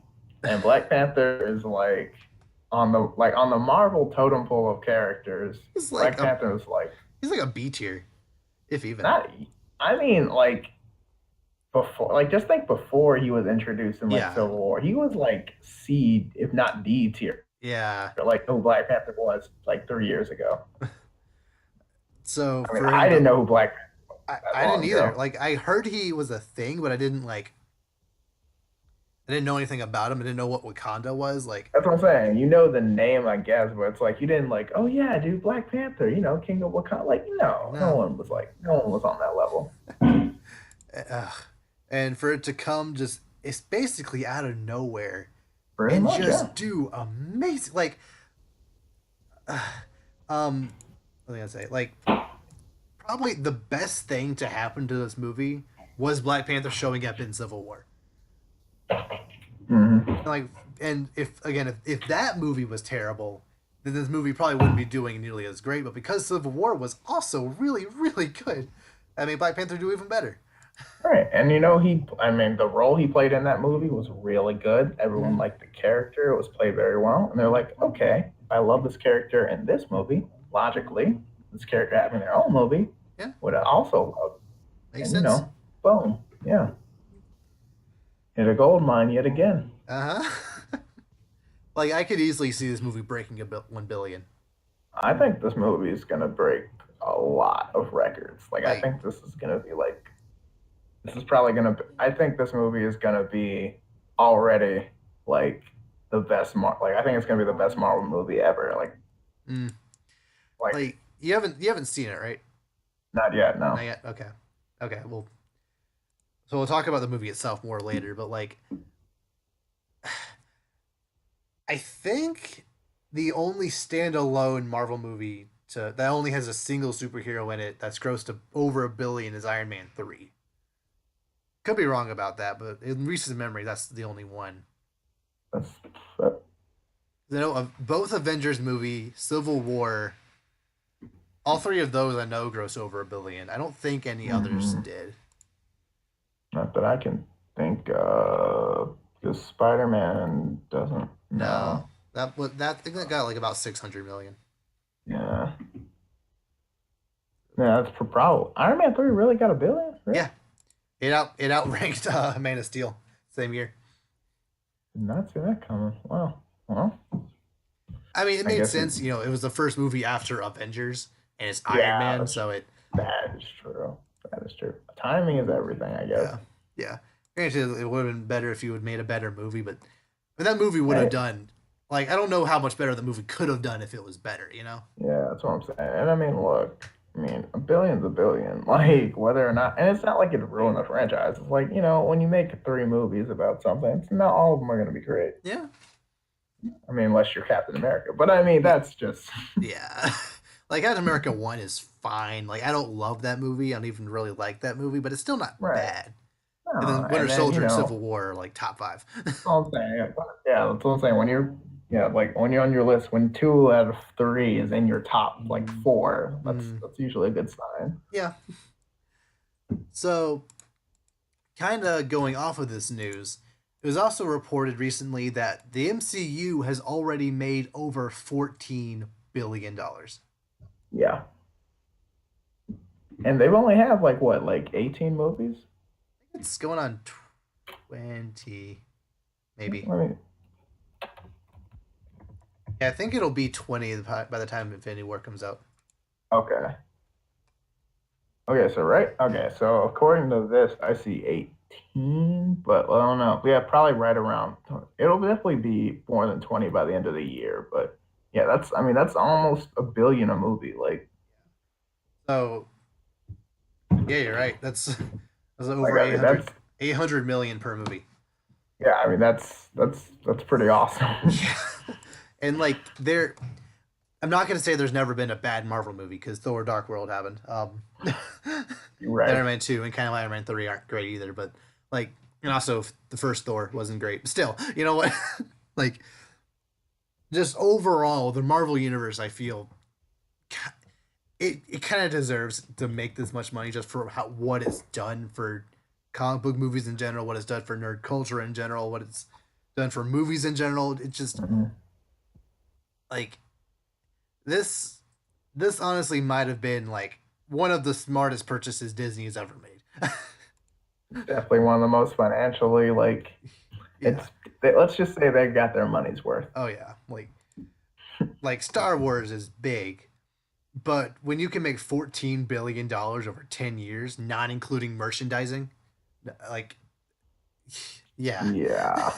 And Black Panther is on the Marvel totem pole of characters. He's like Black a Panther is like he's like a B tier, if even. not. I mean, like before, like, just think before he was introduced in like Yeah, Civil War, he was like C, if not D tier, yeah. like who Black Panther was like 3 years ago. So I mean, for I him didn't to, know who Black Panther was that I didn't long either. ago. Like I heard he was a thing, but I didn't like. I didn't know anything about him. I didn't know what Wakanda was. Like, That's what I'm saying. You know the name, I guess, but it's like you didn't like, oh yeah, dude, Black Panther, King of Wakanda. Like, no, no. no one was on that level. Ugh. And for it to come just, it's basically out of nowhere Pretty and much, yeah. just do amazing. Like, um, what was I gonna say? Like, probably the best thing to happen to this movie was Black Panther showing up in Civil War. Hmm. Like, and if again, if that movie was terrible, then this movie probably wouldn't be doing nearly as great. But because Civil War was also really, really good, I mean, Black Panther do even better. Right. And I mean, the role he played in that movie was really good. Everyone Mm-hmm. liked the character. It was played very well. And they're like, okay, I love this character in this movie. Logically, this character having their own movie Yeah, would I also love. makes And, sense. boom. Yeah. Hit a gold mine yet again. Uh huh. Like I could easily see this movie breaking 1 billion. I think this movie is going to break a lot of records. Like, I Like, think this is going to be like, this is probably going to, I think this movie is going to be already like like, I think it's going to be the best Marvel movie ever. mm, Like, like you haven't seen it, right? not yet, Not no. yet. Okay. Okay. Well, so we'll talk about the movie itself more later. But like, I think the only standalone Marvel movie that only has a single superhero in it that's grossed to over 1 billion is Iron Man 3. Could be wrong about that, but in recent memory, that's the only one. That's, that, You know, of both Avengers movie, Civil War, all three of those I know gross over 1 billion. I don't think any others mhm. did. Not that I can think of. Because Spider-Man doesn't, No, no. that I think that got like about 600 million. Yeah. Yeah, that's probably. Iron Man 3 really got a billion? Really? Yeah, it outranked Man of Steel same year. Did not see that coming. Wow. Well, I mean, it I made guess it, sense. You know, it was the first movie after Avengers, and it's Iron yeah, Man, so it that is true. That is true. Timing is everything, I guess. yeah yeah. Granted, it would have been better if you had made a better movie, but that movie would have Hey, done like I don't know how much better the movie could have done if it was better. You know? yeah, that's what I'm saying. And I mean, look, I mean, a billion's a billion. Like, whether or not, and it's not like it ruined the franchise. It's like, when you make three movies about something, it's not all of them are going to be great. Yeah. I mean, unless you're Captain America. But I mean, that's just, Yeah. Like Captain America 1 is fine. Like I don't love that movie. I don't even really like that movie, but it's still not right. bad. And No, then Winter and then, Soldier and Civil War are like top 5. that's all I'm saying. Yeah, that's what I'm saying. Yeah, like when you're on your list, when two out of three is in your top like four, that's Mm, that's usually a good sign. yeah. So, kind of going off of this news, it was also reported recently that the MCU has already made over $14 billion. Yeah. And they've only have like what, like 18 movies? It's going on 20, maybe. I mean, Yeah, I think it'll be 20 by the time Infinity War comes out. okay. Okay, so right. Okay, so according to this, I see 18, but I don't know. Yeah, probably right around. It'll definitely be more than 20 by the end of the year, but yeah, I mean, that's almost a billion a movie. Like, So, yeah, you're right. That's over I mean, 800 million per movie. yeah, I mean, that's pretty awesome. Yeah. And like there I'm not going to say there's never been a bad Marvel movie cuz Thor Dark World happened. You're right. Iron Man 2 and kind of Iron Man 3 aren't great either, but like and also the first Thor wasn't great. But still, you know what? Like just overall the Marvel universe I feel it kind of deserves to make this much money just for what it's done for comic book movies in general, what it's done for nerd culture in general, what it's done for movies in general. It just Mhm. like this this honestly might have been like one of the smartest purchases Disney has ever made. Definitely one of the most financially like Yeah. it's. Let's just say they got their money's worth. Oh yeah. Like Star Wars is big, but when you can make $14 billion over 10 years, not including merchandising, like yeah. Yeah,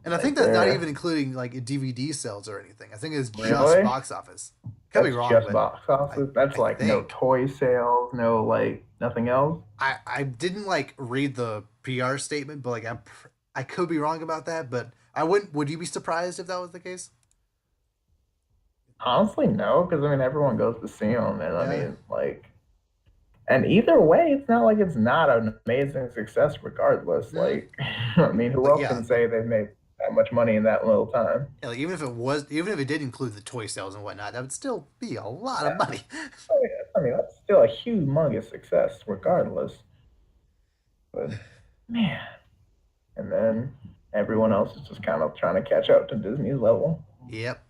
And I right think that's not there. even including like DVD sales or anything. I think it's just Really? box office. Could be That's wrong, just but box I office. That's I like no think toy sales, no like nothing else. I didn't like read the PR statement, but I could be wrong about that. But I wouldn't. Would you be surprised if that was the case? Honestly, no, because I mean everyone goes to see them, and I Yeah. mean like, and either way, it's not like it's not an amazing success regardless. Mm, Like, I mean, who else yeah. can say they've made that much money in that little time? Yeah, like even if it did include the toy sales and whatnot, that would still be a lot of Yeah, money. I mean that's still a humongous success regardless. But man, and then everyone else is just kind of trying to catch up to Disney's level, Yep.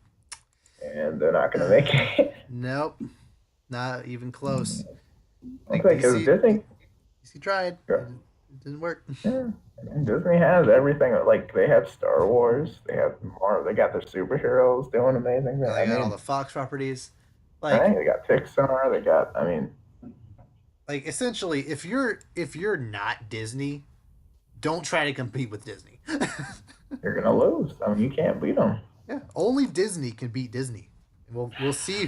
and they're not going to make it. Nope. Not even close. Like Okay, because DC tried. It didn't work. yeah, and Disney has everything. Like they have Star Wars, they have more. They got their superheroes doing amazing things. And they I got all mean, the Fox properties. Like right? They got Pixar. They got. I mean, like essentially, if you're not Disney, don't try to compete with Disney. you're gonna lose. I mean, you can't beat them. Yeah, only Disney can beat Disney. We'll see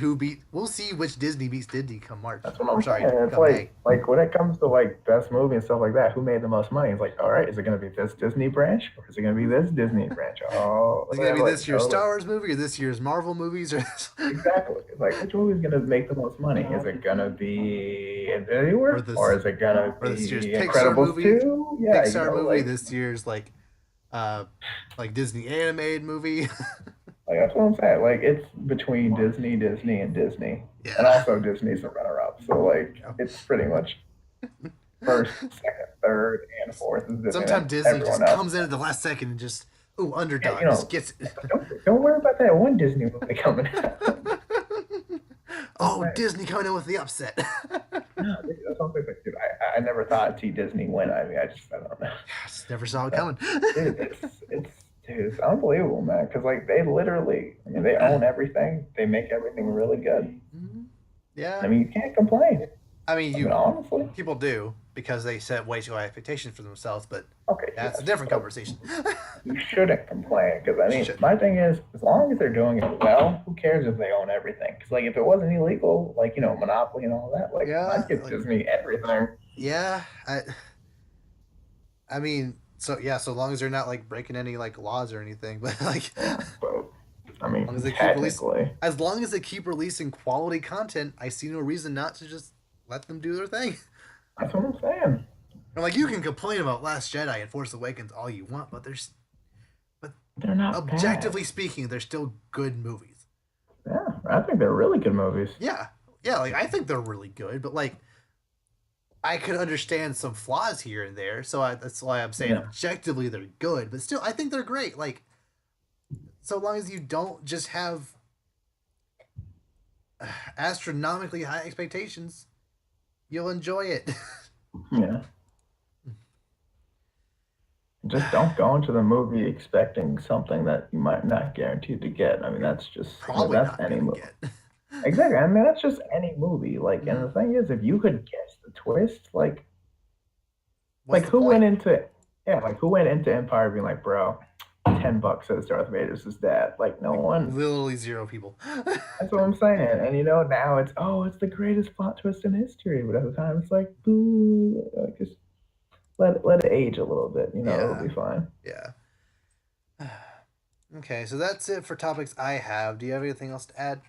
we'll see which Disney beats Disney come March. That's what Or I'm sorry, saying. It's come May. like when it comes to like best movie and stuff like that, who made the most money? It's like, all right, is it gonna be this Disney branch or is it gonna be this Disney branch? Oh, Is it gonna they're be like, this year's no, Star Wars movie or this year's Marvel movies or exactly. It's like which movie is gonna make the most money? Is it gonna be Infinity or War or this is it gonna or this year's be Incredibles 2? Yeah, Pixar movie, like this year's uh like Disney animated movie. that's what I'm saying. Like it's between Disney, Disney, and Disney, and Yeah. also Disney's the runner-up. So like it's pretty much first, second, third, and fourth is Disney. And Sometimes then Disney everyone just else. comes in at the last second and just Yeah, underdog just gets it. don't worry about that one Disney movie coming out. Oh, Right. Disney coming in with the upset. No, that's something that dude, I never thought T Disney win. I mean, I don't know. Just never saw it coming. Dude, it's unbelievable, man. Because like they literally, I mean, they own everything. They make everything really good. Yeah. I mean, you can't complain. I mean, I mean, you honestly, people do because they set way too high expectations for themselves, but okay, that's a yes, different but conversation. you shouldn't complain. Because I mean, Shit. my thing is, as long as they're doing it well, who cares if they own everything? Because like, if it wasn't illegal, like monopoly and all that, like Yeah, I'd give like Disney everything. yeah. I mean, so yeah, so long as they're not like breaking any like laws or anything, but like Yeah, but I as long as mean, they keep releasing, technically, as long as they keep releasing quality content, I see no reason not to just let them do their thing. that's what I'm saying. And like you can complain about Last Jedi and Force Awakens all you want, but They're not bad. objectively speaking, they're still good movies. Yeah, I think they're really good movies. Yeah, yeah, like I think they're really good, but like I could understand some flaws here and there, so that's why I'm saying Yeah, objectively they're good, but still I think they're great. Like so long as you don't just have astronomically high expectations, you'll enjoy it. yeah. Just don't go into the movie expecting something that you might not guarantee to get. I mean, that's just, I mean, Probably that's not any gonna movie. get. Exactly. I mean, that's just any movie. Like, and Mm-hmm. the thing is, if you could guess the twist, What's the who point? went into, yeah, like who went into Empire being like, bro, $10 says Darth Vader's his dad. Like, no Like one. literally zero people. That's what I'm saying. And now it's the greatest plot twist in history. But at the time, it's like, boo, like, just let it age a little bit. It'll Yeah, be fine. yeah. Okay, so that's it for topics I have. Do you have anything else to add?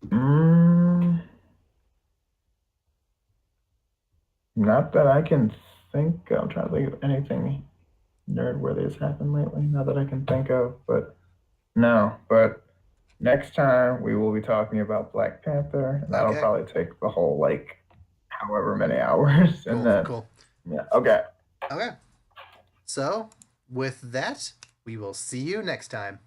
Mm, not that I can think. I'm trying to think of anything nerd worthy has happened lately. Not that I can think of, but no. But next time we will be talking about Black Panther, and that'll Okay, probably take the whole like however many hours, and cool, then cool. yeah, okay. Okay, so with that, we will see you next time.